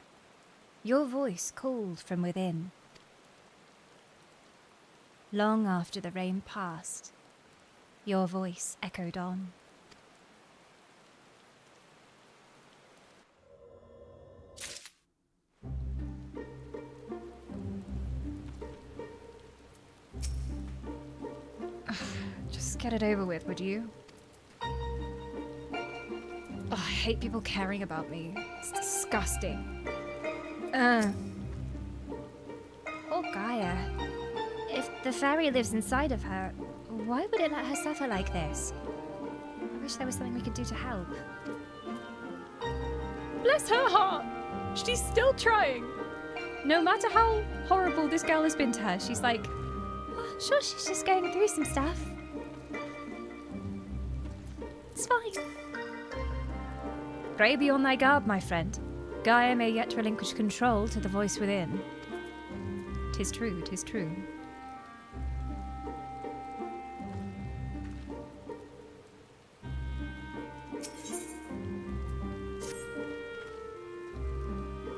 your voice called from within. Long after the rain passed, your voice echoed on. Just get it over with, would you? I hate people caring about me. It's disgusting. Poor Gaia. If the fairy lives inside of her, why would it let her suffer like this? I wish there was something we could do to help. Bless her heart! She's still trying. No matter how horrible this girl has been to her, she's like, I'm sure she's just going through some stuff. It's fine. pray be on thy guard, my friend. Gaia may yet relinquish control to the voice within. 'Tis true, 'tis true.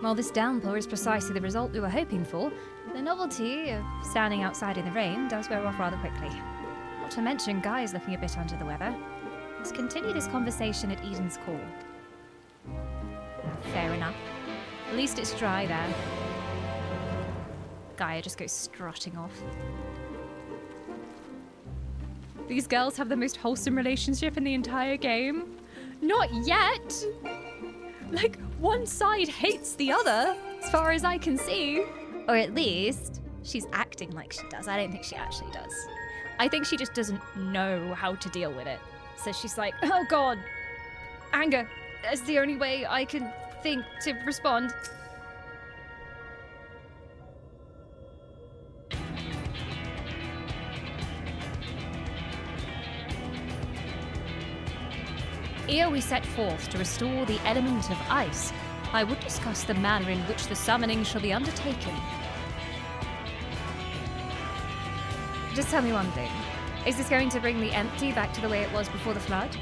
While this downpour is precisely the result we were hoping for, the novelty of standing outside in the rain does wear off rather quickly. Not to mention Gaia's looking a bit under the weather. Let's continue this conversation at Eden's Call. Fair enough. At least it's dry there. Gaia just goes strutting off. These girls have the most wholesome relationship in the entire game. Not yet! Like, one side hates the other, as far as I can see. Or at least, she's acting like she does. I don't think she actually does. I think she just doesn't know how to deal with it. So she's like, oh god, anger. That's the only way I can think to respond. Ere we set forth to restore the element of ice, I would discuss the manner in which the summoning shall be undertaken. Just tell me one thing. Is this going to bring the empty back to the way it was before the flood?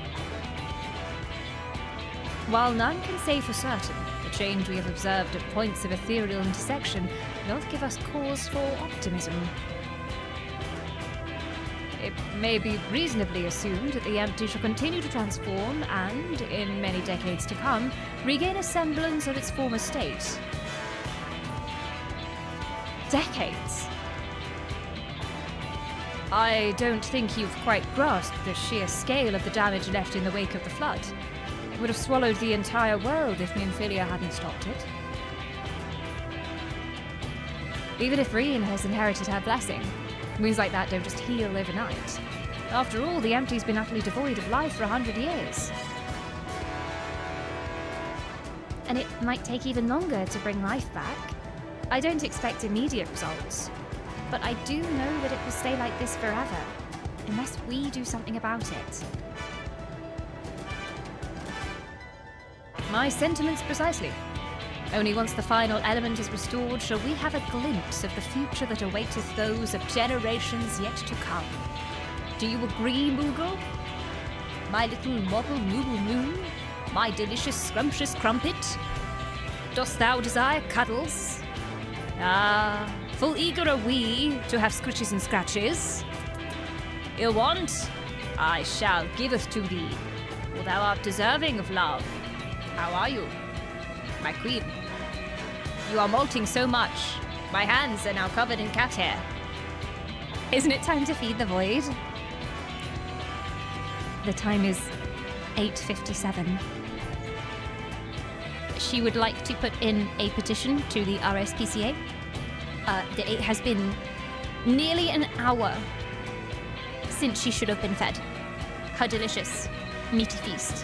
While none can say for certain, the change we have observed at points of ethereal intersection doth give us cause for optimism. It may be reasonably assumed that the empty shall continue to transform and, in many decades to come, regain a semblance of its former state. Decades? I don't think you've quite grasped the sheer scale of the damage left in the wake of the flood. It would have swallowed the entire world if Nymphilia hadn't stopped it. Even if Reen has inherited her blessing, wounds like that don't just heal overnight. After all, the Empty's been utterly devoid of life for 100 years. And it might take even longer to bring life back. I don't expect immediate results, but I do know that it will stay like this forever, unless we do something about it. My sentiments precisely. Only once the final element is restored shall we have a glimpse of the future that awaiteth those of generations yet to come. Do you agree, Moogle? My little model Moogle Moon? My delicious scrumptious crumpet? Dost thou desire cuddles? Ah, full eager are we to have scritches and scratches. Ill want, I shall giveth to thee, for thou art deserving of love. How are you, my queen? You are molting so much. My hands are now covered in cat hair. Isn't it time to feed the void? The time is 8:57. She would like to put in a petition to the RSPCA. It has been nearly an hour since she should have been fed her delicious meaty feast.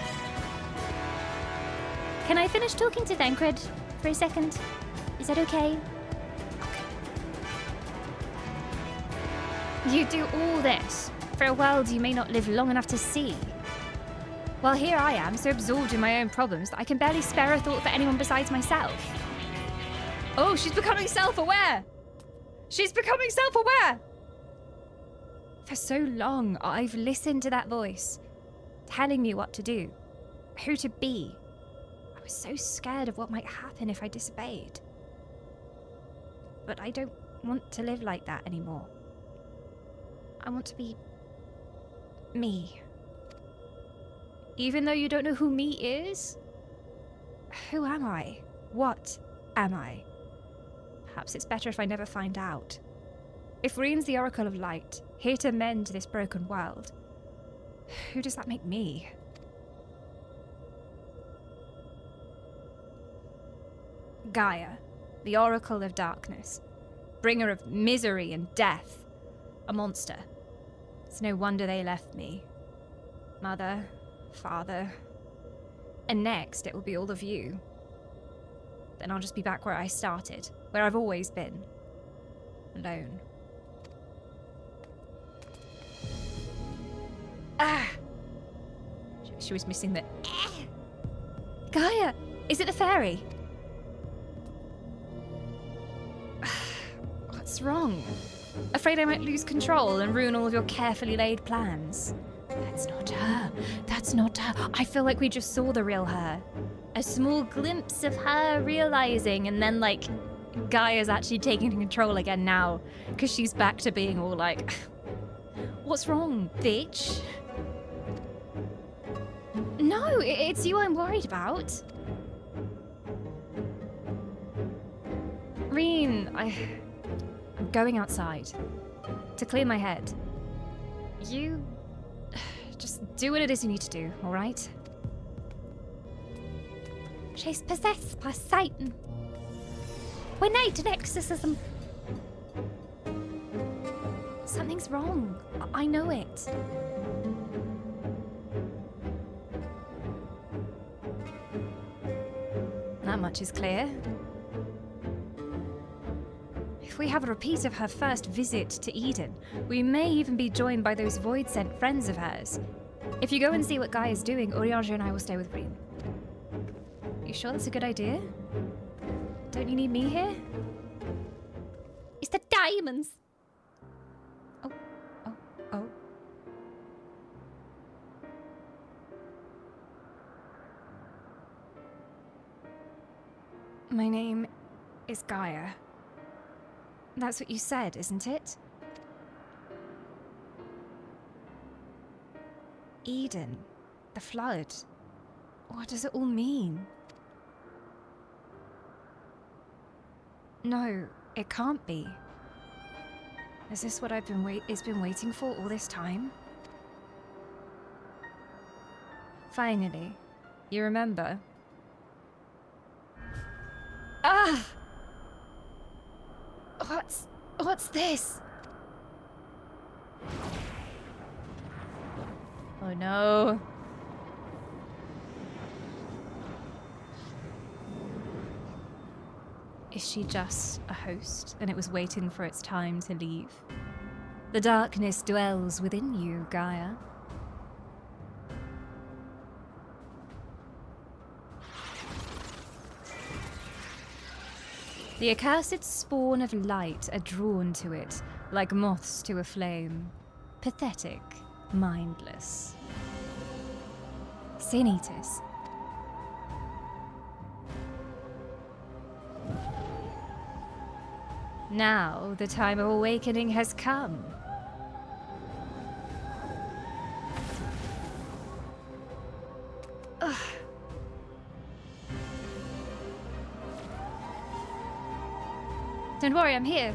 Can I finish talking to Thancred for a second? Is that okay? You do all this for a world you may not live long enough to see. Well, here I am, so absorbed in my own problems that I can barely spare a thought for anyone besides myself. Oh, she's becoming self-aware! She's becoming self-aware! For so long, I've listened to that voice, telling me what to do, who to be. I was so scared of what might happen if I disobeyed. But I don't want to live like that anymore. I want to be me. Even though you don't know who me is? Who am I? What am I? Perhaps it's better if I never find out. If Reen's the Oracle of Light, here to mend this broken world, who does that make me? Gaia, the Oracle of Darkness, bringer of misery and death, a monster. It's no wonder they left me. Mother, father, and next it will be all of you. Then I'll just be back where I started, where I've always been. Alone. Ah! She was missing the Gaia! Is it the fairy? What's wrong? Afraid I might lose control and ruin all of your carefully laid plans? That's not her. That's not her. I feel like we just saw the real her. A small glimpse of her realizing, and then, like, Gaia's actually taking control again now, because she's back to being all like, what's wrong, bitch? No, it's you I'm worried about. Reen, I'm going outside to clear my head. You just do what it is you need to do, all right? She's possessed by Satan. We need an exorcism. Something's wrong. I know it. That much is clear. If we have a repeat of her first visit to Eden, we may even be joined by those void-sent friends of hers. If you go and see what Guy is doing, Urianger and I will stay with Reen. You sure that's a good idea? Don't you need me here? It's the diamonds! Oh. My name is Gaia. That's what you said, isn't it? Eden. The flood. What does it all mean? No, it can't be. Is this what I've been waiting for all this time? Finally, you remember? Ah! What's this? Oh no. Is she just a host, and it was waiting for its time to leave? The darkness dwells within you, Gaia. The accursed spawn of light are drawn to it, like moths to a flame. Pathetic, mindless. Sin Eaters. Now the time of awakening has come. Ugh. Don't worry, I'm here.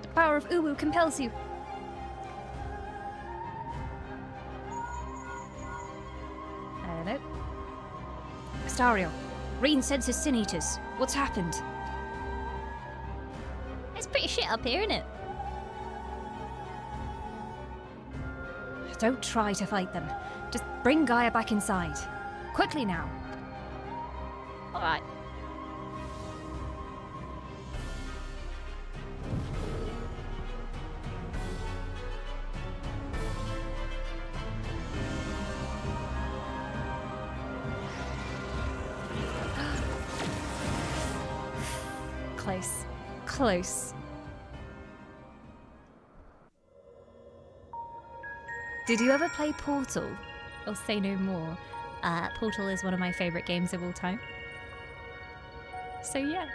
The power of Uwu compels you. Hello? Astariel, Reen senses Sin Eaters. What's happened? It's pretty shit up here, isn't it? Don't try to fight them. Just bring Gaia back inside. Quickly now. Alright. Close. Close. Did you ever play Portal? I'll say no more. Portal is one of my favorite games of all time. So yes.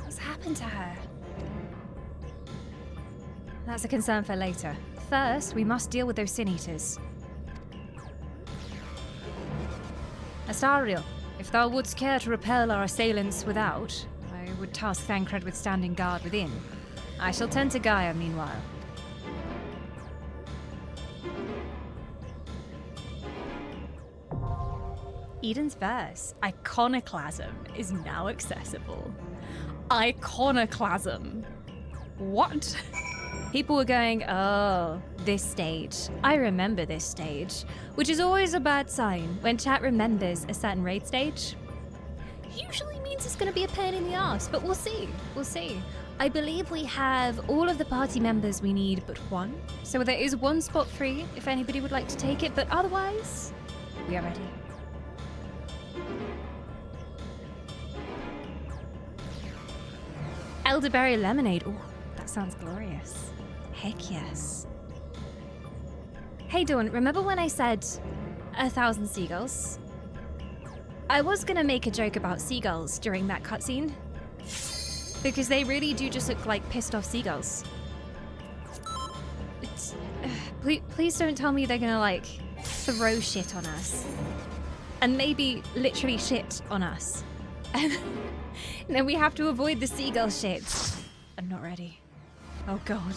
What's happened to her? That's a concern for later. First, we must deal with those Sin Eaters. Astariel, if thou wouldst care to repel our assailants without, I would task Thancred with standing guard within. I shall tend to Gaia meanwhile. Eden's verse, Iconoclasm, is now accessible. Iconoclasm. What? People were going, oh, this stage. I remember this stage, which is always a bad sign when chat remembers a certain raid stage. Usually means it's going to be a pain in the ass, but we'll see. We'll see. I believe we have all of the party members we need but one. So there is one spot free if anybody would like to take it, but otherwise, we are ready. Elderberry lemonade. Ooh, that sounds glorious. Heck yes. Hey Dawn, remember when I said 1,000 seagulls? I was gonna make a joke about seagulls during that cutscene. Because they really do just look like pissed off seagulls. Please don't tell me they're gonna like throw shit on us. And maybe literally shit on us. And then we have to avoid the seagull shit. I'm not ready. Oh god.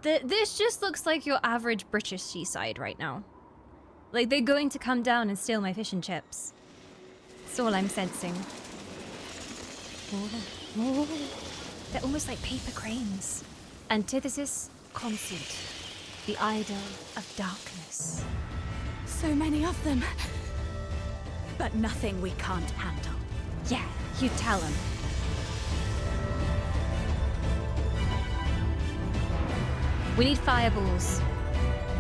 This just looks like your average British seaside right now. Like they're going to come down and steal my fish and chips. That's all I'm sensing. Oh. They're almost like paper cranes. Antithesis, consort. The idol of darkness. So many of them. But nothing we can't handle. Yeah, you tell them. We need fireballs.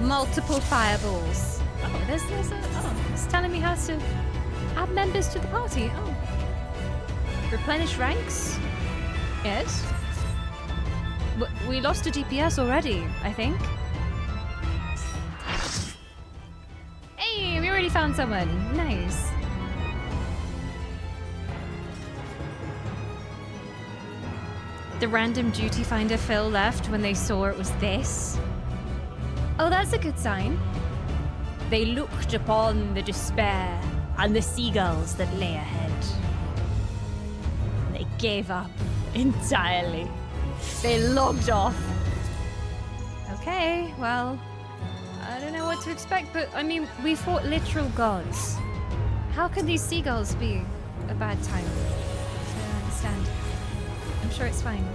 Multiple fireballs. Oh, it's telling me how to add members to the party. Oh. Replenish ranks? Yes. We lost a DPS already, I think. Hey, we already found someone. Nice. The random duty finder Phil left when they saw it was this. Oh, that's a good sign. They looked upon the despair and the seagulls that lay ahead. They gave up entirely. They logged off. Okay, well, I don't know what to expect, but I mean, we fought literal gods. How could these seagulls be a bad time? I don't understand. I'm sure it's fine.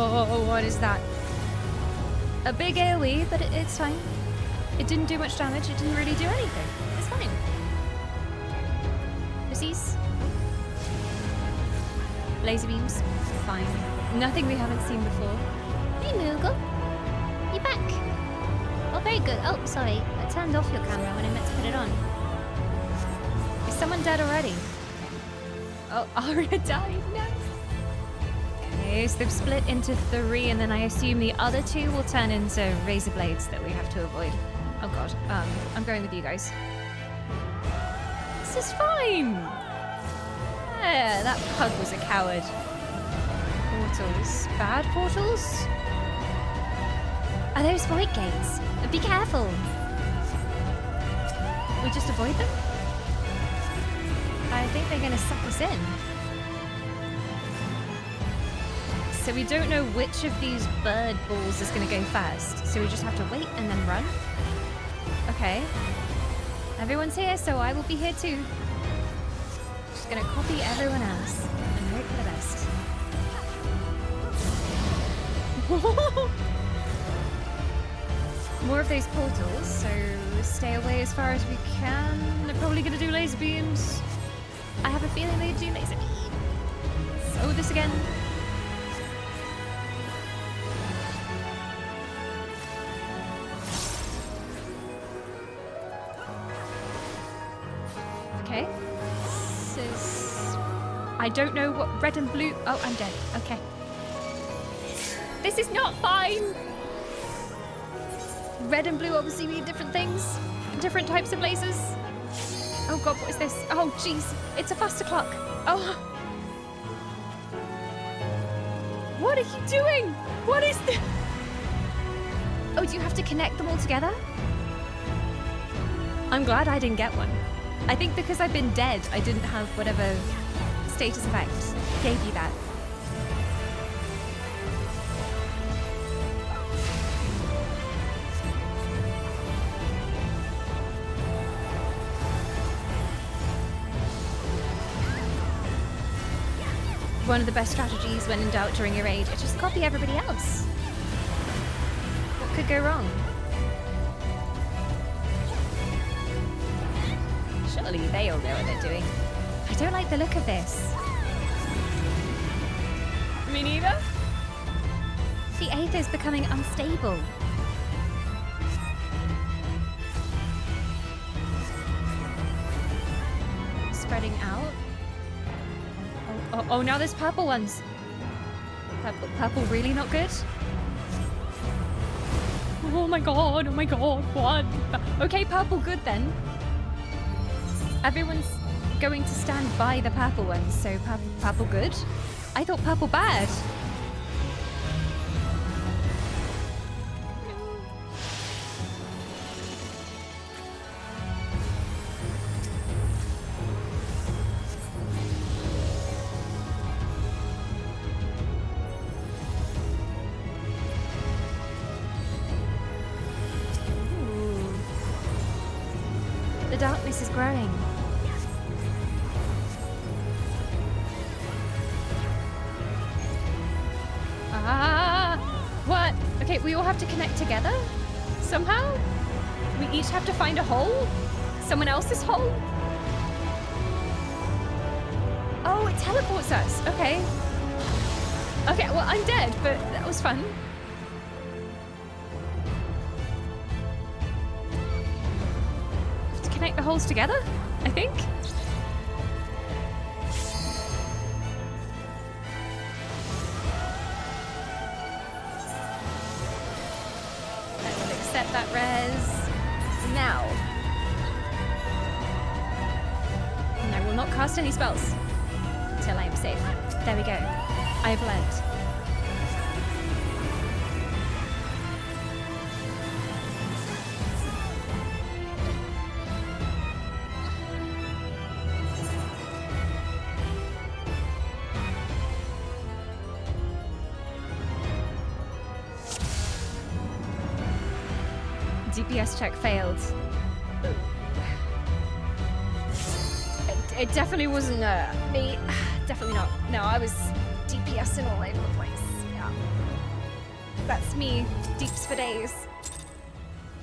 Oh, what is that? A big AoE, but it's fine. It didn't do much damage. It didn't really do anything. It's fine. Disease. Laser beams. Fine. Nothing we haven't seen before. Hey, Moogle. You back? Oh, very good. Oh, sorry. I turned off your camera when I meant to put it on. Is someone dead already? Oh, Arya died. No. Okay, so they've split into 3, and then I assume the other 2 will turn into razor blades that we have to avoid. Oh god. I'm going with you guys. This is fine! Yeah, that pug was a coward. Portals. Bad portals? Are those void gates? Be careful! We just avoid them? I think they're gonna suck us in. So we don't know which of these bird balls is gonna go first. So we just have to wait and then run? Okay. Everyone's here, so I will be here too. Just gonna copy everyone else and hope for the best. more of those portals, so stay away as far as we can. They're probably gonna do laser beams. I have a feeling they do laser beams. So this again. Okay. This is... I don't know what red and blue... Oh, I'm dead. Okay. This is not fine! Red and blue obviously mean different things. Different types of lasers. Oh god, what is this? Oh jeez, it's a faster clock. Oh. What are you doing? What is this? Oh, do you have to connect them all together? I'm glad I didn't get one. I think because I've been dead, I didn't have whatever status effect gave you that. One of the best strategies when in doubt during a raid is just copy everybody else. What could go wrong? Surely they all know what they're doing. I don't like the look of this. Me neither. The Aether is becoming unstable. Spreading out. Oh, now there's purple ones. Purple really not good? Oh my god, what? Okay, purple good then. Everyone's going to stand by the purple ones, so purple good? I thought purple bad. Darkness is growing. Ah! What? Okay, we all have to connect together? Somehow? We each have to find a hole? Someone else's hole? Oh, it teleports us. Okay. Okay, well, I'm dead, but that was fun. Connect the holes together, I think. I will accept that res now. And I will not cast any spells until I am safe. There we go. I have learnt. DPS check failed. It definitely wasn't me. Definitely not. No, I was DPSing all over the place. Yeah. That's me. Deeps for days.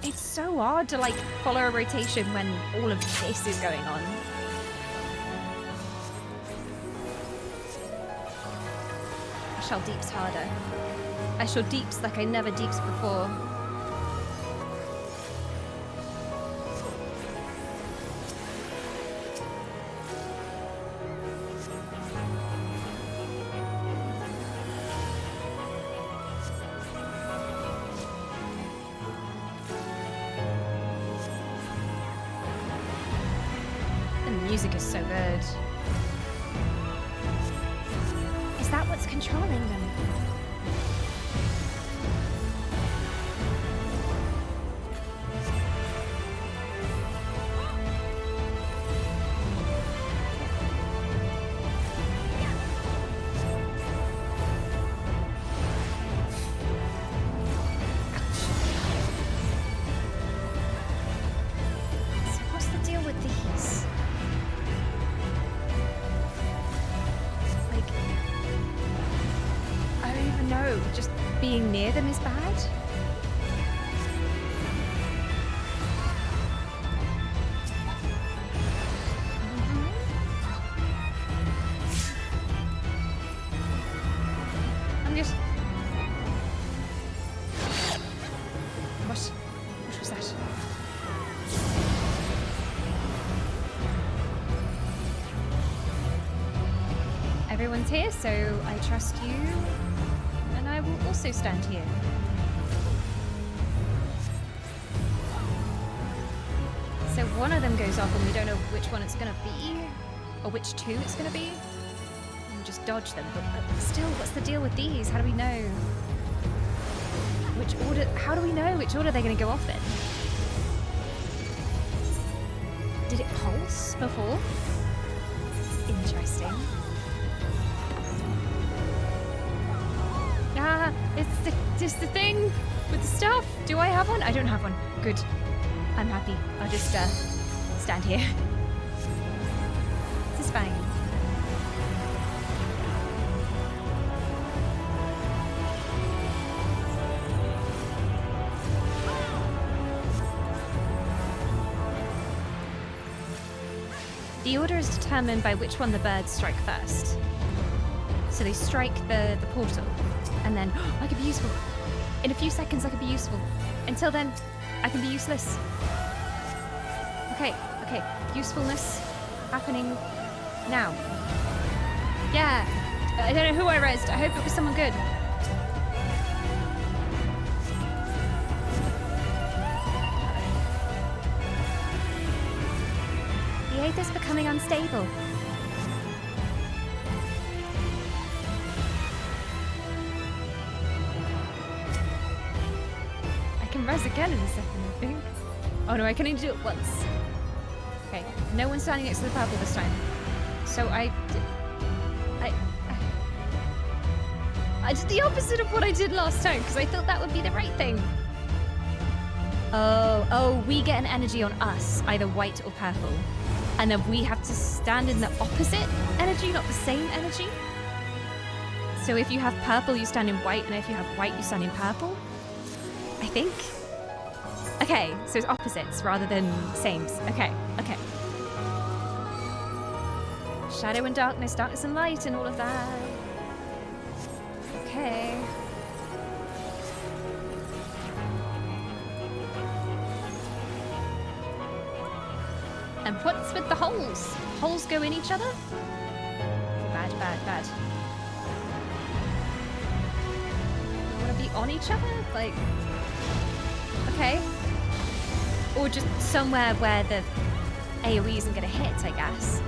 It's so hard to like follow a rotation when all of this is going on. I shall deeps harder. I shall deeps like I never deeps before. Music is so good. Is that what's controlling them? So what's the deal with these? No, just being near them is bad. Everyone's here, so I trust you. And I will also stand here. So one of them goes off and we don't know which one it's gonna be. Or which two it's gonna be. And we just dodge them. But still, what's the deal with these? How do we know? Which order? How do we know which order they're gonna go off in? Did it pulse before? Interesting. Ah, it's just the thing with the stuff. Do I have one? I don't have one. Good. I'm happy. I'll just stand here. This is fine. The order is determined by which one the birds strike first. So they strike the portal, and then I could be useful. In a few seconds, I could be useful. Until then, I can be useless. Okay, usefulness happening now. Yeah, I don't know who I rezzed. I hope it was someone good. The Aether is becoming unstable. I can res again in a second, I think. Oh no, I can only do it once. Okay, no one's standing next to the purple this time. So I did the opposite of what I did last time because I thought that would be the right thing. Oh, we get an energy on us, either white or purple. And then we have to stand in the opposite energy, not the same energy. So if you have purple, you stand in white, and if you have white, you stand in purple. I think. Okay, so it's opposites rather than sames. Okay. Shadow and darkness, darkness and light, and all of that. Okay. And what's with the holes? Holes go in each other? Bad. You want to be on each other? Like, okay. Or just somewhere where the AoE isn't going to hit, I guess.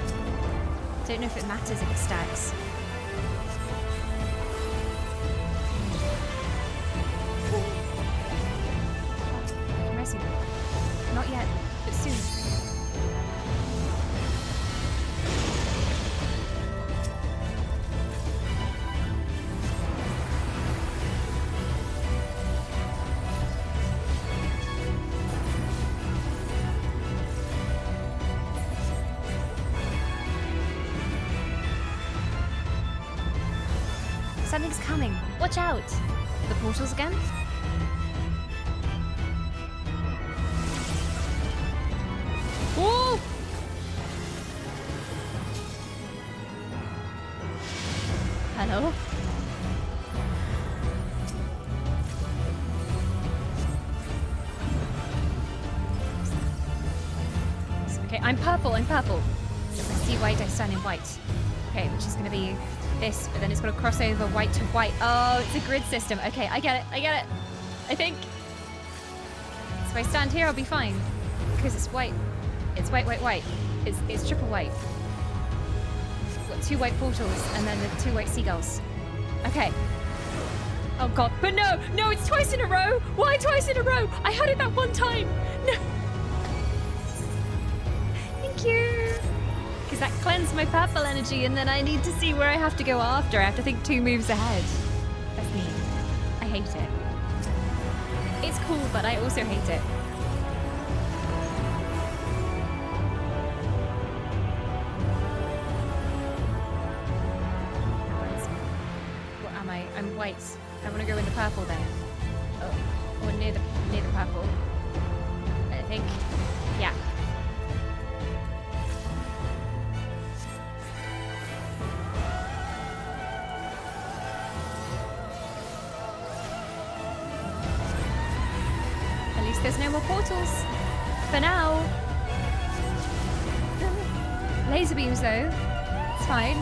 Don't know if it matters if it stacks. Pressing. Not yet, but soon. Something's coming. Watch out! The portals again? Whoa! Hello? Okay, I'm purple. So if I see white, I stand in white. Okay, which is gonna be this, but then it's got to cross over white to white. Oh, it's a grid system. Okay, I get it. I think. So if I stand here, I'll be fine. Because it's white. It's white. It's triple white. We've got 2 white portals and then the 2 white seagulls. Okay. Oh god. But no, it's twice in a row. Why twice in a row? I had it that one time. No. Thank you. Because that cleansed my purple energy, and then I need to see where I have to go after. I have to think 2 moves ahead. That's me. I hate it. It's cool, but I also hate it. What am I? I'm white. I want to go in the purple then. Oh, or near the purple. I think. Yeah. There's no more portals. For now. Laser beams though. It's fine.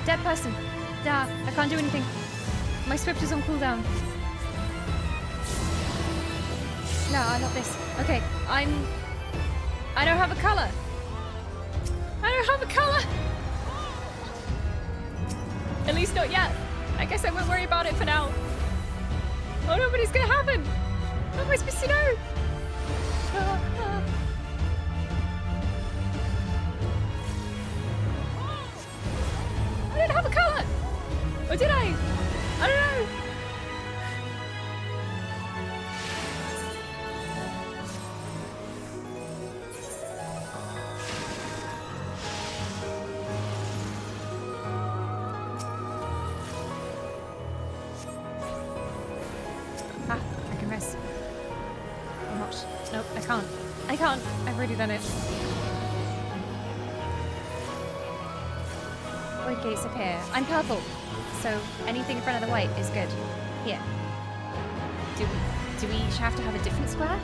Dead person. I can't do anything. My Swift is on cooldown. No, not this. Okay, I don't have a color. I don't have a color. At least not yet. I guess I won't worry about it for now. Oh no, but it's gonna happen. What am I supposed to do? I didn't have a color. Or did I? I don't know. Ah, I can rest. Or not. Nope, I can't. I can't. I've already done it. Void gates appear. I'm purple, so anything in front of the white is good. Here. Do we each have to have a different square?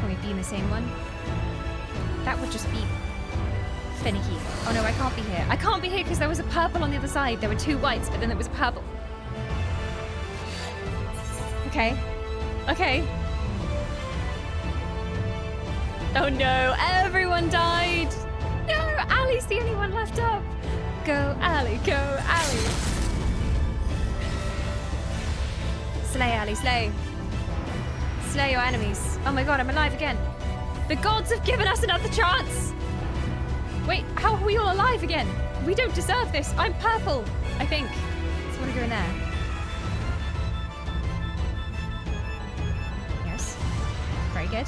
Can we be in the same one? That would just be finicky. Oh no, I can't be here. I can't be here because there was a purple on the other side. There were two whites, but then there was a purple. Okay. Okay. Oh no, everyone died! No, Ali's the only one left up! Go, Ali, go, Ali! Slay, Ali, slay. Slay your enemies. Oh my god, I'm alive again. The gods have given us another chance! Wait, how are we all alive again? We don't deserve this. I'm purple, I think. So I want to go in there. Yes. Very good.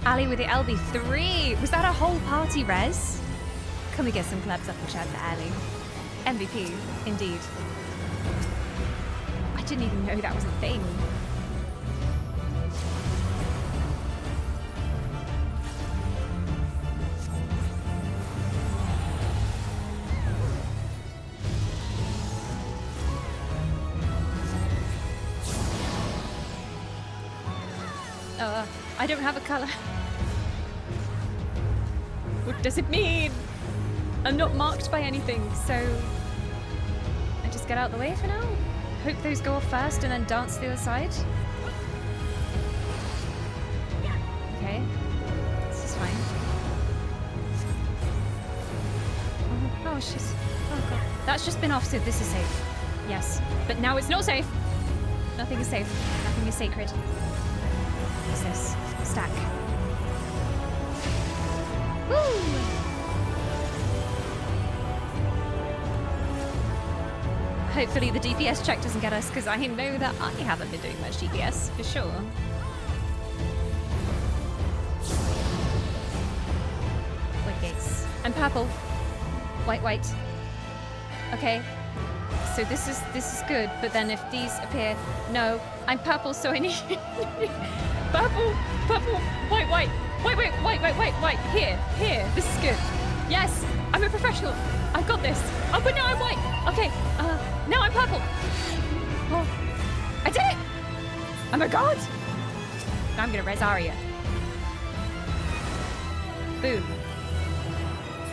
Ali with the LB3. Was that a whole party res? Can we get some claps up in chat for Ali? MVP, indeed. I didn't even know that was a thing. I don't have a color. What does it mean? I'm not marked by anything, so I just get out the way for now. Hope those go off first and then dance to the other side. Okay, this is fine. Oh, she's... Oh god. That's just been off, so this is safe. Yes, but now it's not safe. Nothing is safe. Nothing is sacred. What's this? Stack. Woo! Hopefully the DPS check doesn't get us, because I know that I haven't been doing much DPS, for sure. White gates. I'm purple. White, white. Okay. So this is good, but then if these appear... No, I'm purple, so I need... Purple, purple, white, white. Wait, wait, wait, wait, wait, wait. Here, here. This is good. Yes, I'm a professional. I've got this. Oh, but now I'm white. Okay, now I'm purple. Oh, I did it! Oh my god! Now I'm gonna res Arya. Boom.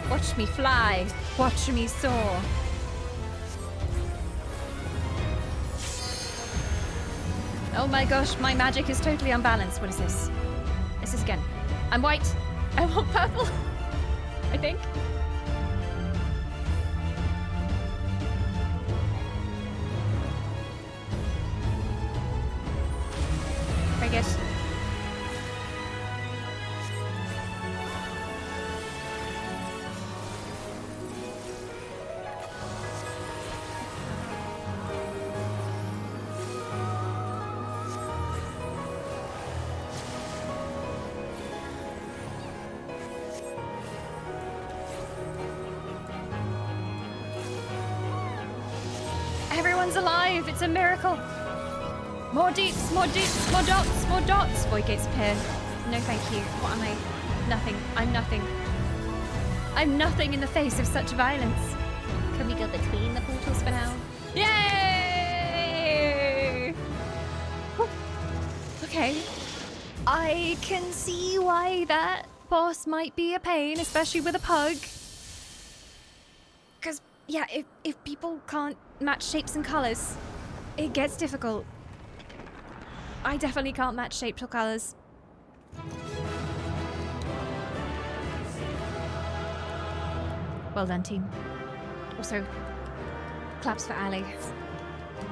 Watch me fly. Watch me soar. Oh my gosh, my magic is totally unbalanced. What is this? What's this again? I'm white. I want purple. I think. Very good. Everyone's alive! It's a miracle! More deeps, more dots, more dots! Void gates appear. No thank you. What am I? Nothing. I'm nothing. I'm nothing in the face of such violence. Can we go between the portals for now? Yay! Whew. Okay. I can see why that boss might be a pain, especially with a pug. Yeah, if people can't match shapes and colours, it gets difficult. I definitely can't match shapes or colours. Well done, team. Also, claps for Ali.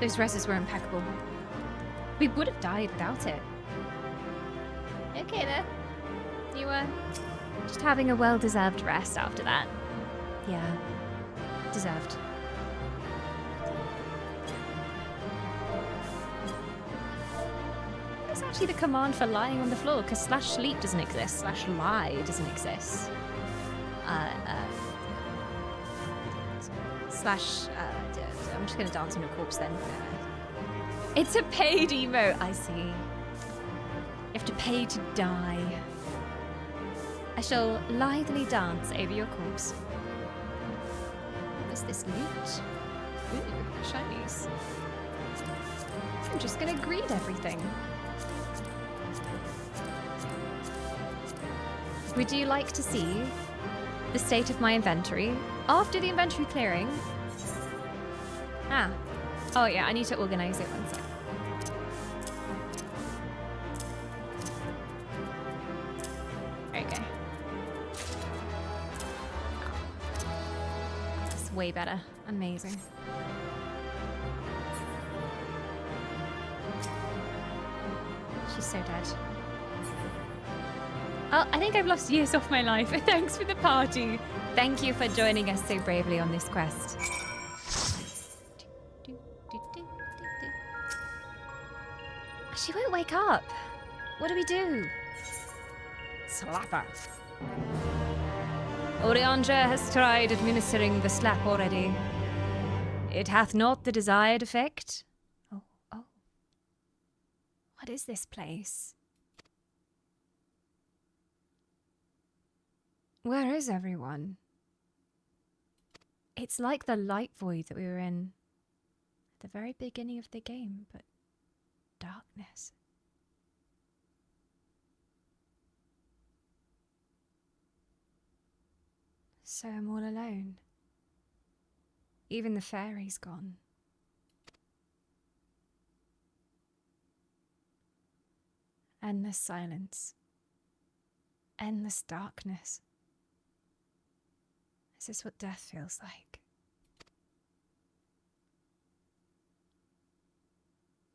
Those dresses were impeccable. We would have died without it. Okay then. You were just having a well-deserved rest after that. Yeah. Deserved. That's actually the command for lying on the floor, because /sleep doesn't exist, /lie doesn't exist. I'm just gonna dance on your corpse then. It's a paid emote, I see. You have to pay to die. I shall lithely dance over your corpse. What's this loot? Ooh, shinies. I'm just gonna greed everything. Would you like to see the state of my inventory after the inventory clearing? Ah. Oh yeah, I need to organize it one sec. Okay. It's way better. Amazing. She's so dead. Oh, I think I've lost years off my life. Thanks for the party. Thank you for joining us so bravely on this quest. She won't wake up. What do we do? Slap her. Oriandra has tried administering the slap already. It hath not the desired effect. Oh. What is this place? Where is everyone? It's like the light void that we were in at the very beginning of the game, but darkness. So I'm all alone. Even the fairy's gone. Endless silence. Endless darkness. Is this what death feels like?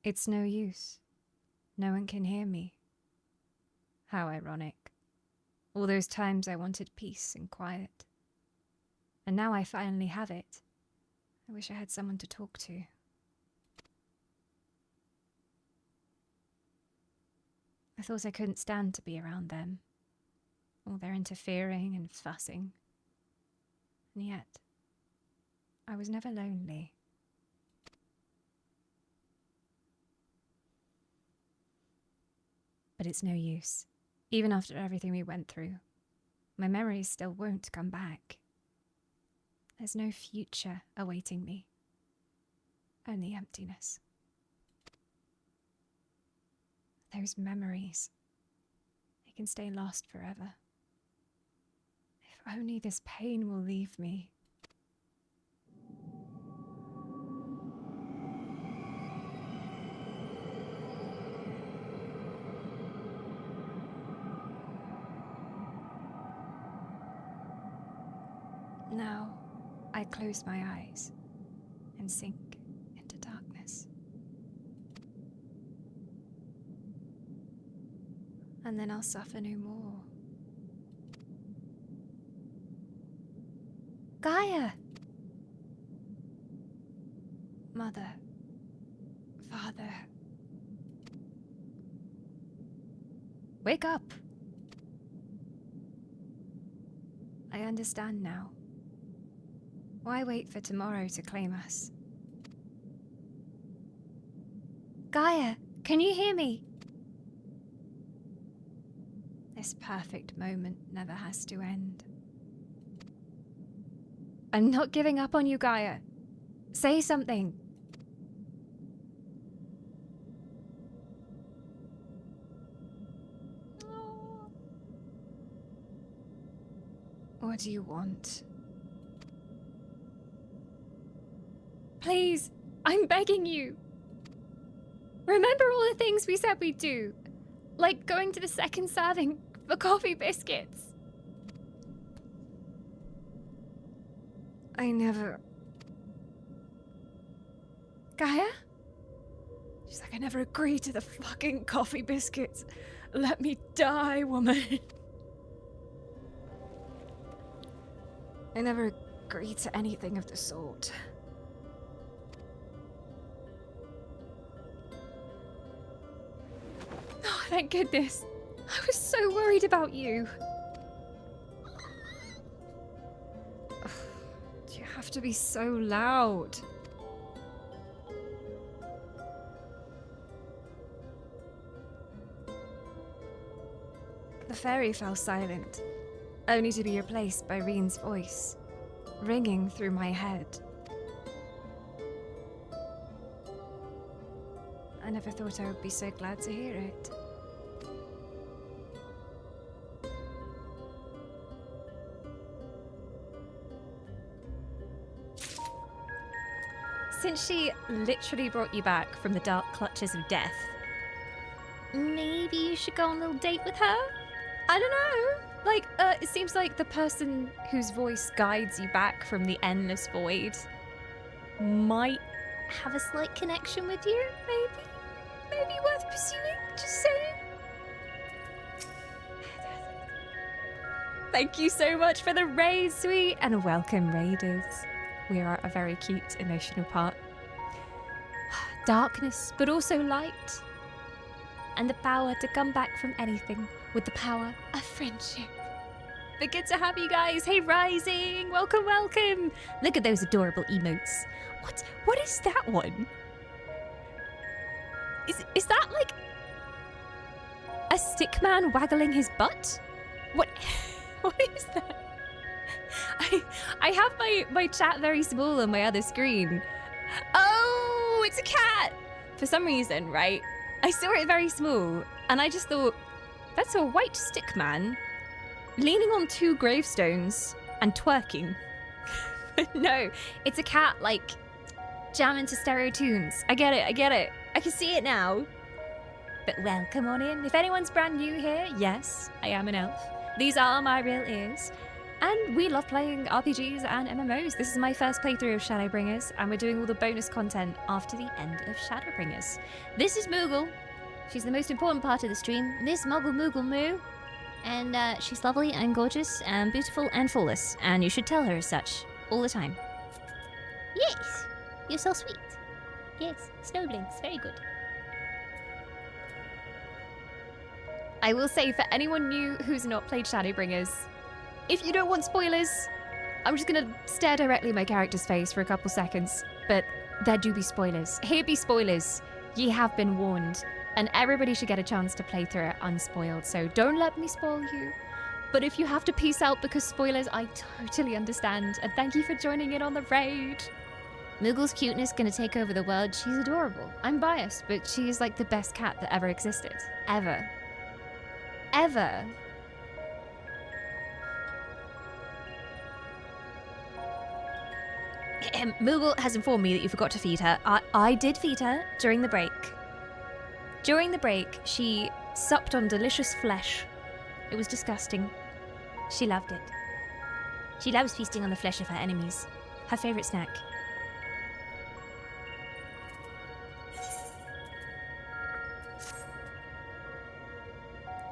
It's no use. No one can hear me. How ironic. All those times I wanted peace and quiet. And now I finally have it. I wish I had someone to talk to. I thought I couldn't stand to be around them. All their interfering and fussing. And yet, I was never lonely. But it's no use. Even after everything we went through, my memories still won't come back. There's no future awaiting me. Only emptiness. Those memories, they can stay lost forever. If only this pain will leave me. Now, I close my eyes and sink into darkness. And then I'll suffer no more. Gaia! Mother. Father. Wake up! I understand now. Why wait for tomorrow to claim us? Gaia, can you hear me? This perfect moment never has to end. I'm not giving up on you, Gaia. Say something. What do you want? Please, I'm begging you. Remember all the things we said we'd do. Like going to the second serving for coffee biscuits. I never... Gaia? She's like, I never agreed to the fucking coffee biscuits. Let me die, woman. I never agreed to anything of the sort. Oh, thank goodness. I was so worried about you. Do you have to be so loud? The fairy fell silent, only to be replaced by Reen's voice, ringing through my head. I never thought I would be so glad to hear it. Since she literally brought you back from the dark clutches of death, maybe you should go on a little date with her? I don't know. Like, it seems like the person whose voice guides you back from the endless void might have a slight connection with you, maybe? Maybe worth pursuing, just saying. Thank you so much for the raid, sweet, and welcome, raiders. We are a very cute, emotional part. Darkness, but also light. And the power to come back from anything with the power of friendship. But good to have you guys. Hey, Rising, welcome, welcome. Look at those adorable emotes. What is that one? Is that like a stick man waggling his butt? What is that? I have my chat very small on my other screen. Oh, it's a cat! For some reason, right? I saw it very small, and I just thought, that's a white stick man leaning on 2 gravestones and twerking. No, it's a cat, like, jamming to stereo tunes. I get it. I can see it now. But welcome on in. If anyone's brand new here, yes, I am an elf. These are my real ears. And we love playing RPGs and MMOs. This is my first playthrough of Shadowbringers, and we're doing all the bonus content after the end of Shadowbringers. This is Moogle. She's the most important part of the stream. Miss Muggle Moogle Moo. And she's lovely and gorgeous and beautiful and flawless. And you should tell her as such all the time. Yes, you're so sweet. Yes, Snowblinks, very good. I will say, for anyone new who's not played Shadowbringers, if you don't want spoilers, I'm just gonna stare directly at my character's face for a couple seconds, but there do be spoilers. Here be spoilers. Ye have been warned, and everybody should get a chance to play through it unspoiled, so don't let me spoil you. But if you have to peace out because spoilers, I totally understand, and thank you for joining in on the raid. Moogle's cuteness gonna take over the world. She's adorable. I'm biased, but she is like the best cat that ever existed. Ever. Ever. Moogle has informed me that you forgot to feed her. I did feed her during the break. During the break, she supped on delicious flesh. It was disgusting. She loved it. She loves feasting on the flesh of her enemies. Her favourite snack.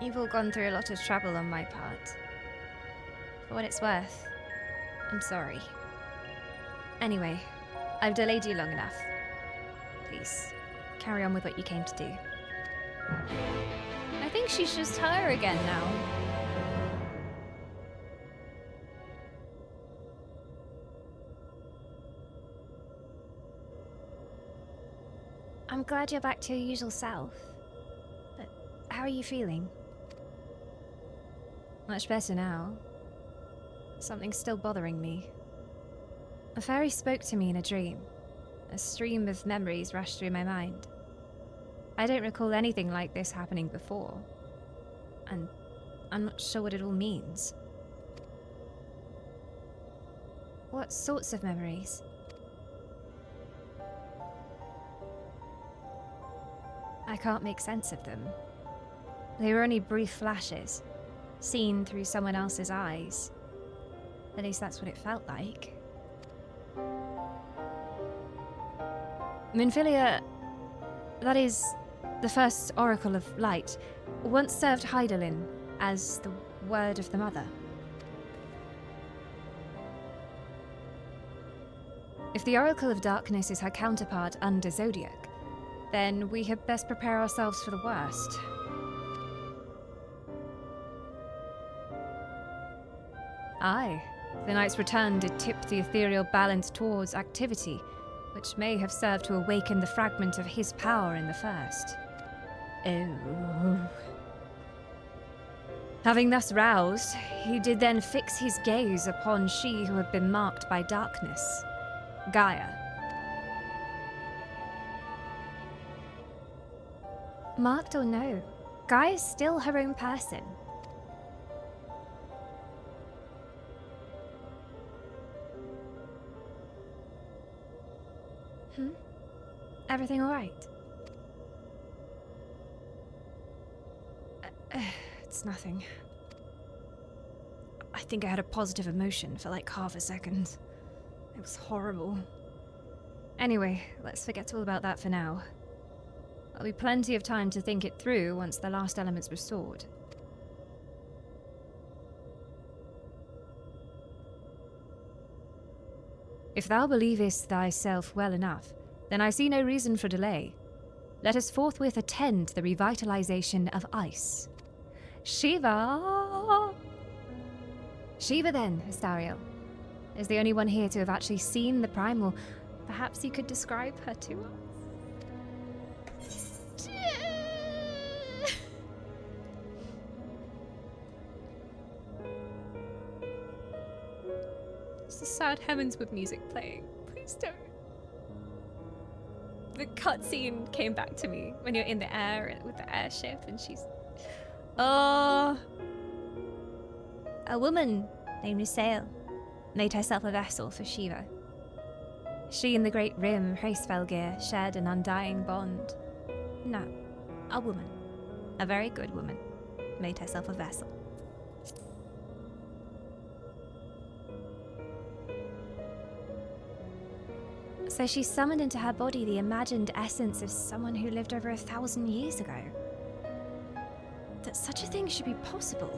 You've all gone through a lot of trouble on my part. For what it's worth, I'm sorry. Anyway, I've delayed you long enough. Please, carry on with what you came to do. I think she's just her again now. I'm glad you're back to your usual self. But how are you feeling? Much better now. Something's still bothering me. A fairy spoke to me in a dream. A stream of memories rushed through my mind. I don't recall anything like this happening before. And I'm not sure what it all means. What sorts of memories? I can't make sense of them. They were only brief flashes, seen through someone else's eyes. At least that's what it felt like. Minfilia, that is, the first Oracle of Light, once served Hydaelyn as the word of the Mother. If the Oracle of Darkness is her counterpart under Zodiac, then we had best prepare ourselves for the worst. Aye, the Knight's return did tip the ethereal balance towards activity, which may have served to awaken the fragment of his power in the first. Oh. Having thus roused, he did then fix his gaze upon she who had been marked by darkness, Gaia. Marked or no, Gaia's still her own person. Everything alright? It's nothing. I think I had a positive emotion for like half a second. It was horrible. Anyway, let's forget all about that for now. There'll be plenty of time to think it through once the last element's restored. If thou believest thyself well enough, then I see no reason for delay. Let us forthwith attend the revitalization of ice. Shiva! Shiva then, Astariel, is the only one here to have actually seen the primal. Perhaps you could describe her to us? It's the sad Heavenswood music playing. Please don't. The cutscene came back to me when you're in the air with the airship and she's... Oh... A woman named Usail made herself a vessel for Shiva. She and the Great Rim, Hraesvelgir, shared an undying bond. No, a woman, a very good woman, made herself a vessel. So she summoned into her body the imagined essence of someone who lived over 1,000 years ago. That such a thing should be possible.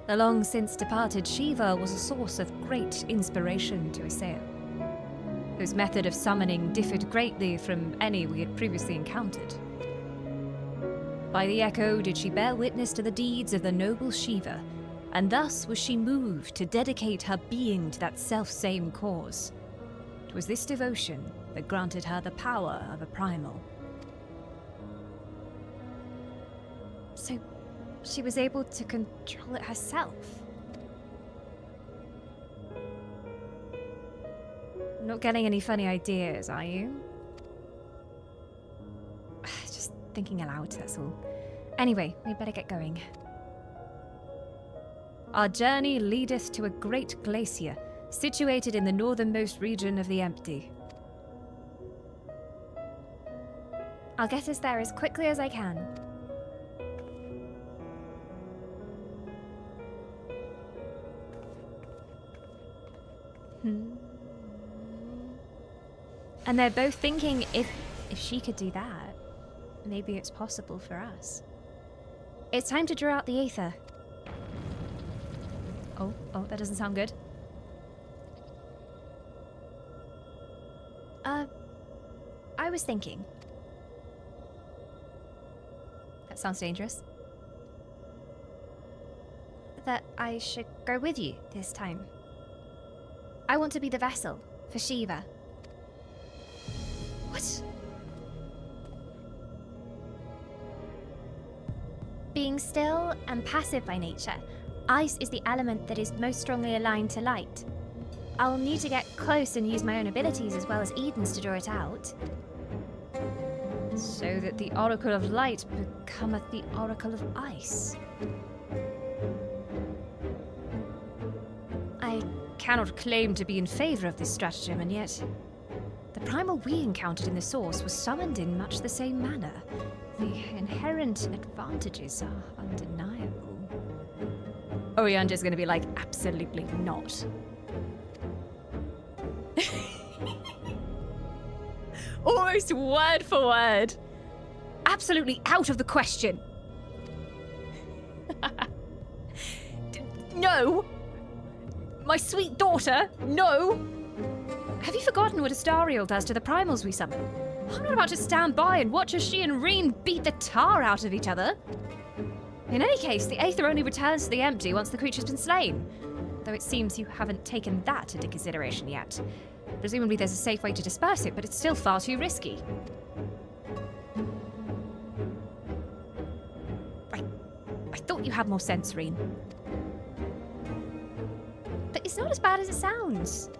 The long since departed Shiva was a source of great inspiration to Usail, whose method of summoning differed greatly from any we had previously encountered. By the echo did she bear witness to the deeds of the noble Shiva, and thus was she moved to dedicate her being to that self-same cause. 'Twas this devotion that granted her the power of a primal. So she was able to control it herself. Not getting any funny ideas, are you? Just thinking aloud, that's all. Anyway, we better get going. Our journey leadeth to a great glacier, situated in the northernmost region of the Empty. I'll get us there as quickly as I can. And they're both thinking if she could do that, maybe it's possible for us. It's time to draw out the aether. Oh, that doesn't sound good. I was thinking. That sounds dangerous. That I should go with you this time. I want to be the vessel for Shiva. What? Being still and passive by nature, ice is the element that is most strongly aligned to light. I'll need to get close and use my own abilities as well as Eden's to draw it out. So that the Oracle of Light becometh the Oracle of Ice. I cannot claim to be in favor of this stratagem, and yet the primal we encountered in the source was summoned in much the same manner. The inherent advantages are undeniable. Orianda's gonna be like, absolutely not. Almost word for word. Absolutely out of the question. No! My sweet daughter, no! Have you forgotten what Astariel does to the primals we summon? I'm not about to stand by and watch as she and Reen beat the tar out of each other. In any case, the Aether only returns to the empty once the creature's been slain. Though it seems you haven't taken that into consideration yet. Presumably there's a safe way to disperse it, but it's still far too risky. I thought you had more sense, Reen. But it's not as bad as it sounds.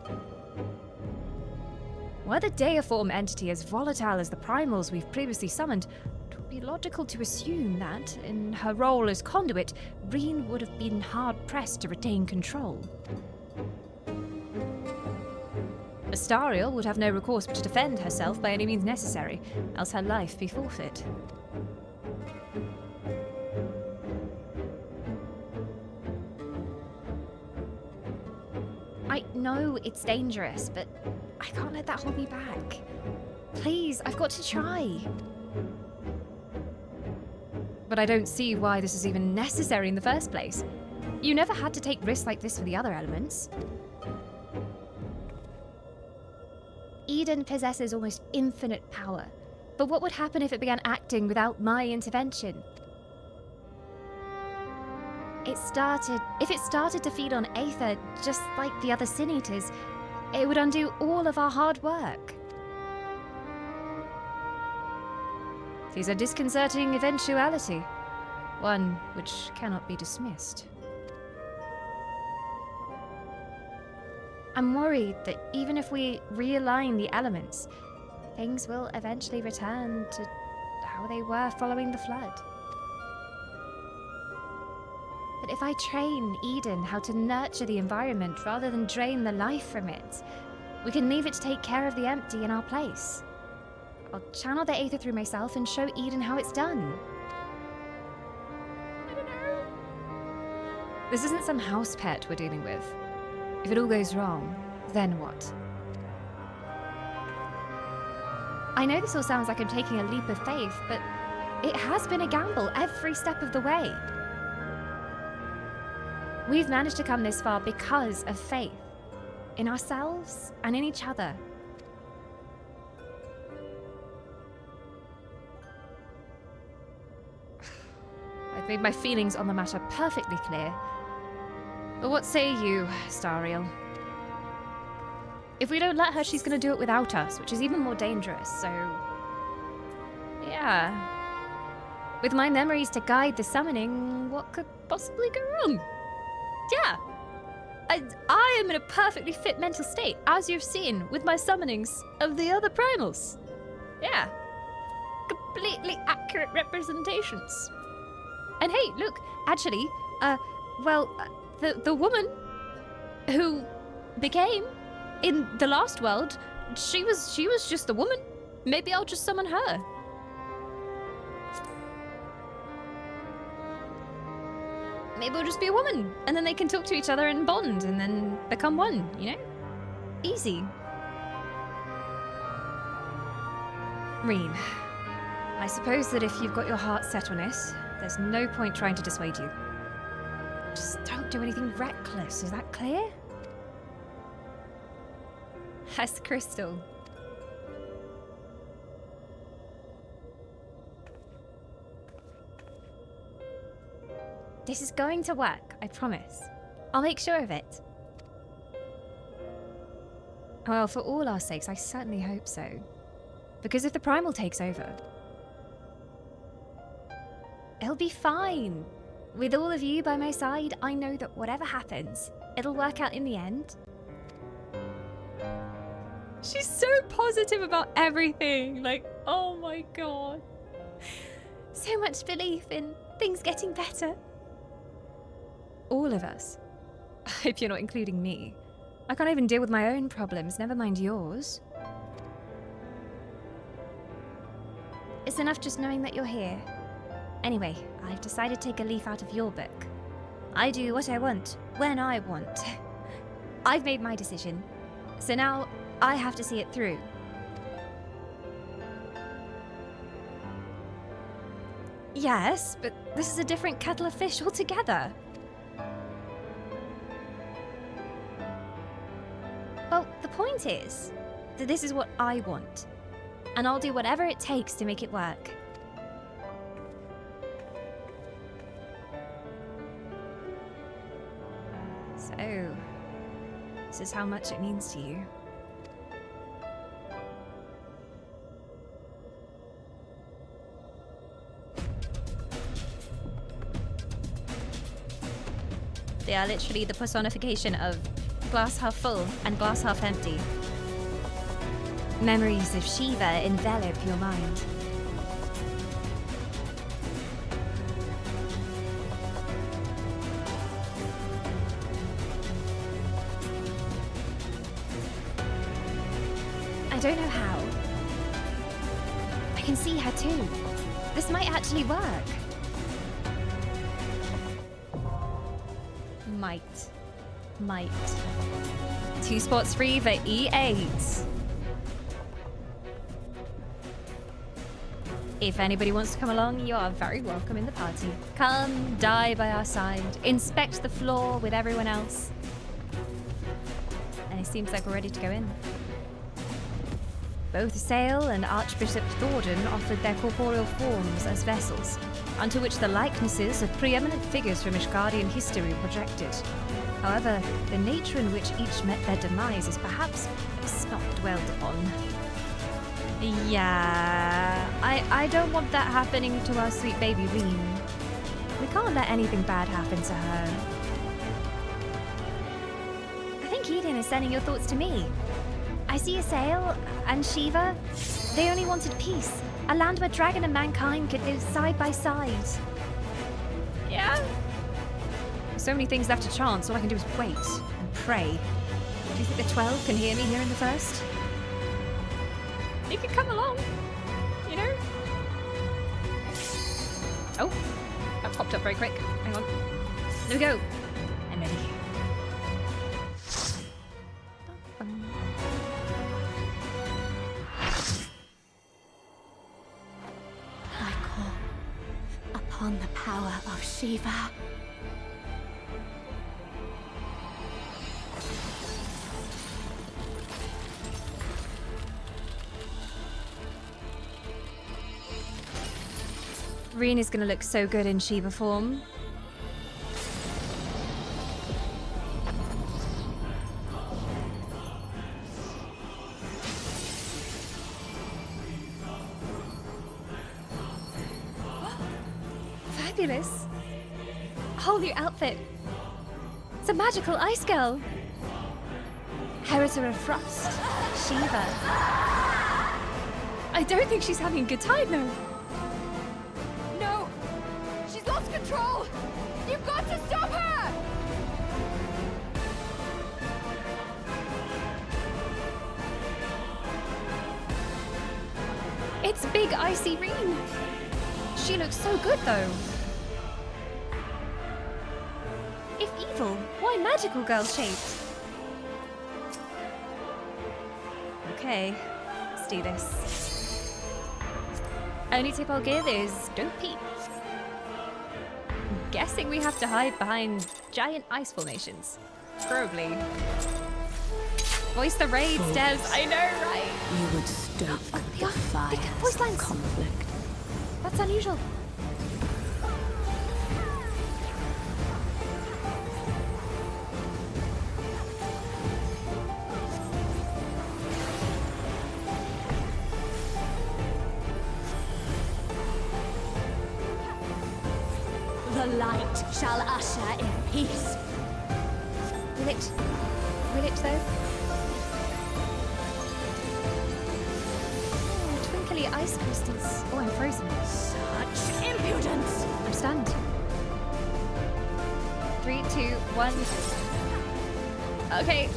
Were the deiform entity as volatile as the primals we've previously summoned, it would be logical to assume that, in her role as conduit, Reen would have been hard-pressed to retain control. Astariel would have no recourse but to defend herself by any means necessary, else her life be forfeit. I know it's dangerous, but I can't let that hold me back. Please, I've got to try. But I don't see why this is even necessary in the first place. You never had to take risks like this for the other elements. Eden possesses almost infinite power, but what would happen if it began acting without my intervention? If it started to feed on Aether, just like the other Sin Eaters, it would undo all of our hard work. It is a disconcerting eventuality, one which cannot be dismissed. I'm worried that even if we realign the elements, things will eventually return to how they were following the flood. But if I train Eden how to nurture the environment rather than drain the life from it, we can leave it to take care of the empty in our place. I'll channel the Aether through myself and show Eden how it's done. I don't know. This isn't some house pet we're dealing with. If it all goes wrong, then what? I know this all sounds like I'm taking a leap of faith, but it has been a gamble every step of the way. We've managed to come this far because of faith. In ourselves and in each other. I've made my feelings on the matter perfectly clear. But what say you, Astariel? If we don't let her, she's going to do it without us, which is even more dangerous, so... yeah. With my memories to guide the summoning, what could possibly go wrong? Yeah. I am in a perfectly fit mental state, as you've seen with my summonings of the other primals. Yeah. Completely accurate representations. And hey, look, actually, the woman who became in the last world, she was just the woman. Maybe I'll just summon her. Maybe we'll just be a woman, and then they can talk to each other and bond, and then become one, you know? Easy. Reen, I suppose that if you've got your heart set on it, there's no point trying to dissuade you. Just don't do anything reckless, is that clear? As crystal. This is going to work, I promise. I'll make sure of it. Well, for all our sakes, I certainly hope so. Because if the primal takes over, it'll be fine. With all of you by my side, I know that whatever happens, it'll work out in the end. She's so positive about everything. Like, oh my god. So much belief in things getting better. All of us. I hope you're not including me. I can't even deal with my own problems, never mind yours. It's enough just knowing that you're here. Anyway, I've decided to take a leaf out of your book. I do what I want, when I want. I've made my decision, so now I have to see it through. Yes, but this is a different kettle of fish altogether. Well, the point is that this is what I want, and I'll do whatever it takes to make it work. So, this is how much it means to you. They are literally the personification of glass half full and glass half empty. Memories of Shiva envelop your mind. I don't know how. I can see her too. This might actually work. Might. 2 spots free for E8. If anybody wants to come along, you are very welcome in the party. Come, die by our side, inspect the floor with everyone else. And it seems like we're ready to go in. Both Sale and Archbishop Thornton offered their corporeal forms as vessels, onto which the likenesses of preeminent figures from Ishgardian history were projected. However, the nature in which each met their demise is perhaps best not dwelled upon. Yeah, I don't want that happening to our sweet baby Reen. We can't let anything bad happen to her. I think Eden is sending your thoughts to me. I see Asael and Shiva. They only wanted peace. A land where dragon and mankind could live side by side. Yeah? So many things left to chance. All I can do is wait and pray. Do you think the 12 can hear me here in the first? You could come along, you know? Oh, that popped up very quick. Hang on. There we go. I'm ready. I call upon the power of Shiva. Reen is gonna look so good in Shiva form. Fabulous! A whole new outfit. It's a magical ice girl. Heritor of Frost, Shiva. I don't think she's having a good time though. No! She's lost control! You've got to stop her! It's big icy Reen. She looks so good though. If evil, why magical girl shaped? Okay, let's do this. Only tip I'll give is don't peek. I'm guessing we have to hide behind giant ice formations. Probably. Voice the raids, Devs. I know, right? You would stoke Oh, the fire voice of lines. conflict. That's unusual. The light shall usher in peace. Will it though? Oh, twinkly ice crystals. Oh, I'm frozen. Such impudence! I'm stunned. 3, 2, 1. Okay.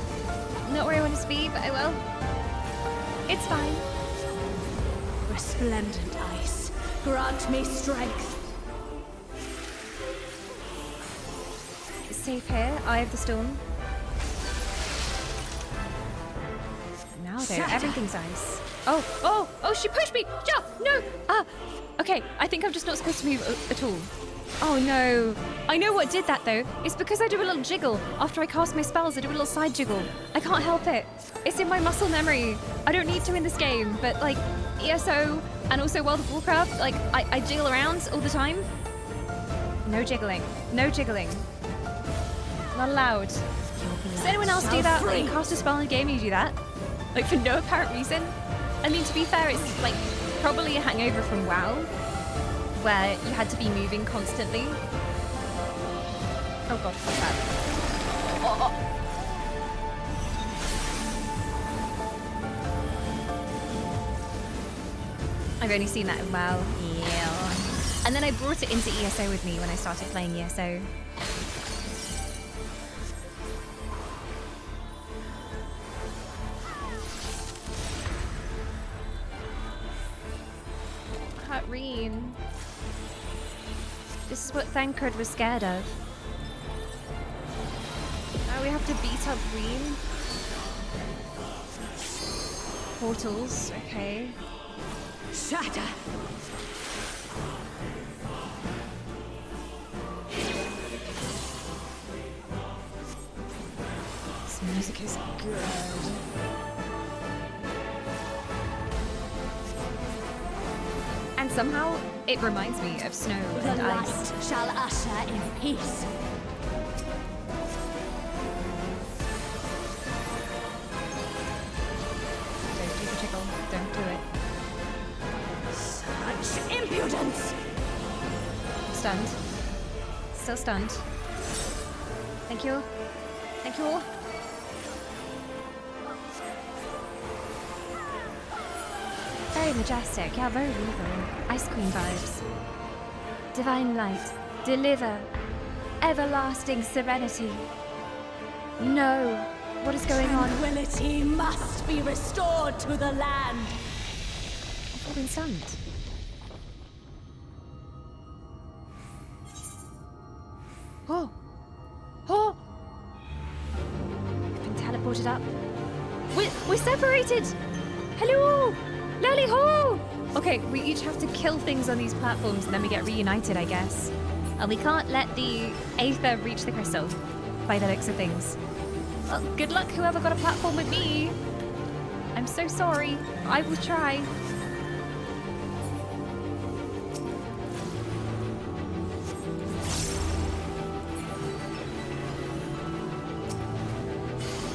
Not where I want to be, but I will. It's fine. Resplendent ice. Grant me strength. It's safe here. Eye of the Storm. Now though, everything's ice. Oh, she pushed me! Ja, no! Okay, I think I'm just not supposed to move at all. Oh no. I know what did that though. It's because I do a little jiggle. After I cast my spells, I do a little side jiggle. I can't help it. It's in my muscle memory. I don't need to in this game, but like ESO and also World of Warcraft, like I jiggle around all the time. No jiggling. No jiggling. Not allowed. Does anyone else do that? Like you cast a spell in a game and you do that? Like for no apparent reason? I mean, to be fair, it's like probably a hangover from WoW, where you had to be moving constantly. Oh god, what's that? Oh. I've only seen that in WoW. Yeah. And then I brought it into ESO with me when I started playing ESO. Reen. This is what Thancred was scared of. Now we have to beat up Reen. Portals, okay. Shatter. This music is good. And somehow it reminds me of snow The and light ice. shall usher in peace. Don't do the jiggle. Don't do it. Such impudence! Stunned. Still stunned. Thank you. Thank you. Very majestic, yeah, very regal. Ice Queen vibes. Divine light, deliver. Everlasting serenity. No. What is going on? Tranquility must be restored to the land. I've all been stunned. Oh. Oh. I've been teleported up. We're separated. Hello. Lally ho! Okay, we each have to kill things on these platforms and then we get reunited, I guess. And we can't let the Aether reach the crystal, by the looks of things. Well, good luck whoever got a platform with me. I'm so sorry. I will try.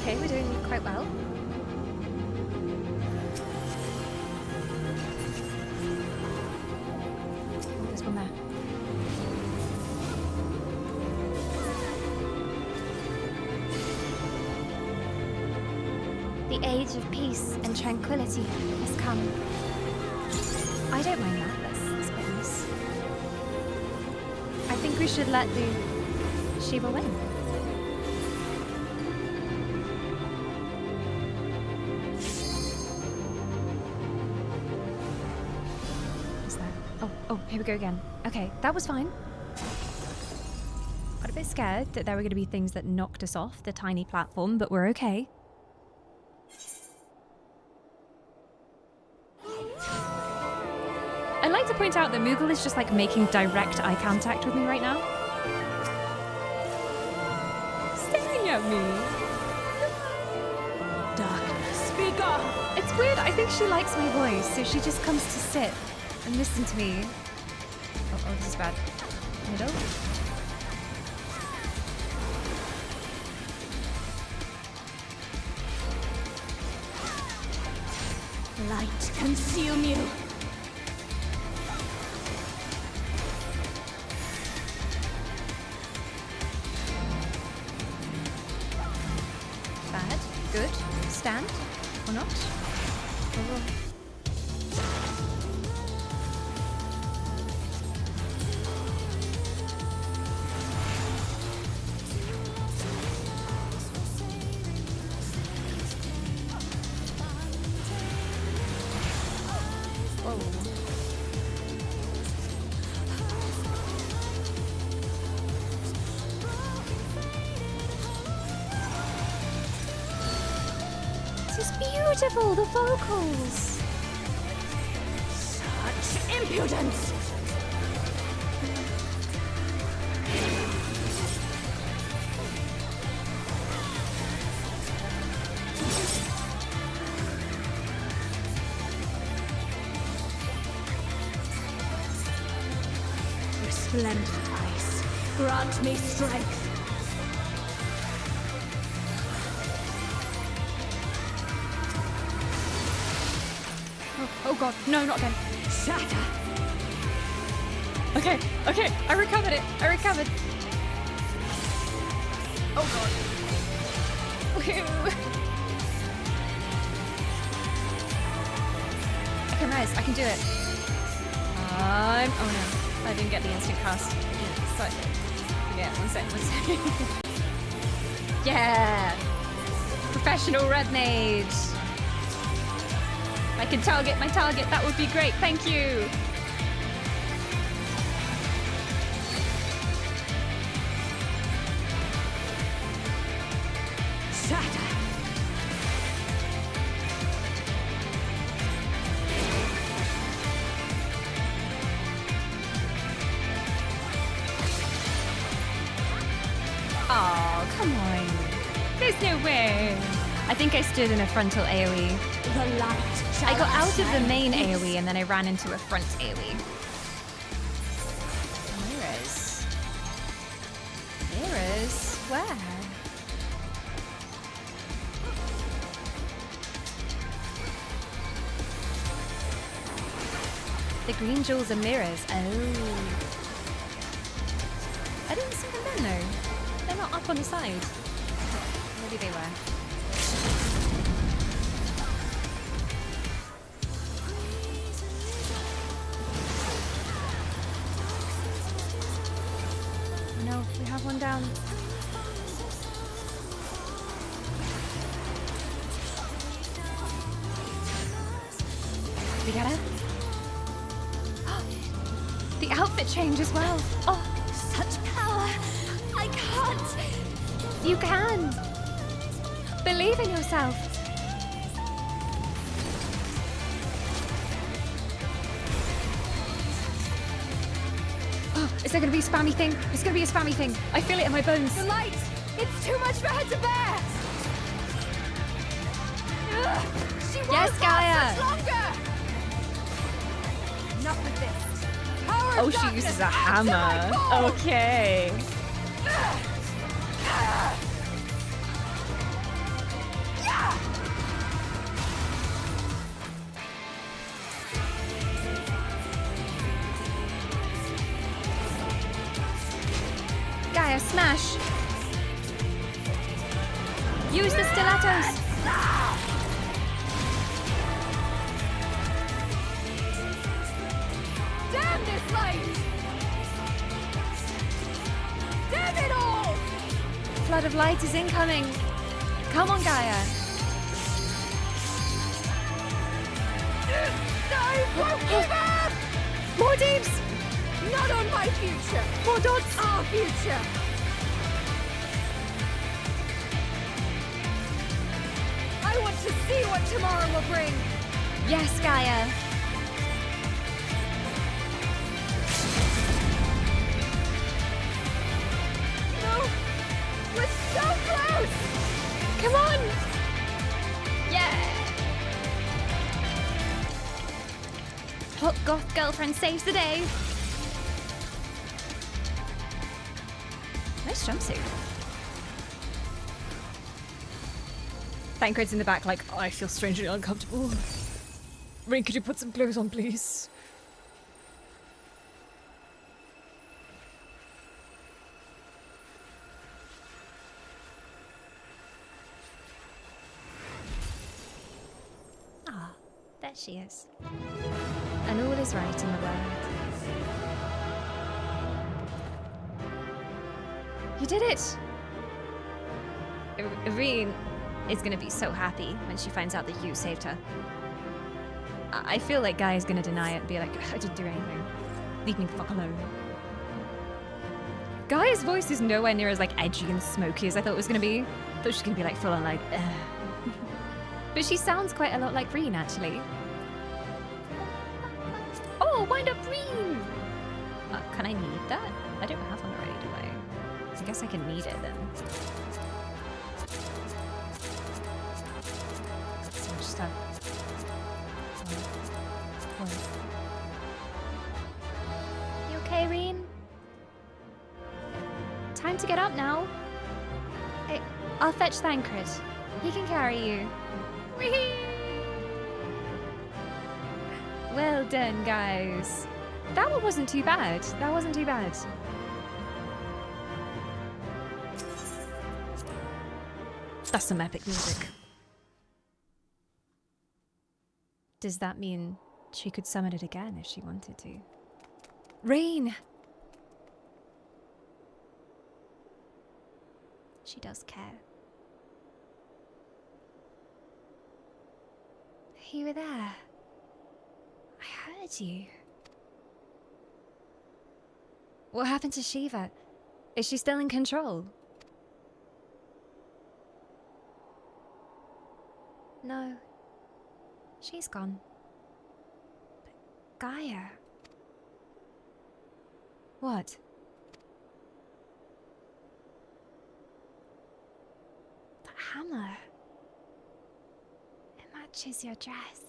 Okay, we're doing quite well. There's one there. The age of peace and tranquility has come. I don't mind that. That's quite nice. I think we should let the Shiva win. What's that? Oh, here we go again. Okay, that was fine. Got a bit scared that there were going to be things that knocked us off the tiny platform, but we're okay. I'd like to point out that Moogle is just like making direct eye contact with me right now. Staring at me. Darkness, be gone! It's weird, I think she likes my voice, so she just comes to sit and listen to me. Oh, this is bad. Middle? Light consume you! Bad. Good. Stand. Or not. Oh. Whoa. beautiful, the vocals. Such impudence! Resplendent ice, grant me strength. Oh god, no, not again. Shatter! Okay, okay, I recovered it. I recovered. Oh god. Woohoo. I can rise, I can do it. Oh no, I didn't get the instant cast. So, yeah, one sec. Yeah! Professional red mage. I can target my target, that would be great, thank you! Shatter! Oh, come on. There's no way. I think I stood in a frontal AoE. The light shall I got out of the shine main peace. AoE and then I ran into a front AoE. Mirrors. Mirrors? Where? The green jewels are mirrors. Oh. I didn't see them then though. They're not up on the side. Maybe they were. No, we have one down. We got it? The outfit change as well. Oh, Such power! I can't! you can. Believe in yourself. Oh, is there going to be a spammy thing? It's going to be a spammy thing. I feel it in my bones. The light! It's too much for her to bear! Ugh, she won't Yes, Gaia. last much longer! Enough with this. Power Oh, of she darkness, uses a answer my hammer. call! Okay. Gaia, smash! Use the stilettos! Damn this light! Damn it all! Flood of light is incoming! Come on, Gaia! I won't give up! More deeps! Not on my future! More dots! Our future! I want to see what tomorrow will bring! Yes, Gaia! No! We're so close! Come on! Yeah! Hot goth girlfriend saves the day! Nice jumpsuit. Thancred's in the back like, I feel strangely uncomfortable. Ring, could you put some clothes on, please? Ah, there she is. And all is right in the world. You did it! Irene is gonna be so happy when she finds out that you saved her. I feel like Guy is gonna deny it and be like, I didn't do anything. Leave me the fuck alone. Guy's voice is nowhere near as like edgy and smoky as I thought it was gonna be. I thought she was gonna be like full on like, But she sounds quite a lot like Reen, actually. Oh, wind up Reen! Can I knead that? I don't have one already, do I? I guess I can knead it then. So much stuff. You okay, Reen? Time to get up now. I'll fetch Thancred. He can carry you. Whee! Well done, guys. That one wasn't too bad. That wasn't too bad. That's some epic music. Does that mean she could summon it again if she wanted to? Rain! She does care. You were there. I heard you. What happened to Shiva? Is she still in control? No. She's gone. But Gaia... What? That hammer... It matches your dress.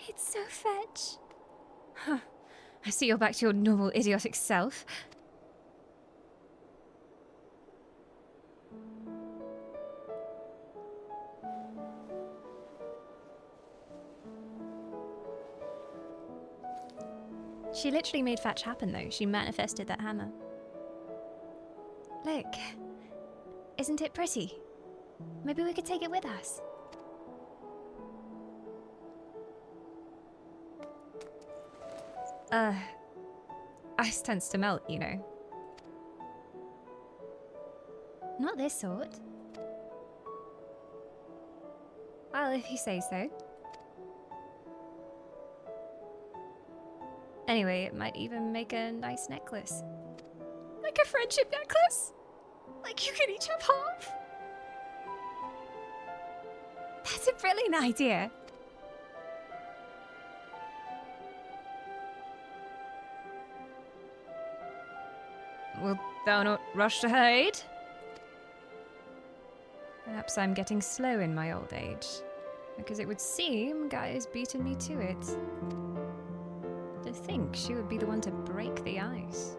It's so fetch. Huh. I see you're back to your normal idiotic self. She literally made fetch happen though. She manifested that hammer. Look. Isn't it pretty? Maybe we could take it with us. Ice tends to melt, you know. Not this sort. Well, if you say so. Anyway, it might even make a nice necklace. Like a friendship necklace? Like you can each have half? That's a brilliant idea. Wilt thou not rush to her aid? Perhaps I'm getting slow in my old age, because it would seem Gaia's beaten me to it. To think she would be the one to break the ice.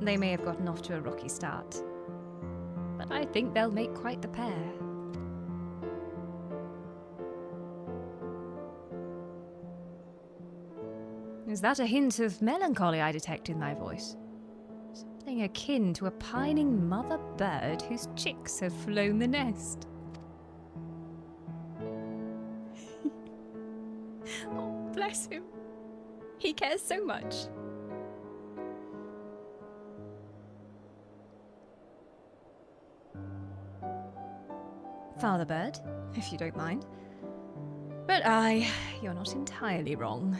They may have gotten off to a rocky start, but I think they'll make quite the pair. Is that a hint of melancholy I detect in thy voice? Something akin to a pining mother bird whose chicks have flown the nest. Oh, bless him. He cares so much. Father bird, if you don't mind. But you're not entirely wrong.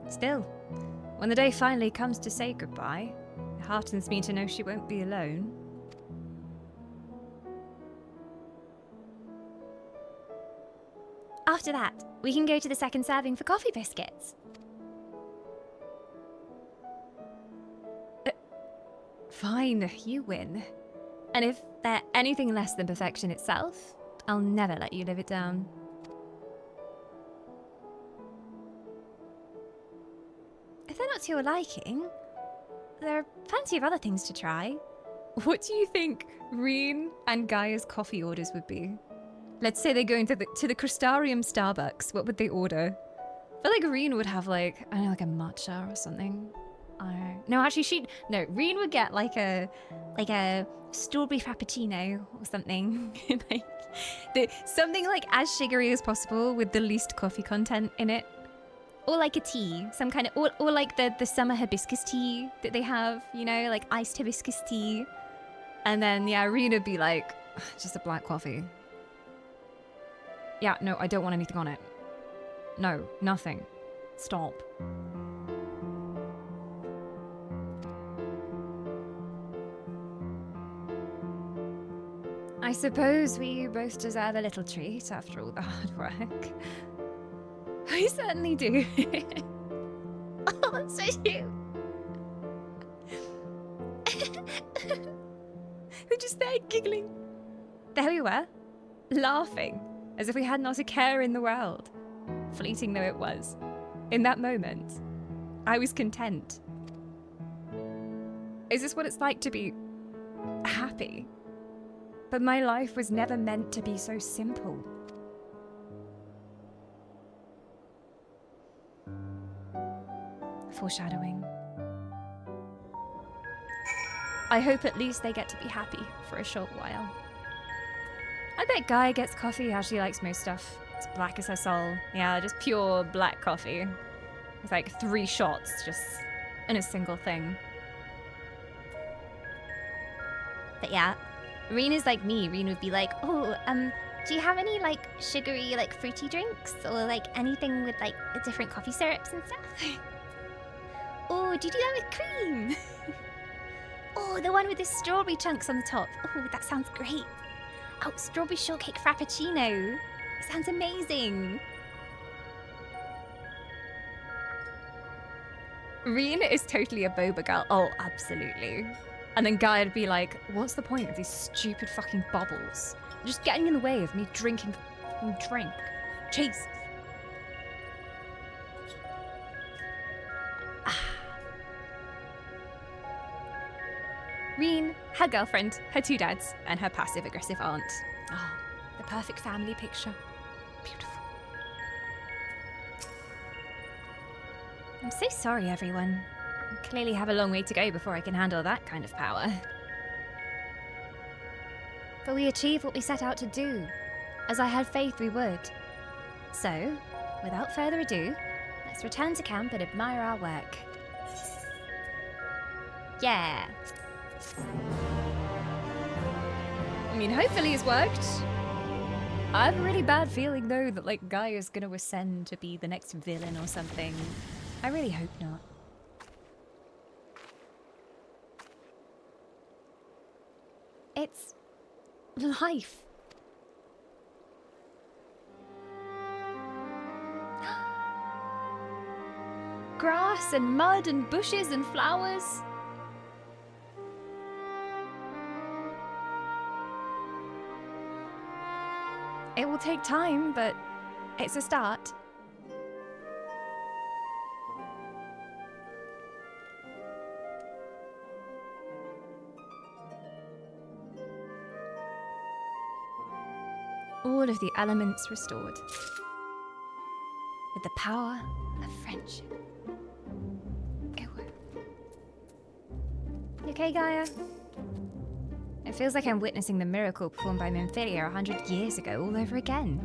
Still, when the day finally comes to say goodbye, it heartens me to know she won't be alone. After that, we can go to the second serving for coffee biscuits. Fine, you win. And if they're anything less than perfection itself, I'll never let you live it down. If they're not to your liking, there are plenty of other things to try. What do you think Reen and Gaia's coffee orders would be? Let's say they go into the Crystarium Starbucks. What would they order? I feel like Reen would have like, I don't know, like a matcha or something. I don't know. No, actually Reen would get like a strawberry frappuccino or something. Something like as sugary as possible with the least coffee content in it. Or like a tea, some kind of, or like the summer hibiscus tea that they have, you know, like iced hibiscus tea. And then, yeah, Reen would be like, just a black coffee. Yeah, no, I don't want anything on it. No, nothing. Stop. I suppose we both deserve a little treat after all the hard work. I certainly do. Oh, that's so cute. We're just there giggling. There we were, laughing, as if we had not a care in the world. Fleeting though it was. In that moment, I was content. Is this what it's like to be happy? But my life was never meant to be so simple. Foreshadowing. I hope at least they get to be happy for a short while. I bet Gaia gets coffee how she likes most stuff. It's black as her soul. Yeah, just pure black coffee. It's like 3 shots just in a single thing. But yeah, Reen is like me. Reen would be like, oh, do you have any like sugary, like fruity drinks? Or like anything with like different coffee syrups and stuff? Oh, do you do that with cream? Oh, the one with the strawberry chunks on the top. Oh, that sounds great. Oh, strawberry shortcake frappuccino. Sounds amazing. Reen is totally a boba girl. Oh, absolutely. And then Gaia would be like, what's the point of these stupid fucking bubbles? They're just getting in the way of me drinking drink. Jesus. Reen, her girlfriend, her 2 dads, and her passive-aggressive aunt. Oh, the perfect family picture. Beautiful. I'm so sorry, everyone. I clearly have a long way to go before I can handle that kind of power. But we achieved what we set out to do, as I had faith we would. So, without further ado, let's return to camp and admire our work. Yeah. I mean, hopefully it's worked. I have a really bad feeling, though, that, like, Gaia's gonna ascend to be the next villain or something. I really hope not. It's life. Grass and mud and bushes and flowers. It will take time, but it's a start. All of the elements restored. With the power of friendship. You okay, Gaia? It feels like I'm witnessing the miracle performed by Minfilia 100 years ago all over again.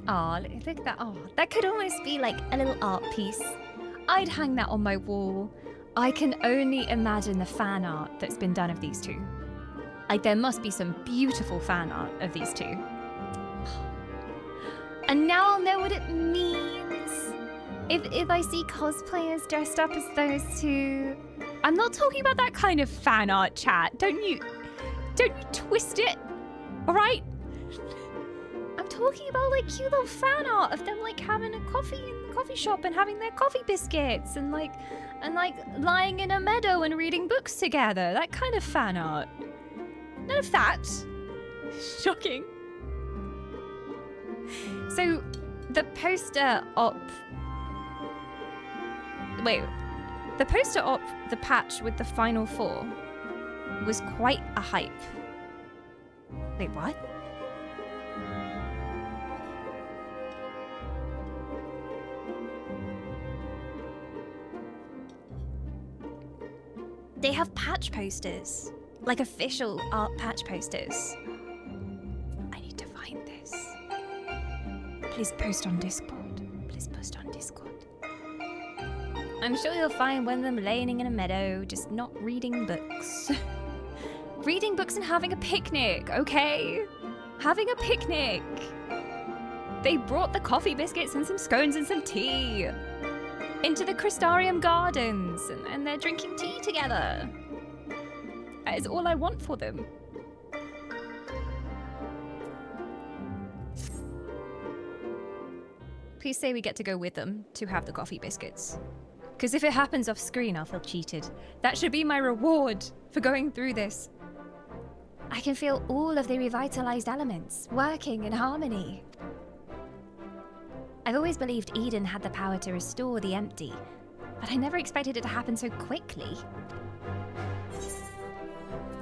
Aw, look at that. Oh, that could almost be like a little art piece. I'd hang that on my wall. I can only imagine the fan art that's been done of these two. Like, there must be some beautiful fan art of these two. And now I'll know what it means. If I see cosplayers dressed up as those two... I'm not talking about that kind of fan art, chat. Don't you twist it, all right? I'm talking about, like, cute little fan art of them, like, having a coffee in the coffee shop and having their coffee biscuits and lying in a meadow and reading books together. That kind of fan art. None of that. Shocking. So, the poster op... Wait. The poster op, the patch with the final 4, was quite a hype. Wait, what? They have patch posters. Like official art patch posters. I need to find this. Please post on Discord. Please post on Discord. I'm sure you'll find one of them laying in a meadow, just not reading books. reading books and having a picnic, okay? Having a picnic. They brought the coffee biscuits and some scones and some tea into the Crystarium Gardens, and they're drinking tea together. That is all I want for them. Please say we get to go with them to have the coffee biscuits. Because if it happens off screen, I'll feel cheated. That should be my reward for going through this. I can feel all of the revitalized elements working in harmony. I've always believed Eden had the power to restore the empty, but I never expected it to happen so quickly.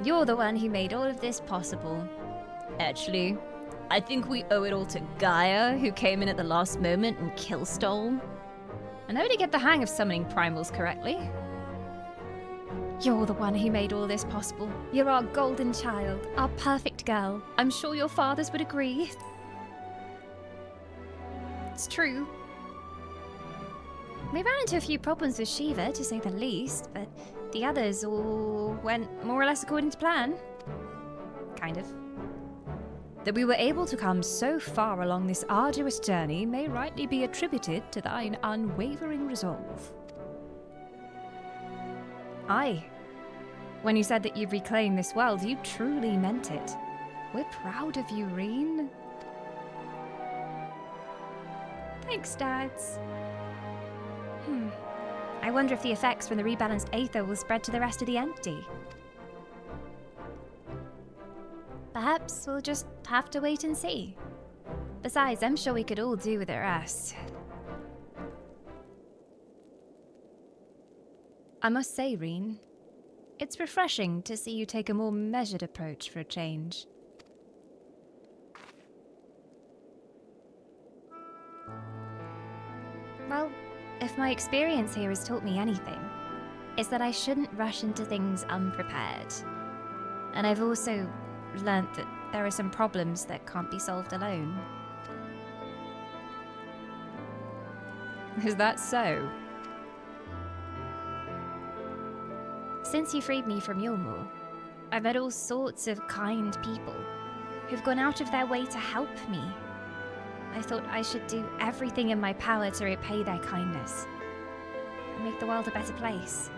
You're the one who made all of this possible. Actually, I think we owe it all to Gaia, who came in at the last moment and kill stole. I know to get the hang of summoning primals correctly. You're the one who made all this possible. You're our golden child, our perfect girl. I'm sure your fathers would agree. It's true. We ran into a few problems with Shiva, to say the least, but the others all went more or less according to plan. Kind of. That we were able to come so far along this arduous journey may rightly be attributed to thine unwavering resolve. Aye. When you said that you'd reclaim this world, you truly meant it. We're proud of you, Reen. Thanks, Dads. I wonder if the effects from the rebalanced Aether will spread to the rest of the empty. Perhaps we'll just have to wait and see. Besides, I'm sure we could all do with a rest. I must say, Reen, it's refreshing to see you take a more measured approach for a change. Well, if my experience here has taught me anything, it's that I shouldn't rush into things unprepared. And I've also learnt that there are some problems that can't be solved alone. Is that so? Since you freed me from Yulmore, I've met all sorts of kind people who've gone out of their way to help me. I thought I should do everything in my power to repay their kindness and make the world a better place.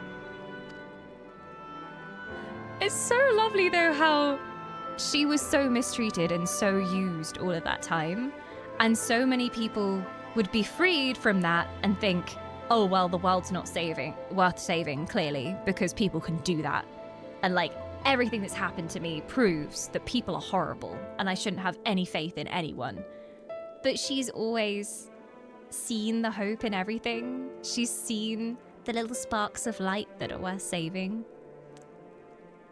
It's so lovely, though, how she was so mistreated and so used all of that time, and so many people would be freed from that and think, oh, well, the world's not worth saving, clearly, because people can do that. And, like, everything that's happened to me proves that people are horrible, and I shouldn't have any faith in anyone. But she's always seen the hope in everything. She's seen the little sparks of light that are worth saving.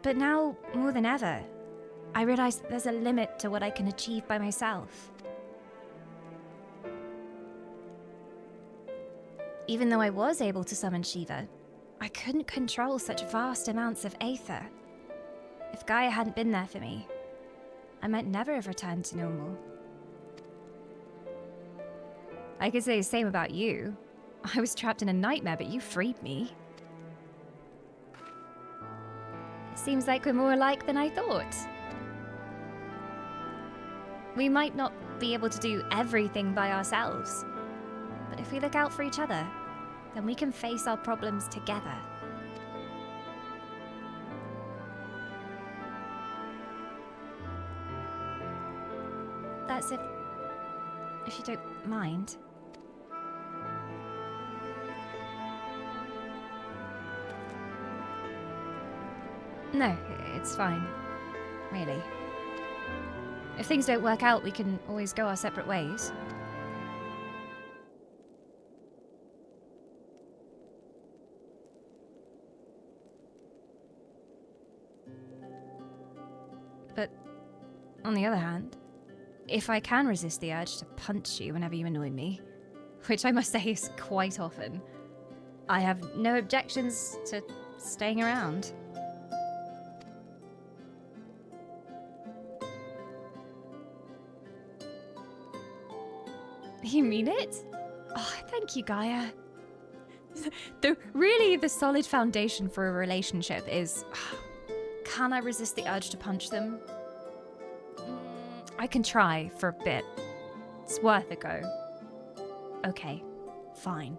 But now, more than ever, I realize that there's a limit to what I can achieve by myself. Even though I was able to summon Shiva, I couldn't control such vast amounts of Aether. If Gaia hadn't been there for me, I might never have returned to normal. I could say the same about you. I was trapped in a nightmare, but you freed me. It seems like we're more alike than I thought. We might not be able to do everything by ourselves, but if we look out for each other, then we can face our problems together. That's if you don't mind. No, it's fine. Really. If things don't work out, we can always go our separate ways. But, on the other hand, if I can resist the urge to punch you whenever you annoy me, which I must say is quite often, I have no objections to staying around. You mean it? Oh, thank you, Gaia. Really, the solid foundation for a relationship is Can I resist the urge to punch them? I can try for a bit. It's worth a go. Okay, fine.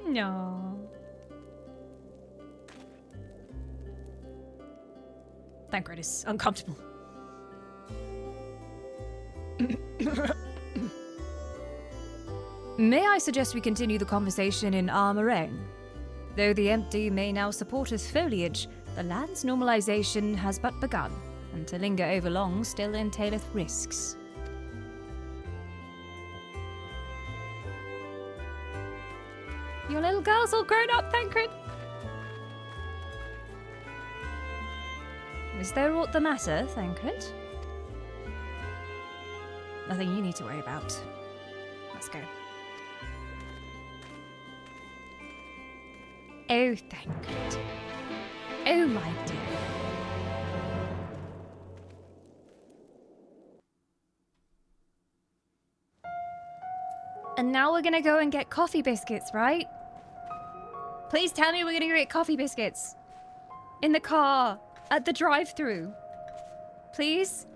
No. Thancred is uncomfortable. May I suggest we continue the conversation in our meringue? Though the empty may now support its foliage, the land's normalization has but begun, and to linger over long still entaileth risks. Your little girl's all grown up, Thancred. Is there aught the matter, Thancred? Nothing you need to worry about. Let's go. Oh, Thancred. Oh, my dear. And now we're gonna go and get coffee biscuits, right? Please tell me we're gonna go get coffee biscuits. In the car. At the drive-thru. Please?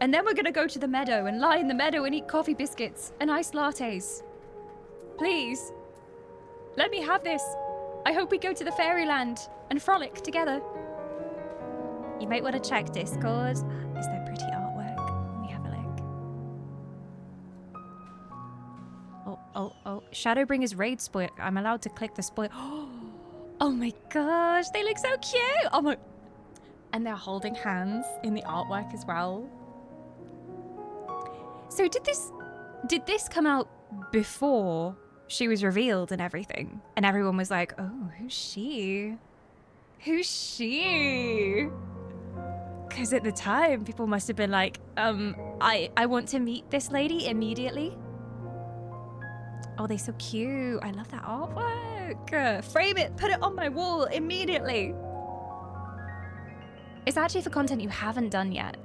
And then we're gonna go to the meadow and lie in the meadow and eat coffee biscuits and iced lattes. Please. Let me have this. I hope we go to the fairyland and frolic together. You might want to check Discord. Is there pretty artwork? Let me have a look. Oh. Shadowbringers raid spoil. I'm allowed to click the spoil. Oh my gosh, they look so cute. Oh my. And they're holding hands in the artwork as well. So did this come out before she was revealed and everything? And everyone was like, oh, who's she? Who's she? Because at the time, people must have been like, I want to meet this lady immediately. Oh, they're so cute. I love that artwork. Frame it, put it on my wall immediately. It's actually for content you haven't done yet.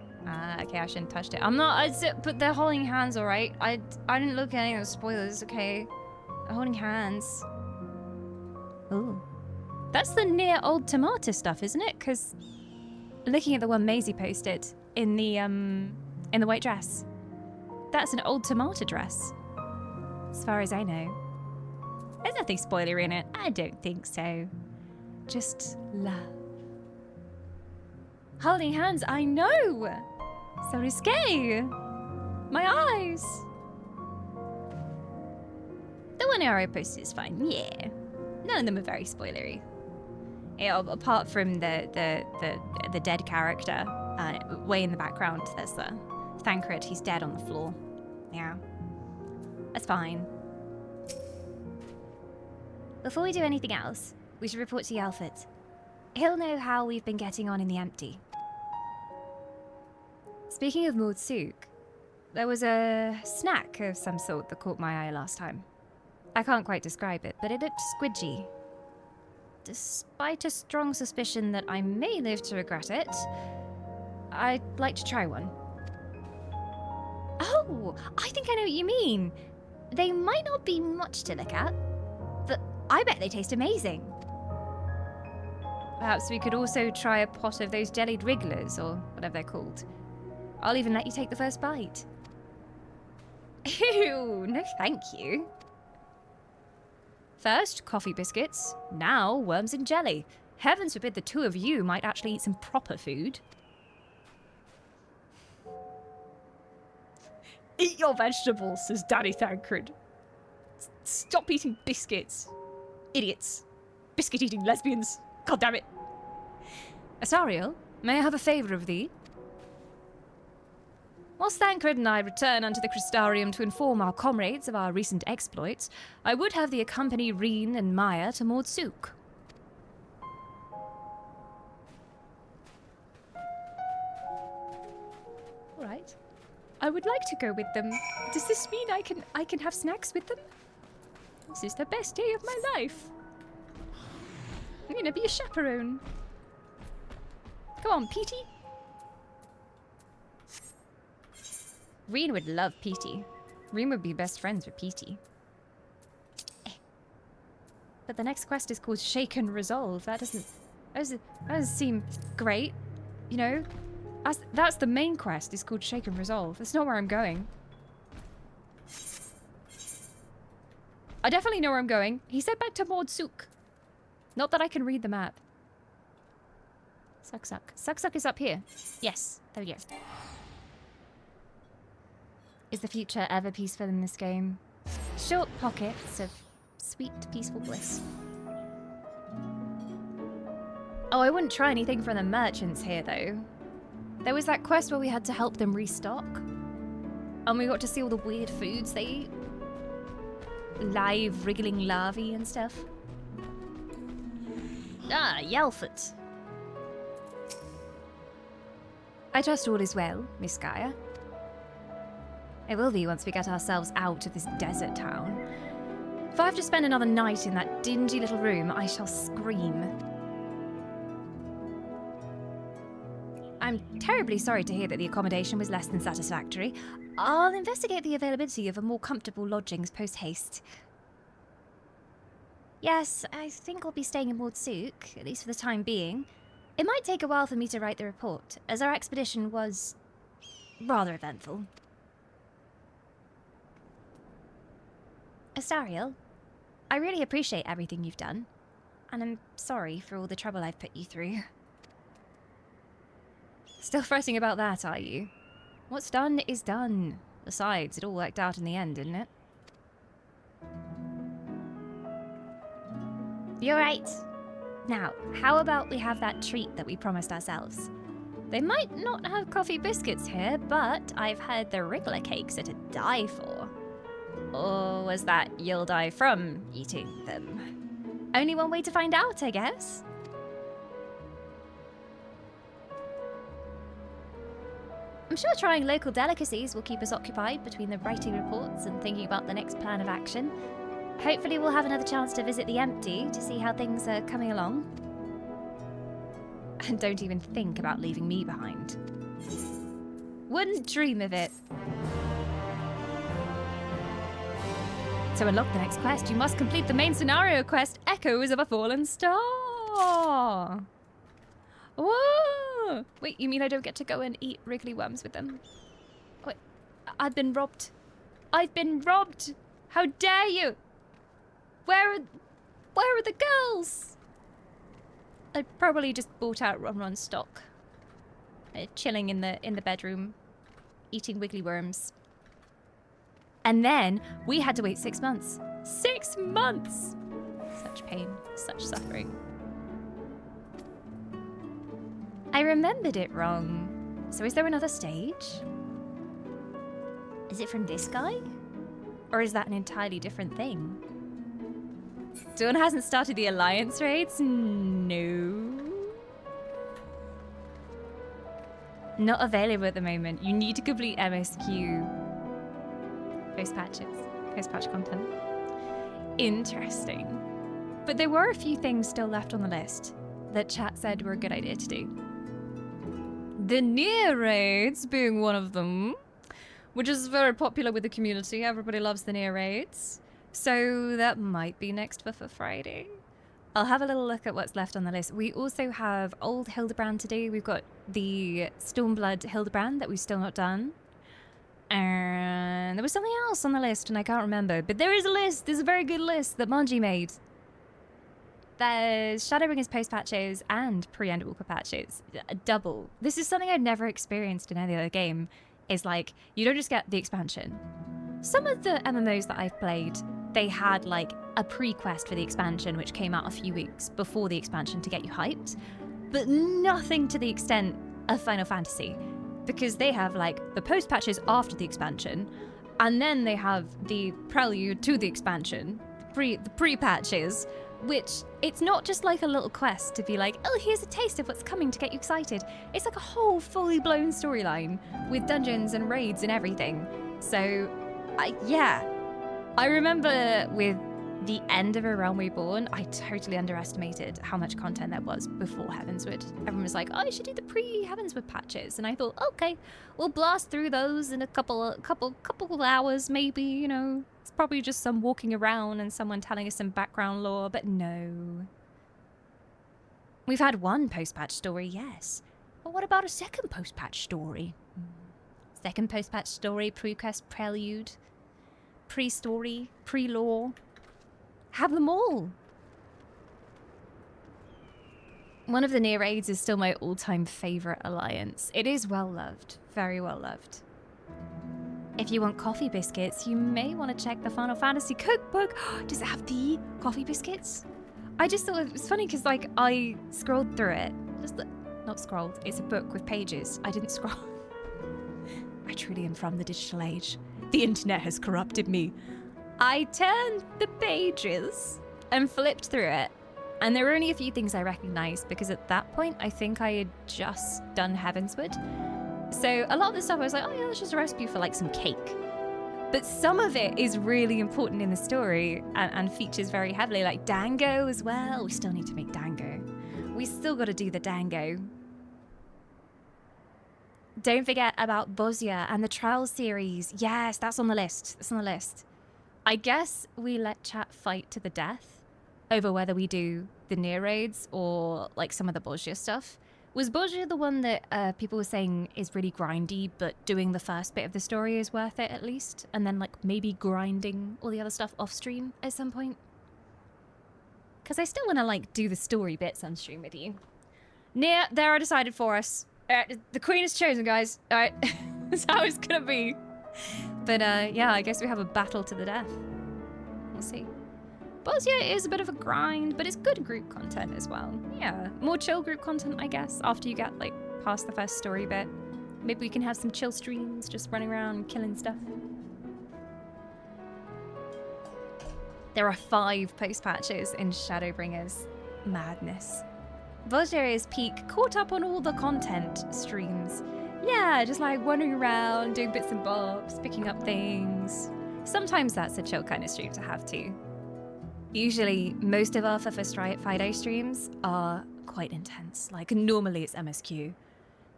Okay, I shouldn't have touched it. I'm not, but they're holding hands, all right? I didn't look at any of the spoilers, okay? They're holding hands. Ooh. That's the near old tomato stuff, isn't it? Because looking at the one Maisie posted in the white dress, that's an old tomato dress. As far as I know. There's nothing spoilery in it. I don't think so. Just love. Holding hands, I know! So risque! My eyes! The one arrow posted is fine, yeah. None of them are very spoilery. Yeah, apart from the dead character, way in the background, there's the Thancred, he's dead on the floor. Yeah. That's fine. Before we do anything else, we should report to Yelford. He'll know how we've been getting on in the empty. Speaking of Mordsuk, there was a snack of some sort that caught my eye last time. I can't quite describe it, but it looked squidgy. Despite a strong suspicion that I may live to regret it, I'd like to try one. Oh, I think I know what you mean. They might not be much to look at, but I bet they taste amazing. Perhaps we could also try a pot of those jellied wrigglers, or whatever they're called. I'll even let you take the first bite. Ew, no thank you. First, coffee biscuits. Now, worms and jelly. Heavens forbid the two of you might actually eat some proper food. Eat your vegetables, says Daddy Thancred. Stop eating biscuits. Idiots. Biscuit-eating lesbians. God damn it. Asariel, may I have a favour of thee? Whilst Thancred and I return unto the Crystarium to inform our comrades of our recent exploits, I would have thee accompany Reen and Maya to Mordsuk. All right. I would like to go with them. Does this mean I can have snacks with them? This is the best day of my life. I'm gonna be a chaperone. Come on, Petey. Reen would love Petey. Reen would be best friends with Petey. But the next quest is called Shake and Resolve. That doesn't seem great. You know? That's the main quest, is called Shake and Resolve. That's not where I'm going. I definitely know where I'm going. He said back to Mordsuk. Not that I can read the map. Suck. Suck is up here. Yes. There we go. Is the future ever peaceful in this game? Short pockets of sweet, peaceful bliss. Oh, I wouldn't try anything from the merchants here, though. There was that quest where we had to help them restock. And we got to see all the weird foods they eat. Live, wriggling larvae and stuff. Ah, Yelford. I trust all is well, Miss Gaia. It will be once we get ourselves out of this desert town. If I have to spend another night in that dingy little room, I shall scream. I'm terribly sorry to hear that the accommodation was less than satisfactory. I'll investigate the availability of a more comfortable lodgings post-haste. Yes, I think I'll be staying in Mordsuk, at least for the time being. It might take a while for me to write the report, as our expedition was rather eventful. Astariel, I really appreciate everything you've done, and I'm sorry for all the trouble I've put you through. Still fretting about that, are you? What's done is done. Besides, it all worked out in the end, didn't it? You're right. Now, how about we have that treat that we promised ourselves? They might not have coffee biscuits here, but I've heard the wriggler cakes are to die for. Or was that you'll die from eating them? Only one way to find out, I guess. I'm sure trying local delicacies will keep us occupied between the writing reports and thinking about the next plan of action. Hopefully we'll have another chance to visit the Empty to see how things are coming along. And don't even think about leaving me behind. Wouldn't dream of it. To unlock the next quest, you must complete the main scenario quest, Echoes of a Fallen Star. Whoa! Wait, you mean I don't get to go and eat wriggly worms with them? Wait, I've been robbed. I've been robbed! How dare you! Where are the girls? I probably just bought out Ronron's stock. Chilling in the bedroom, eating wiggly worms. And then we had to wait 6 months. 6 months! Such pain, such suffering. I remembered it wrong. So is there another stage? Is it from this guy? Or is that an entirely different thing? Dawn hasn't started the Alliance raids? No. Not available at the moment. You need to complete MSQ. Post-patch content. Interesting. But there were a few things still left on the list that chat said were a good idea to do. The near raids being one of them, which is very popular with the community. Everybody loves the near raids. So that might be next for Friday. I'll have a little look at what's left on the list. We also have Old Hildebrand to do. We've got the Stormblood Hildebrand that we've still not done. And there was something else on the list and I can't remember. But there is a list. There's a very good list that Manji made. There's Shadowbringers post-patches and pre-Endwalker patches. Double. This is something I've never experienced in any other game. Is like, you don't just get the expansion. Some of the MMOs that I've played, they had like a pre-quest for the expansion which came out a few weeks before the expansion to get you hyped. But nothing to the extent of Final Fantasy. Because they have like the post-patches after the expansion, and then they have the prelude to the expansion, the pre-patches, which it's not just like a little quest to be like, oh, here's a taste of what's coming to get you excited. It's like a whole fully blown storyline with dungeons and raids and everything. So, I remember with the end of A Realm Reborn, I totally underestimated how much content there was before Heavensward. Everyone was like, oh, you should do the pre-Heavensward patches. And I thought, okay, we'll blast through those in a couple of hours, maybe, you know. It's probably just some walking around and someone telling us some background lore, but no. We've had one post-patch story, yes. But what about a second post-patch story? Second post-patch story, pre-quest, prelude, pre-story, pre-lore. Have them all. One of the near raids is still my all-time favorite alliance. It is well loved, very well loved. If you want coffee biscuits, you may want to check the Final Fantasy cookbook. Does it have the coffee biscuits? I just thought it was funny because, like, I scrolled through it. Not scrolled. It's a book with pages. I didn't scroll. I truly am from the digital age. The internet has corrupted me. I turned the pages and flipped through it, and there were only a few things I recognized because at that point I think I had just done Heavensward. So a lot of the stuff I was like, oh yeah, that's just a recipe for like some cake. But some of it is really important in the story and features very heavily, like dango as well. We still need to make dango. We still got to do the dango. Don't forget about Bosnia and the Trials series. Yes, that's on the list. That's on the list. I guess we let chat fight to the death over whether we do the near raids or like some of the Bosnia stuff. Was Bosnia the one that people were saying is really grindy, but doing the first bit of the story is worth it at least? And then like maybe grinding all the other stuff off stream at some point? Because I still want to like do the story bits on stream with you. Near, there are decided for us. The queen is chosen, guys. All right, that's how it's gonna be. But yeah, I guess we have a battle to the death. We'll see. Bosnia is a bit of a grind, but it's good group content as well. Yeah, more chill group content, I guess, after you get like past the first story bit. Maybe we can have some chill streams, just running around killing stuff. There are 5 post patches in Shadowbringers. Madness. Bosnia is peak, caught up on all the content streams. Yeah, just like wandering around, doing bits and bobs, picking up things. Sometimes that's a chill kind of stream to have too. Usually, most of our FFXIV streams are quite intense. Like normally it's MSQ.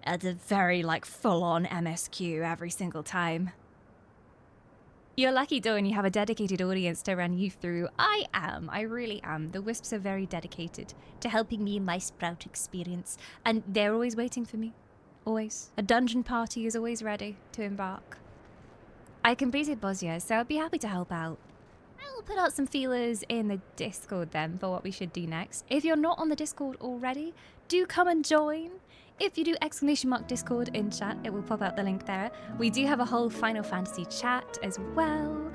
It's a very like full-on MSQ every single time. You're lucky, Dawn, you have a dedicated audience to run you through. I am. I really am. The Wisps are very dedicated to helping me in my Sprout experience. And they're always waiting for me. Always. A dungeon party is always ready to embark. I completed Bosnia, so I'd be happy to help out. I'll put out some feelers in the Discord then for what we should do next. If you're not on the Discord already, do come and join. If you do !Discord in chat, it will pop out the link there. We do have a whole Final Fantasy chat as well.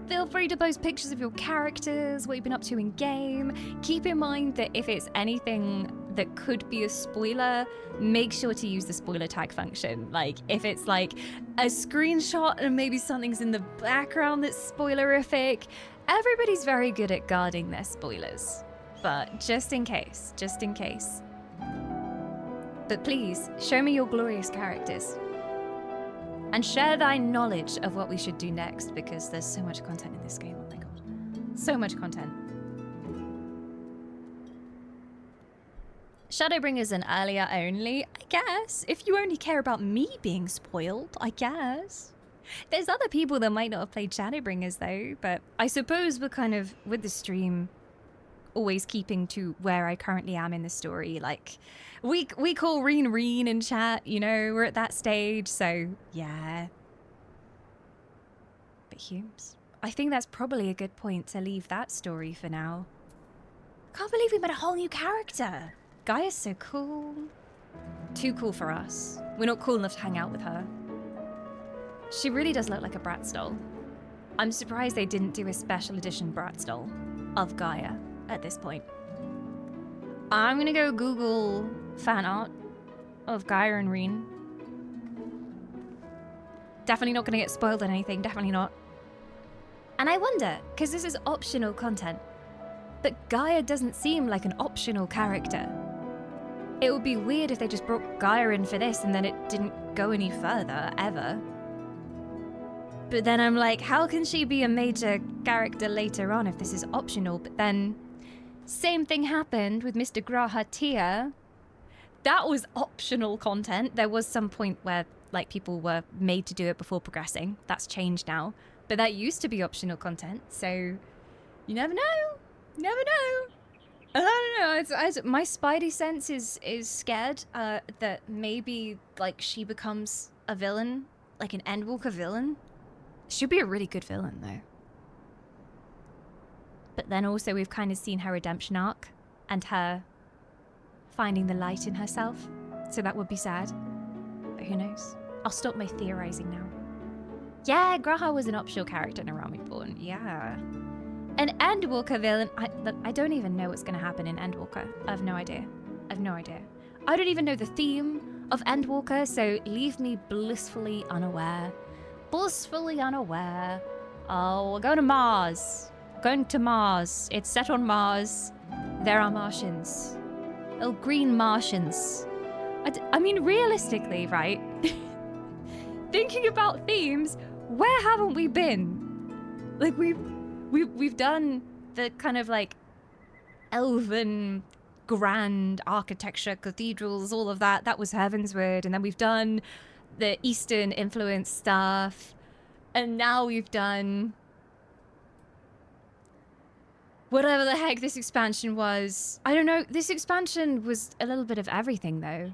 Feel free to post pictures of your characters, what you've been up to in game. Keep in mind that if it's anything that could be a spoiler, make sure to use the spoiler tag function. Like if it's like a screenshot and maybe something's in the background that's spoilerific, everybody's very good at guarding their spoilers. But just in case, just in case. But please, show me your glorious characters. And share thy knowledge of what we should do next, because there's so much content in this game, oh my god. So much content. Shadowbringers and earlier only, I guess. If you only care about me being spoiled, I guess. There's other people that might not have played Shadowbringers though, but I suppose we're kind of, with the stream, always keeping to where I currently am in the story. Like, we call Reen in chat, you know, we're at that stage, so yeah. But Humes, I think that's probably a good point to leave that story for now. Can't believe we met a whole new character. Gaia's so cool. Too cool for us. We're not cool enough to hang out with her. She really does look like a Bratz doll. I'm surprised they didn't do a special edition Bratz doll of Gaia at this point. I'm gonna go Google fan art of Gaia and Reen. Definitely not gonna get spoiled on anything, definitely not. And I wonder, because this is optional content, but Gaia doesn't seem like an optional character. It would be weird if they just brought Gaia in for this and then it didn't go any further, ever. But then I'm like, how can she be a major character later on if this is optional? But then, same thing happened with Mr. Graha Tia. That was optional content. There was some point where like people were made to do it before progressing. That's changed now. But that used to be optional content. So you never know. Never know. I don't know. My spidey sense is scared that maybe like she becomes a villain, like an Endwalker villain. She'd be a really good villain though. But then also we've kind of seen her redemption arc and her finding the light in herself. So that would be sad. But who knows? I'll stop my theorizing now. Yeah, Graha was an optional character in A Realm Reborn. Yeah. An Endwalker villain. Look, I don't even know what's going to happen in Endwalker. I have no idea. I don't even know the theme of Endwalker, so leave me blissfully unaware. Blissfully unaware. Oh, we're going to Mars. Going to Mars. It's set on Mars. There are Martians. Little green Martians. I mean, realistically, right? Thinking about themes, where haven't we been? Like, we've done the kind of like elven grand architecture, cathedrals, all of that. That was Heavensward. And then we've done the Eastern influence stuff. And now we've done whatever the heck this expansion was. I don't know. This expansion was a little bit of everything, though.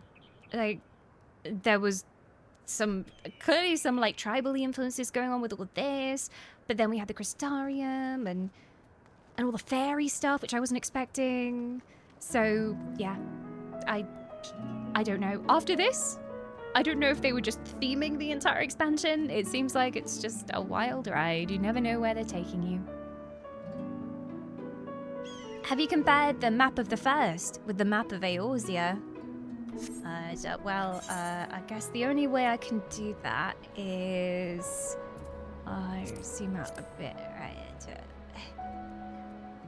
Like, there was clearly some like tribal influences going on with all of this, but then we had the Crystarium and all the fairy stuff, which I wasn't expecting. So yeah, I don't know. After this, I don't know if they were just theming the entire expansion. It seems like it's just a wild ride. You never know where they're taking you. Have you compared the map of the first with the map of Eorzea? I guess the only way I can do that is I zoom out a bit, right?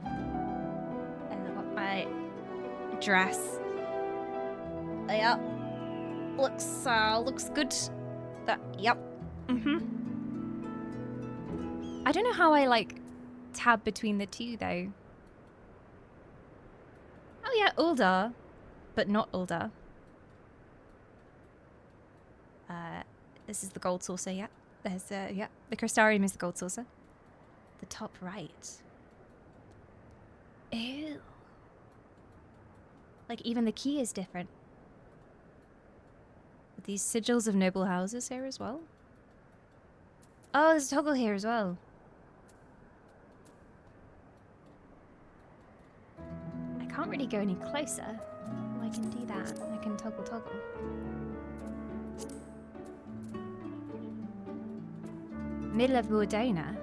And I've got my dress. Yep, looks good. Yep. I don't know how I like tab between the two though. Oh yeah, Uldar, but not Uldar. This is the gold saucer, yeah. There's, yeah, the Crystarium is the gold saucer. The top right. Ew. Like, even the key is different. With these sigils of noble houses here as well. Oh, there's a toggle here as well. I can't really go any closer. Oh, I can do that. I can toggle. Middle of Mordona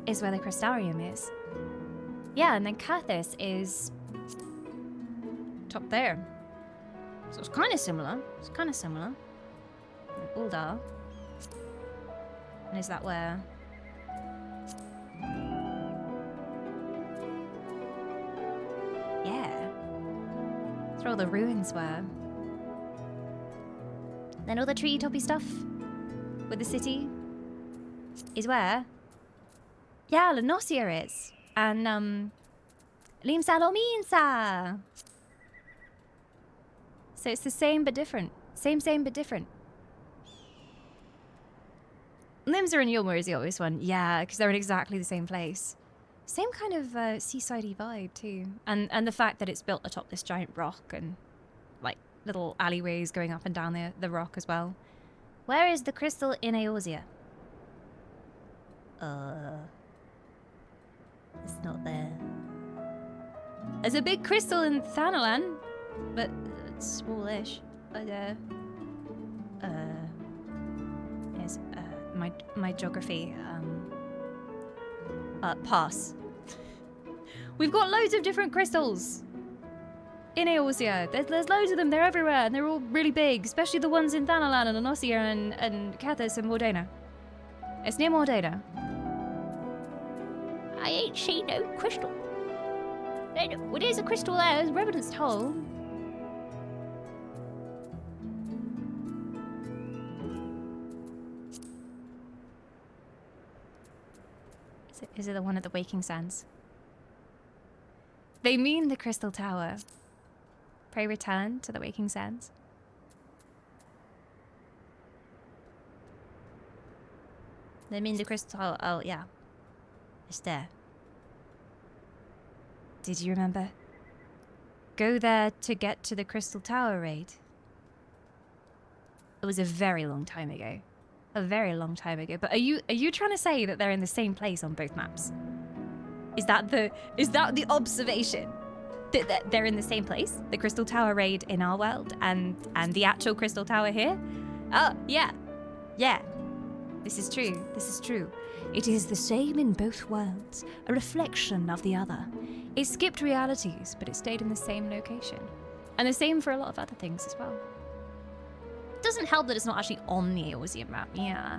is where the Crystarium is. Yeah, and then Cathis is top there. So it's kind of similar. And Uldar. And is that where... Yeah. That's where all the ruins were. Then all the tree-toppy stuff with the city is where? Yeah, Lenosia is. And, Limsa Lominsa! So it's the same but different. Same but different. Limsa and Yulmur is the obvious one. Yeah, because they're in exactly the same place. Same kind of seasidey vibe too. And the fact that it's built atop this giant rock and like little alleyways going up and down the rock as well. Where is the crystal in Eorzea? It's not there. There's a big crystal in Thanalan, but it's smallish. Here's my geography. Pass. We've got loads of different crystals in Eorzea. There's loads of them. They're everywhere, and they're all really big, especially the ones in Thanalan and Anosia and Cathis and Mordona. It's near Mordona. I ain't seen no crystal. Well, there's a crystal there. There's Revenant's Toll. Is it the one at the Waking Sands? They mean the Crystal Tower. Pray return to the Waking Sands. They mean the Crystal Tower. Oh, yeah. It's there. Did you remember? Go there to get to the Crystal Tower raid. It was a very long time ago. A very long time ago. But are you trying to say that they're in the same place on both maps? Is that the observation? That they're in the same place? The Crystal Tower raid in our world and the actual Crystal Tower here? Oh, yeah. Yeah. This is true. This is true. It is the same in both worlds, a reflection of the other. It skipped realities, but it stayed in the same location. And the same for a lot of other things as well. Doesn't help that it's not actually on the Eorzean map. Yeah,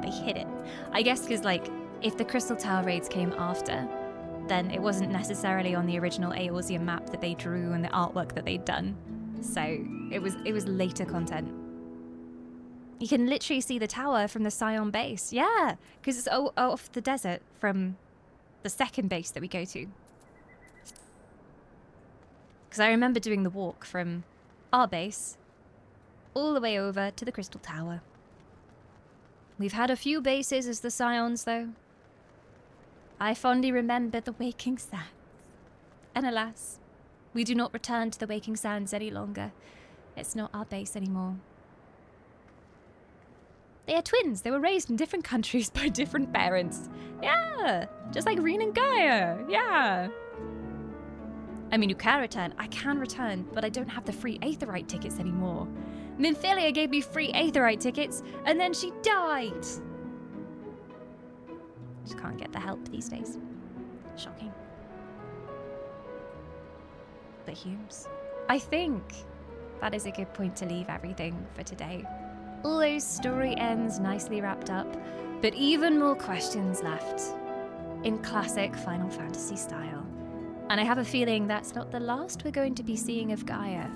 they hid it. I guess because, like, if the Crystal Tower raids came after, then it wasn't necessarily on the original Eorzean map that they drew and the artwork that they'd done. So it was later content. You can literally see the tower from the Scion base. Yeah, because it's off the desert from the second base that we go to. Because I remember doing the walk from our base all the way over to the Crystal Tower. We've had a few bases as the Scions, though. I fondly remember the Waking Sands. And alas, we do not return to the Waking Sands any longer. It's not our base anymore. They are twins. They were raised in different countries by different parents. Yeah, just like Reen and Gaia. Yeah. I mean, you can return. I can return, but I don't have the free Aetheryte tickets anymore. Minfilia gave me free Aetheryte tickets, and then she died. Just can't get the help these days. Shocking. But Humes, I think that is a good point to leave everything for today. All those story ends nicely wrapped up, but even more questions left in classic Final Fantasy style. And I have a feeling that's not the last we're going to be seeing of Gaia.